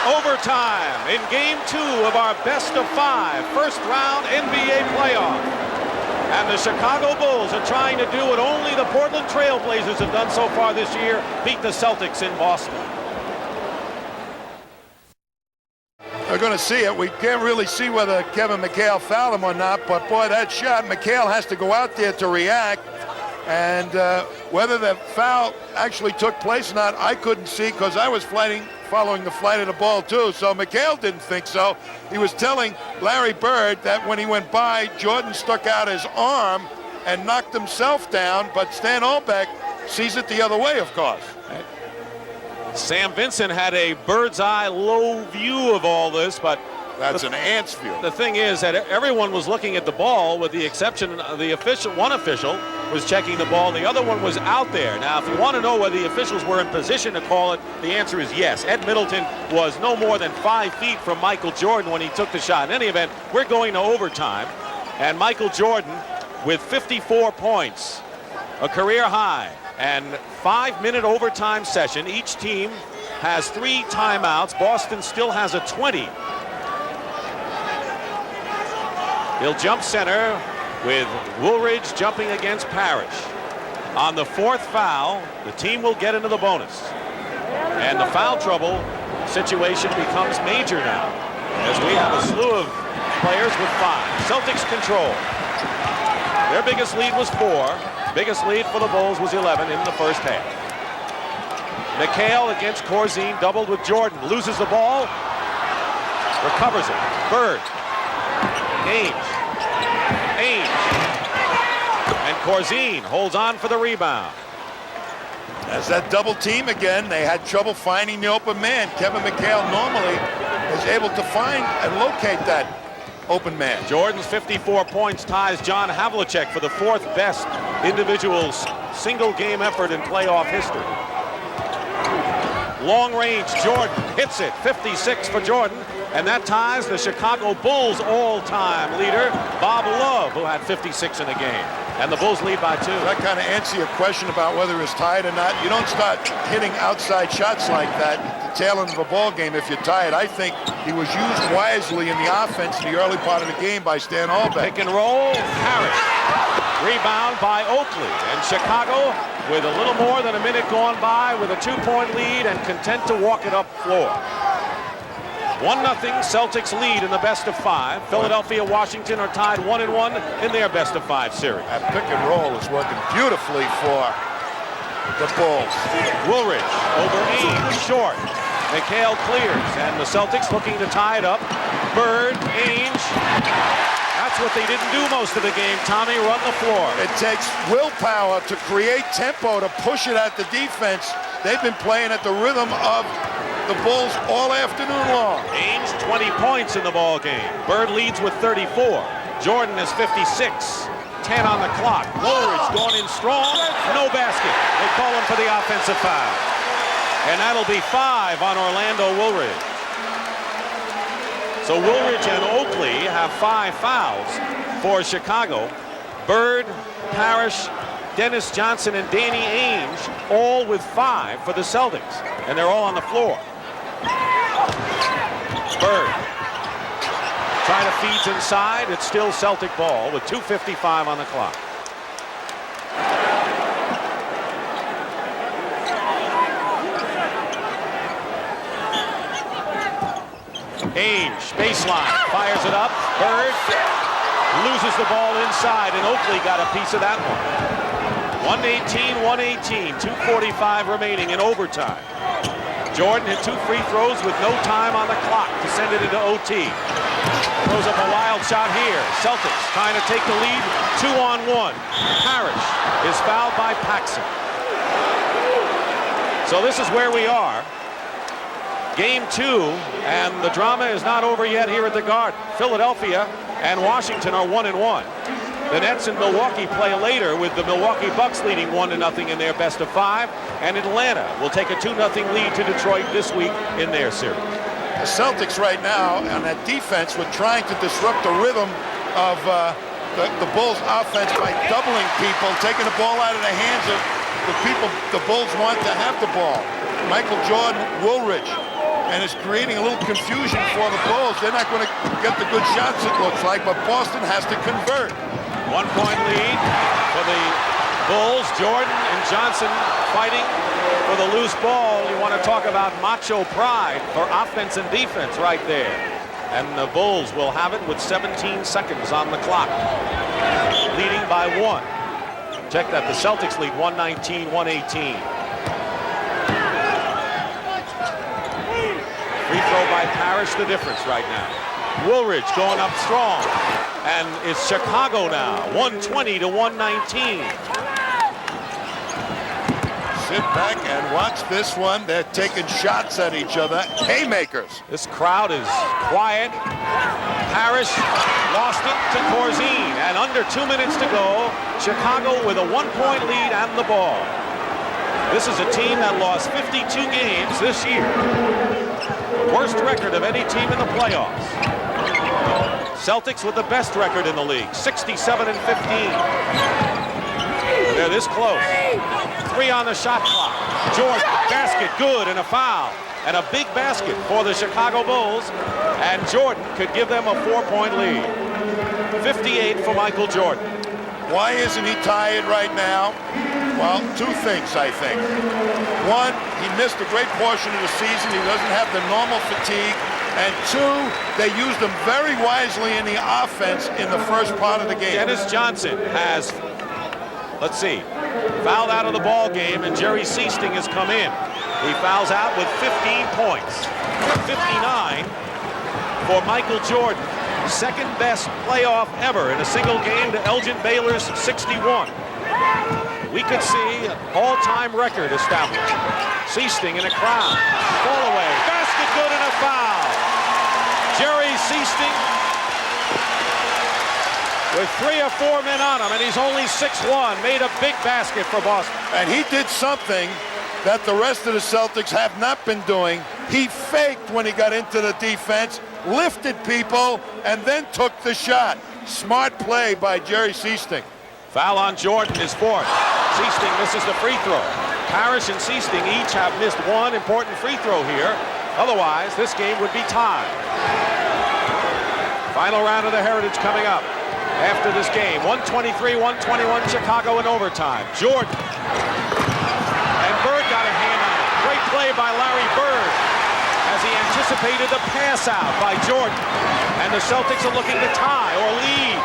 Overtime in Game 2 of our best-of-5 first-round NBA playoff. And the Chicago Bulls are trying to do what only the Portland Trailblazers have done so far this year, beat the Celtics in Boston. They're going to see it. We can't really see whether Kevin McHale fouled him or not, but boy, that shot, McHale has to go out there to react. And whether the foul actually took place or not, I couldn't see because I was following the flight of the ball too. So McHale didn't think so. He was telling Larry Bird that when he went by, Jordan stuck out his arm and knocked himself down, but Stan Olbeck sees it the other way, of course. Sam Vincent had a bird's eye low view of all this, but that's an ant's view. The thing is that everyone was looking at the ball with the exception of the official. One official was checking the ball, the other one was out there. Now, if you want to know whether the officials were in position to call it, the answer is yes. Ed Middleton was no more than 5 feet from Michael Jordan when he took the shot. In any event, we're going to overtime, and Michael Jordan with 54 points, a career high, and 5-minute overtime session. Each team has 3 timeouts. Boston still has a 20. He'll jump center with Woolridge jumping against Parrish. On the 4th foul, the team will get into the bonus. And the foul trouble situation becomes major now, as we have a slew of players with 5. Celtics control. Their biggest lead was 4. Biggest lead for the Bulls was 11 in the first half. McHale against Corzine, doubled with Jordan. Loses the ball. Recovers it. Bird. Ainge. And Corzine holds on for the rebound. As that double team again, they had trouble finding the open man. Kevin McHale normally is able to find and locate that open man. Jordan's 54 points ties John Havlicek for the 4th best individual single game effort in playoff history. Long range, Jordan hits it, 56 for Jordan, and that ties the Chicago Bulls all-time leader, Bob Love, who had 56 in a game. And the Bulls lead by 2. That kind of answers your question about whether it's tied or not. You don't start hitting outside shots like that at the tail end of a ball game if you're tied. I think he was used wisely in the offense in the early part of the game by Stan Olbeck. Pick and roll, Harris. Rebound by Oakley. And Chicago, with a little more than a minute gone by, with a 2-point lead and content to walk it up floor. 1-0 Celtics lead in the best-of-5. Philadelphia, Washington are tied 1-1 in their best-of-5 series. That pick and roll is working beautifully for the Bulls. Woolridge over Ames, short. McHale clears, and the Celtics looking to tie it up. Bird, Ainge. That's what they didn't do most of the game, Tommy, run the floor. It takes willpower to create tempo, to push it at the defense. They've been playing at the rhythm of the Bulls all afternoon long. Ainge, 20 points in the ball game. Bird leads with 34. Jordan is 56. 10 on the clock. Woolridge going in strong. No basket. They call him for the offensive foul. And that'll be 5 on Orlando Woolridge. So Woolridge and Oakley have 5 fouls for Chicago. Bird, Parrish, Dennis Johnson, and Danny Ainge all with 5 for the Celtics. And they're all on the floor. Bird trying to feed inside. It's still Celtic ball with 2:55 on the clock. Ainge, baseline, fires it up. Bird loses the ball inside, and Oakley got a piece of that one. 118, 2:45 remaining in overtime. Jordan hit 2 free throws with no time on the clock to send it into OT. Throws up a wild shot here. Celtics trying to take the lead, 2-on-1. Parrish is fouled by Paxson. So this is where we are. Game 2, and the drama is not over yet here at the Garden. Philadelphia and Washington are 1-1. The Nets and Milwaukee play later, with the Milwaukee Bucks leading 1-0 in their best of 5, and Atlanta will take a 2-0 lead to Detroit this week in their series. The Celtics right now on that defense were trying to disrupt the rhythm of the Bulls offense by doubling people, taking the ball out of the hands of the people the Bulls want to have the ball. Michael Jordan, Woolridge, and it's creating a little confusion for the Bulls. They're not going to get the good shots, it looks like, but Boston has to convert. 1-point lead for the Bulls. Jordan and Johnson fighting for the loose ball. You want to talk about macho pride for offense and defense right there. And the Bulls will have it with 17 seconds on the clock, leading by 1. Check that. The Celtics lead 119-118. Free throw by Parrish, the difference right now. Woolridge going up strong, and it's Chicago now, 120-119. Sit back and watch this one. They're taking shots at each other. Haymakers. This crowd is quiet. Parrish lost it to Corzine, and under 2 minutes to go, Chicago with a 1-point lead and the ball. This is a team that lost 52 games this year. Worst record of any team in the playoffs. Celtics with the best record in the league, 67-15. They're this close. 3 on the shot clock. Jordan, basket, good, and a foul. And a big basket for the Chicago Bulls. And Jordan could give them a 4-point lead. 58 for Michael Jordan. Why isn't he tired right now? Well, 2 things, I think. 1, he missed a great portion of the season. He doesn't have the normal fatigue. And 2, they used him very wisely in the offense in the first part of the game. Dennis Johnson has, let's see, fouled out of the ball game, and Jerry Seasting has come in. He fouls out with 15 points. 59 for Michael Jordan. Second best playoff ever in a single game to Elgin Baylor's 61. We could see an all-time record established. Seasting in a crowd. Fall away. Basket good and a foul. Jerry Seasting with 3 or 4 men on him, and he's only 6'1", made a big basket for Boston. And he did something that the rest of the Celtics have not been doing. He faked when he got into the defense, lifted people, and then took the shot. Smart play by Jerry Seasting. Foul on Jordan is 4th. Seasting misses the free throw. Parrish and Seasting each have missed 1 important free throw here. Otherwise, this game would be tied. Final round of the Heritage coming up after this game. 123-121 Chicago in overtime. Jordan. And Bird got a hand on it. Great play by Larry Bird as he anticipated the pass out by Jordan. And the Celtics are looking to tie or lead.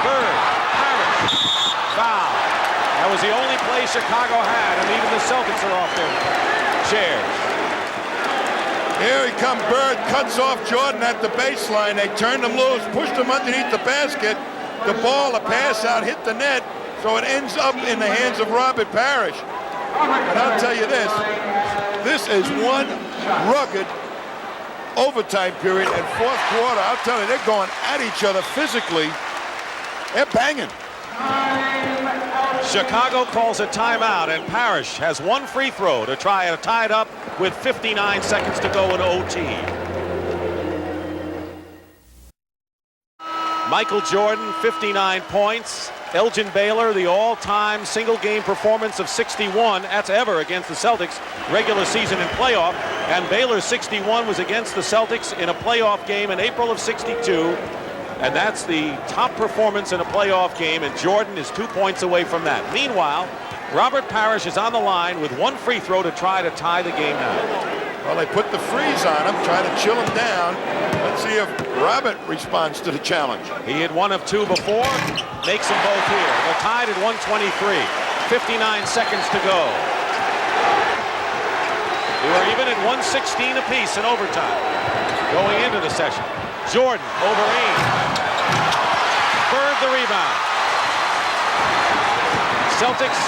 Bird, Parrish, foul. That was the only play Chicago had, and even the Celtics are off their chairs. Here he comes, Bird cuts off Jordan at the baseline. They turned him loose, pushed him underneath the basket. The ball, a pass out, hit the net, so it ends up in the hands of Robert Parrish. And I'll tell you this is one rugged overtime period and fourth quarter. I'll tell you, they're going at each other physically. They're banging. Chicago calls a timeout, and Parrish has one free throw to try to tie it up with 59 seconds to go in OT. Michael Jordan, 59 points. Elgin Baylor, the all-time single-game performance of 61. That's ever against the Celtics, regular season and playoff. And Baylor's 61 was against the Celtics in a playoff game in April of 62. And that's the top performance in a playoff game, and Jordan is 2 points away from that. Meanwhile, Robert Parrish is on the line with one free throw to try to tie the game now. Well, they put the freeze on him, trying to chill him down. Let's see if Robert responds to the challenge. He hit one of two before, makes them both here. They're tied at 123. 59 seconds to go. We were even at 116 apiece in overtime going into the session. Jordan over Ames. Bird the rebound. Celtics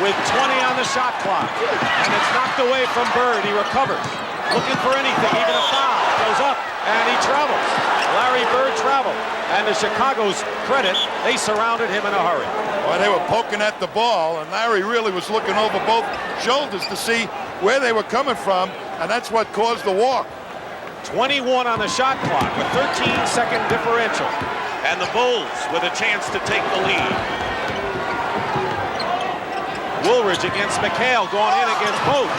with 20 on the shot clock. And it's knocked away from Bird. He recovers. Looking for anything, even a foul. Goes up, and he travels. Larry Bird traveled. And to Chicago's credit, they surrounded him in a hurry. Well, they were poking at the ball, and Larry really was looking over both shoulders to see where they were coming from, and that's what caused the walk. 21 on the shot clock, a 13-second differential. And the Bulls with a chance to take the lead. Woolridge against McHale, going in against both.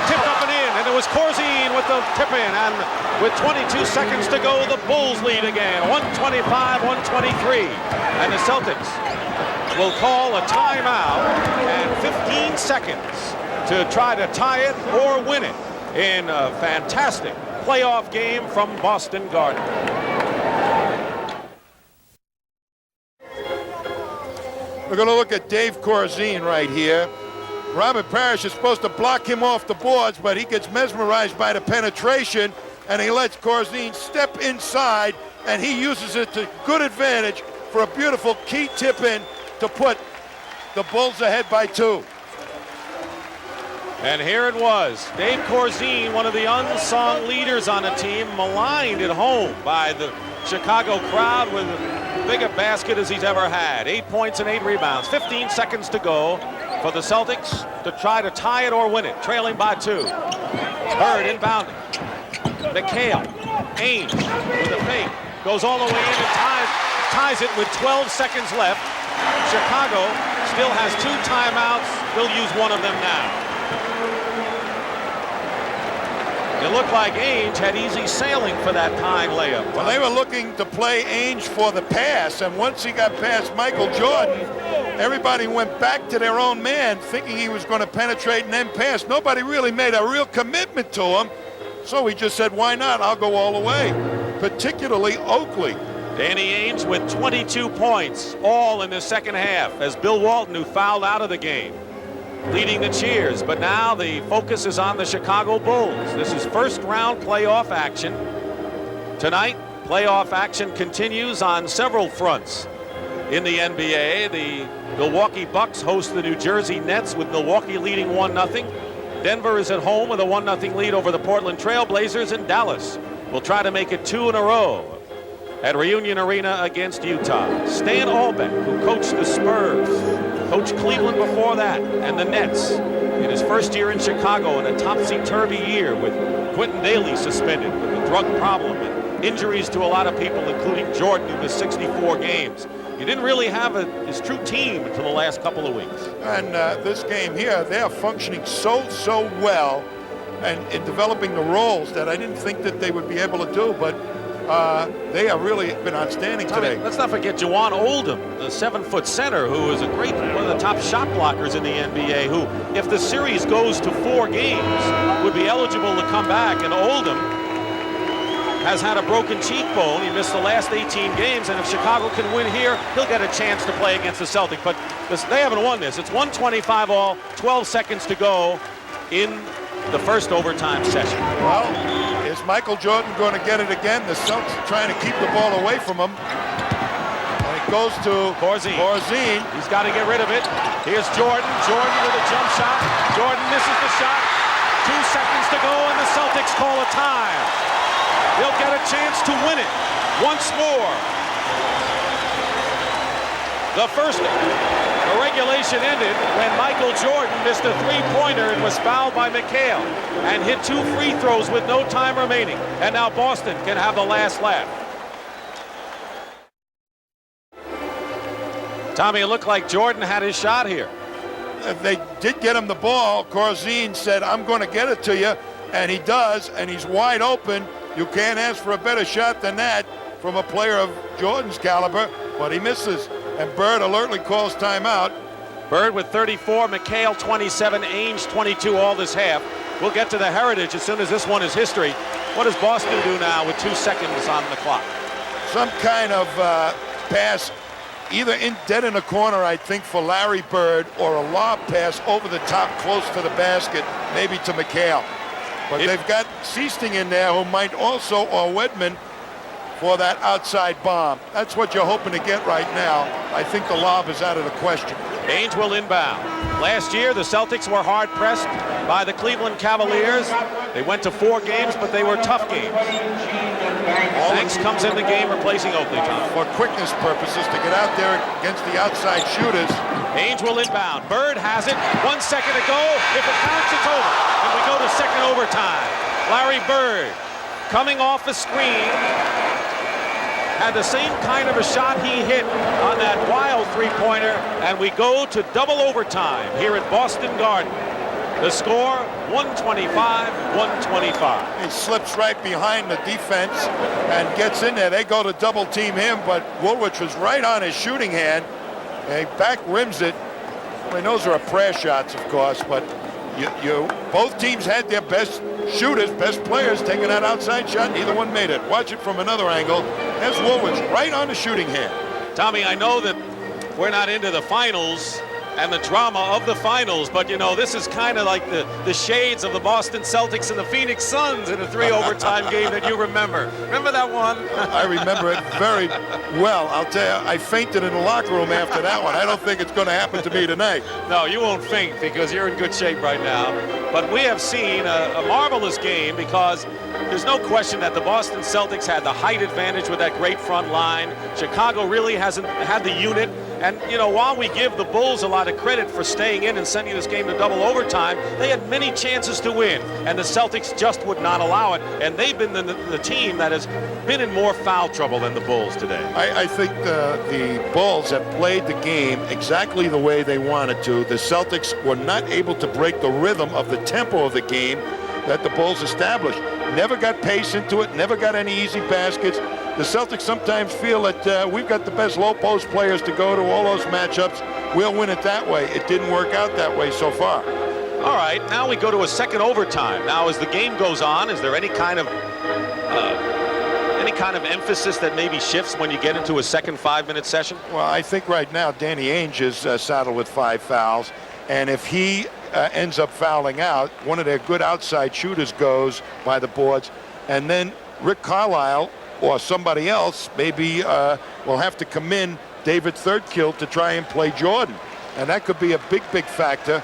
Tipped up and in, and it was Corzine with the tip-in. And with 22 seconds to go, the Bulls lead again, 125-123. And the Celtics will call a timeout and 15 seconds to try to tie it or win it in a fantastic playoff game from Boston Garden. We're going to look at Dave Corzine right here. Robert Parrish is supposed to block him off the boards, but he gets mesmerized by the penetration, and he lets Corzine step inside, and he uses it to good advantage for a beautiful key tip-in to put the Bulls ahead by 2. And here it was. Dave Corzine, one of the unsung leaders on the team, maligned at home by the Chicago crowd with as big a basket as he's ever had. 8 points and 8 rebounds. 15 seconds to go for the Celtics to try to tie it or win it, trailing by 2. Bird inbounding. McHale, Ames with a fake, goes all the way in and ties it with 12 seconds left. Chicago still has 2 timeouts. They'll use one of them now. It looked like Ainge had easy sailing for that tying layup. Well, they were looking to play Ainge for the pass, and once he got past Michael Jordan, everybody went back to their own man, thinking he was going to penetrate and then pass. Nobody really made a real commitment to him, so he just said, why not? I'll go all the way, particularly Oakley. Danny Ainge with 22 points, all in the second half, as Bill Walton, who fouled out of the game, leading the cheers. But now the focus is on the Chicago Bulls. This is first round playoff action. Tonight, playoff action continues on several fronts. In the NBA, the Milwaukee Bucks host the New Jersey Nets with Milwaukee leading 1-0. Denver is at home with a 1-0 lead over the Portland Trail Blazers, and Dallas will try to make it 2 in a row at Reunion Arena against Utah. Stan Albeck, who coached the Spurs, coached Cleveland before that, and the Nets in his first year in Chicago in a topsy-turvy year with Quentin Daly suspended with a drug problem and injuries to a lot of people, including Jordan, who missed 64 games. He didn't really have his true team until the last couple of weeks. And this game here, they are functioning so well and in developing the roles that I didn't think that they would be able to do, but they have really been outstanding today. Let's not forget Juwan Oldham, the 7-foot center, who is one of the top shot blockers in the NBA, who, if the series goes to 4 games, would be eligible to come back. And Oldham has had a broken cheekbone. He missed the last 18 games, and if Chicago can win here, he'll get a chance to play against the Celtics. But they haven't won this. It's 125 all, 12 seconds to go in the first overtime session. Well, is Michael Jordan going to get it again? The Celtics are trying to keep the ball away from him. And it goes to Corzine. He's got to get rid of it. Here's Jordan. Jordan with a jump shot. Jordan misses the shot. 2 seconds to go, and the Celtics call a time. They'll get a chance to win it once more. The regulation ended when Michael Jordan missed a three-pointer and was fouled by McHale and hit 2 free throws with no time remaining. And now Boston can have the last laugh. Tommy, it looked like Jordan had his shot here. They did get him the ball. Corzine said, I'm going to get it to you. And he does, and he's wide open. You can't ask for a better shot than that from a player of Jordan's caliber, but he misses. And Bird alertly calls timeout. Bird with 34, McHale 27, Ainge 22 all this half. We'll get to the heritage as soon as this one is history. What does Boston do now with 2 seconds on the clock? Some kind of pass, either dead in the corner, I think, for Larry Bird, or a lob pass over the top close to the basket, maybe to McHale. But they've got Seasting in there who might also, or Wedman, for that outside bomb. That's what you're hoping to get right now. I think the lob is out of the question. Ainge will inbound. Last year, the Celtics were hard-pressed by the Cleveland Cavaliers. They went to 4 games, but they were tough games. Banks comes in the game replacing Oakley, Tom. For quickness purposes, to get out there against the outside shooters. Ainge will inbound. Bird has it. 1 second to go. If it counts, it's over. And we go to second overtime. Larry Bird coming off a screen. Had the same kind of a shot he hit on that wild three-pointer, and we go to double overtime here at Boston Garden. The score, 125-125. He slips right behind the defense and gets in there. They go to double team him, but Woolrich was right on his shooting hand. And he back rims it. I mean, those are prayer shots, of course, but both teams had their best shooters, best players taking that outside shot. Neither one made it. Watch it from another angle. There's Woolrich right on the shooting hand. Tommy, I know that we're not into the finals and the drama of the finals, but you know, this is kind of like the shades of the Boston Celtics and the Phoenix Suns in a 3 overtime game that you remember. Remember that one? I remember it very well. I'll tell you, I fainted in the locker room after that one. I don't think it's going to happen to me tonight. No, you won't faint because you're in good shape right now. But we have seen a marvelous game because there's no question that the Boston Celtics had the height advantage with that great front line. Chicago really hasn't had the unit. And, you know, while we give the Bulls a lot of credit for staying in and sending this game to double overtime, they had many chances to win, and the Celtics just would not allow it. And they've been the team that has been in more foul trouble than the Bulls today. I think the Bulls have played the game exactly the way they wanted to. The Celtics were not able to break the rhythm of the tempo of the game that the Bulls established. Never got pace into it, never got any easy baskets. The Celtics sometimes feel that we've got the best low post players to go to all those matchups. We'll win it that way. It didn't work out that way so far. All right, now we go to a second overtime. Now, as the game goes on, is there any kind of emphasis that maybe shifts when you get into a second 5-minute session? Well, I think right now Danny Ainge is saddled with 5 fouls, and if he ends up fouling out, one of their good outside shooters goes by the boards, and then Rick Carlisle or somebody else maybe will have to come in, David Thirdkill, to try and play Jordan. And that could be a big, big factor.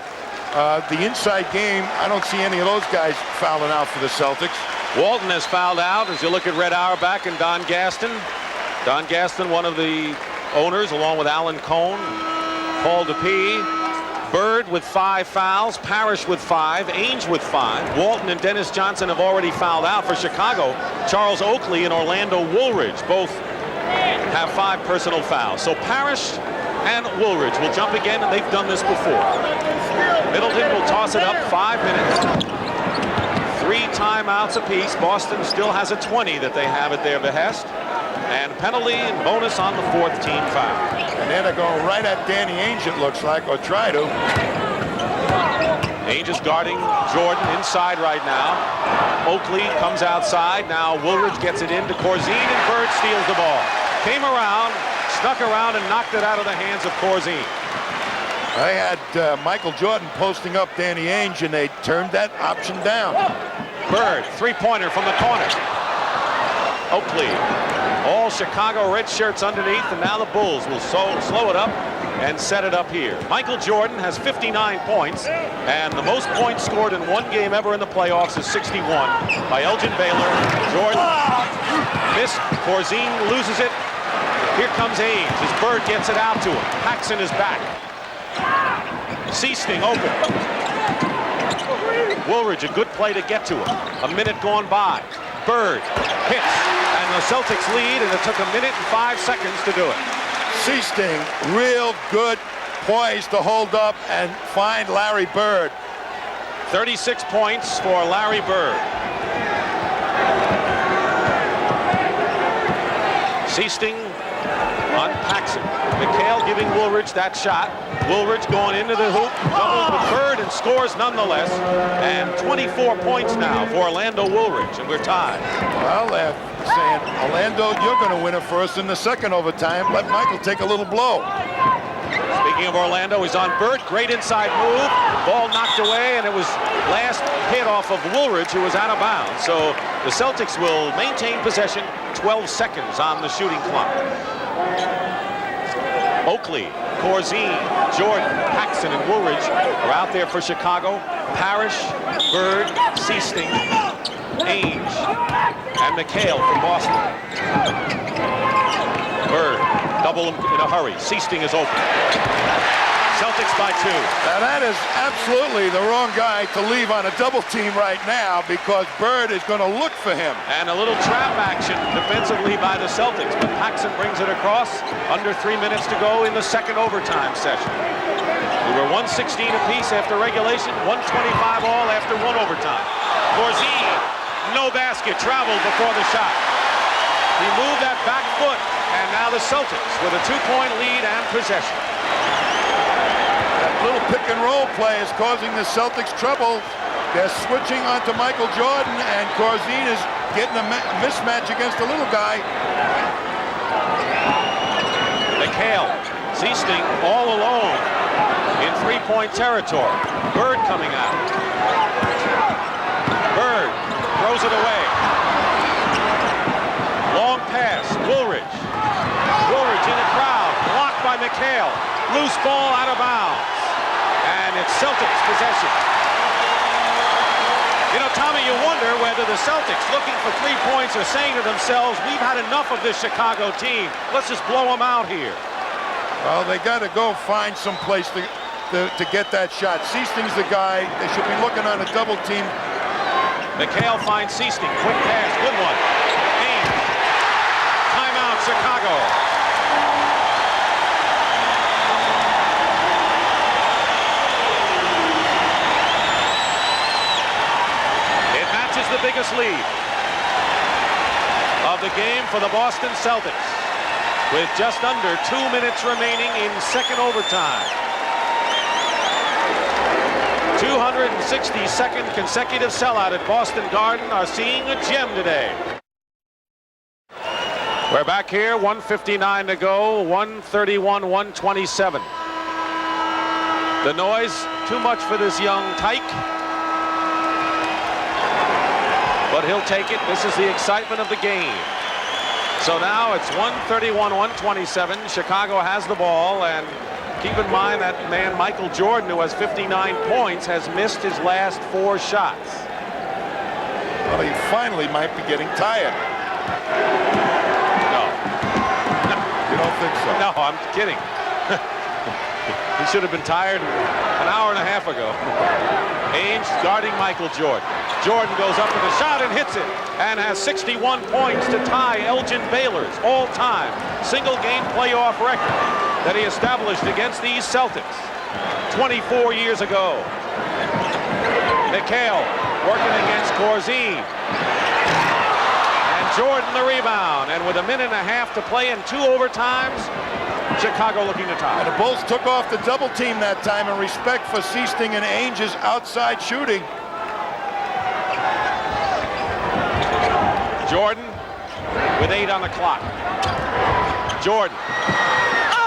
The inside game, I don't see any of those guys fouling out for the Celtics. Walton has fouled out as you look at Red Auerbach and Don Gaston. Don Gaston, one of the owners, along with Alan Cohn, Paul DePee. Bird with 5 fouls, Parrish with 5, Ainge with 5. Walton and Dennis Johnson have already fouled out for Chicago. Charles Oakley and Orlando Woolridge both have 5 personal fouls. So Parrish and Woolridge will jump again, and they've done this before. Middleton will toss it up, 5 minutes. 3 timeouts apiece. Boston still has a 20 that they have at their behest. And penalty and bonus on the 4th team foul. And they're going right at Danny Ainge, it looks like, or try to. Ainge is guarding Jordan inside right now. Oakley comes outside. Now Woolridge gets it into Corzine, and Bird steals the ball. Came around, snuck around, and knocked it out of the hands of Corzine. They had Michael Jordan posting up Danny Ainge, and they turned that option down. Bird, three-pointer from the corner. Oakley, all Chicago red shirts underneath, and now the Bulls will slow it up and set it up here. Michael Jordan has 59 points, and the most points scored in one game ever in the playoffs is 61 by Elgin Baylor. Jordan missed. Corzine loses it. Here comes Ainge as Bird gets it out to him. Paxson is back. Seasting open. Woolridge, a good play to get to him. A minute gone by. Bird hits, and the Celtics lead, and it took 1 minute and 5 seconds to do it. Seasting, real good poise to hold up and find Larry Bird. 36 points for Larry Bird. Seasting on Paxson. McHale giving Woolridge that shot. Woolridge going into the hoop, doubles with Bird and scores nonetheless. And 24 points now for Orlando Woolridge, and we're tied. Well, they're saying, Orlando, you're going to win it for us in the second overtime. Let Michael take a little blow. Speaking of Orlando, he's on Bird. Great inside move. Ball knocked away, and it was last hit off of Woolridge, who was out of bounds. So the Celtics will maintain possession. 12 seconds on the shooting clock. Oakley, Corzine, Jordan, Paxson, and Woolridge are out there for Chicago. Parrish, Bird, Seasting, Ainge, and McHale from Boston. Bird, double him in a hurry. Seasting is open. Celtics by 2. Now that is absolutely the wrong guy to leave on a double team right now, because Bird is going to look for him. And a little trap action defensively by the Celtics, but Paxson brings it across. Under 3 minutes to go in the second overtime session. We were 116 apiece after regulation, 125 all after one overtime. Corzine, no basket, traveled before the shot. He moved that back foot, and now the Celtics with a 2-point lead and possession. Little pick and roll play is causing the Celtics trouble. They're switching onto Michael Jordan, and Corzine is getting a mismatch against the little guy. McHale, Seasting all alone in 3-point territory. Bird coming out. Bird throws it away. Long pass, Woolridge. Woolridge in a crowd, blocked by McHale. Loose ball out of bounds. And it's Celtics possession. You know, Tommy, you wonder whether the Celtics, looking for 3 points, are saying to themselves, we've had enough of this Chicago team. Let's just blow them out here. Well, they got to go find some place to get that shot. Seasting's the guy. They should be looking on a double team. McHale finds Seasting. Quick pass. Good one. Ainge. Timeout, Chicago. The biggest lead of the game for the Boston Celtics, with just under 2 minutes remaining in second overtime. 262nd consecutive sellout at Boston Garden are seeing a gem today. We're back here, 1:59 to go, 131-127. The noise, too much for this young tyke. But he'll take it. This is the excitement of the game. So now it's 131-127. Chicago has the ball, and keep in mind that man Michael Jordan, who has 59 points, has missed his last 4 shots. Well, he finally might be getting tired. No. You don't think so? No, I'm kidding. He should have been tired an hour and a half ago. Ainge guarding Michael Jordan. Jordan goes up with a shot and hits it, and has 61 points to tie Elgin Baylor's all-time single-game playoff record that he established against these Celtics 24 years ago. McHale working against Corzine. And Jordan the rebound, and with 1.5 minutes to play in 2 overtimes, Chicago looking to tie. And the Bulls took off the double team that time in respect for Seasting and Ainge's outside shooting. Jordan with 8 on the clock. Jordan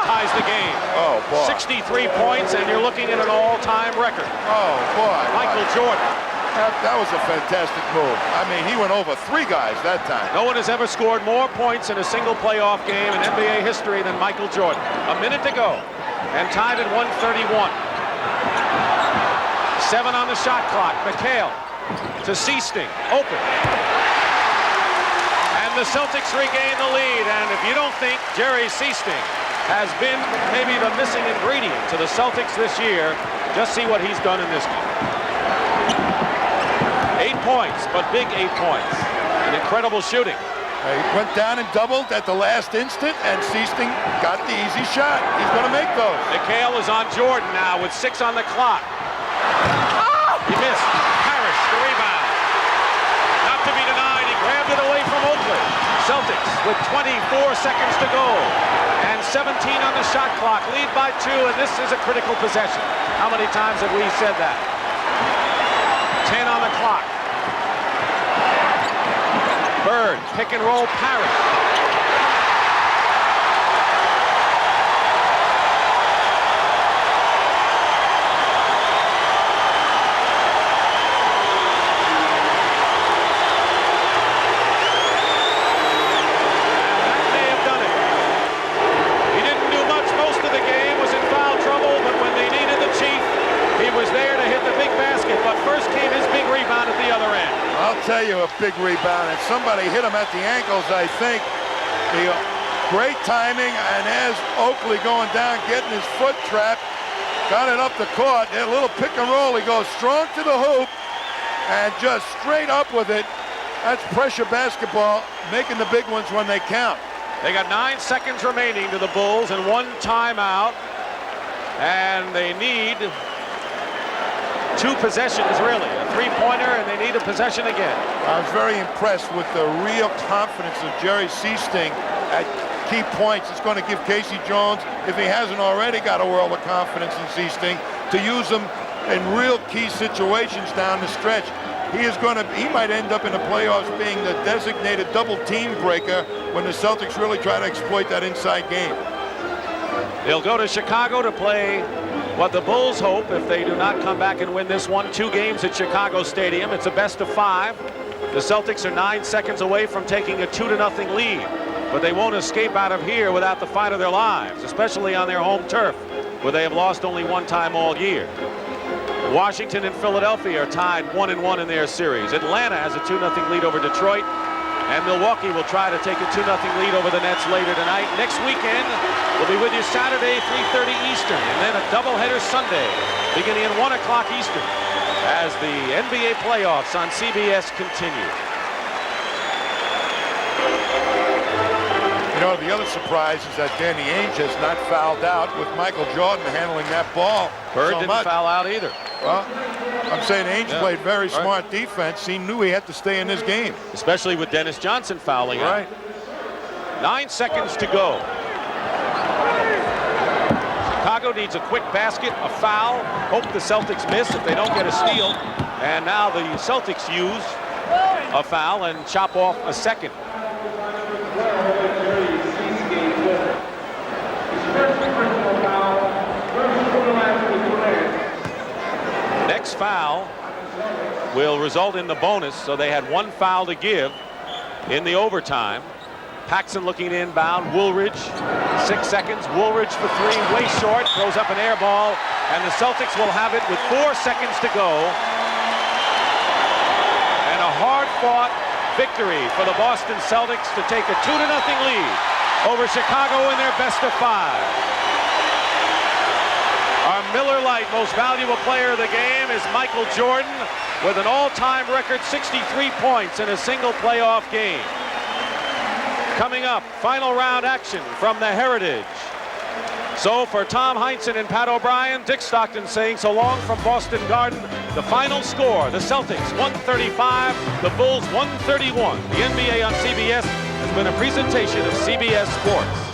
ties the game. Oh, boy. 63 points, and you're looking at an all-time record. Oh, boy. Michael Jordan. That was a fantastic move. I mean, he went over 3 guys that time. No one has ever scored more points in a single playoff game in NBA history than Michael Jordan. A minute to go, and tied at 131. 7 on the shot clock. McHale to Seasting, open. And the Celtics regain the lead, and if you don't think Jerry Seasting has been maybe the missing ingredient to the Celtics this year, just see what he's done in this game. 8 points, but big 8 points. An incredible shooting. He went down and doubled at the last instant, and Seasting got the easy shot. He's going to make those. McHale is on Jordan now with 6 on the clock. He missed. Parrish, the rebound. Not to be denied, he grabbed it away from Oakley. Celtics with 24 seconds to go. And 17 on the shot clock, lead by 2, and this is a critical possession. How many times have we said that? 10 on the clock. Bird, pick and roll, Parrish. Tell you, a big rebound, and somebody hit him at the ankles, I think. The great timing, and as Oakley going down, getting his foot trapped, got it up the court. A little pick and roll. He goes strong to the hoop and just straight up with it. That's pressure basketball, making the big ones when they count. They got 9 seconds remaining to the Bulls and 1 timeout, and they need 2 possessions, really. A 3-pointer, and they need a possession again. I was very impressed with the real confidence of Jerry Seasting at key points. It's going to give Casey Jones, if he hasn't already got a world of confidence in Seasting, to use him in real key situations down the stretch. He might end up in the playoffs being the designated double team breaker when the Celtics really try to exploit that inside game. They'll go to Chicago to play what the Bulls hope, if they do not come back and win this one, 2 games at Chicago Stadium. It's a best of 5. The Celtics are 9 seconds away from taking a 2-0 lead, but they won't escape out of here without the fight of their lives, especially on their home turf, where they have lost only 1 time all year. Washington and Philadelphia are tied 1-1 in their series. Atlanta has a 2-0 lead over Detroit, and Milwaukee will try to take a 2-0 lead over the Nets later tonight. Next weekend, we'll be with you Saturday, 3:30 Eastern, and then a doubleheader Sunday, beginning at 1 o'clock Eastern, as the NBA playoffs on CBS continue. You know, the other surprise is that Danny Ainge has not fouled out with Michael Jordan handling that ball. Bird so didn't much. foul out either. Well, I'm saying Ainge played very smart defense. He knew he had to stay in this game. Especially with Dennis Johnson fouling out. Right. 9 seconds to go. Chicago needs a quick basket, a foul. Hope the Celtics miss if they don't get a steal. And now the Celtics use a foul and chop off a second. Next foul will result in the bonus, so they had 1 foul to give in the overtime. Paxson looking inbound. Woolridge, 6 seconds. Woolridge for 3, way short. Throws up an air ball, and the Celtics will have it with 4 seconds to go. And a hard-fought victory for the Boston Celtics to take a 2-0 lead over Chicago in their best of 5. Our Miller Lite most valuable player of the game is Michael Jordan, with an all-time record 63 points in a single playoff game. Coming up, final round action from the Heritage. So for Tom Heinsohn and Pat O'Brien, Dick Stockton saying so long from Boston Garden. The final score, the Celtics 135, the Bulls 131. The NBA on CBS has been a presentation of CBS Sports.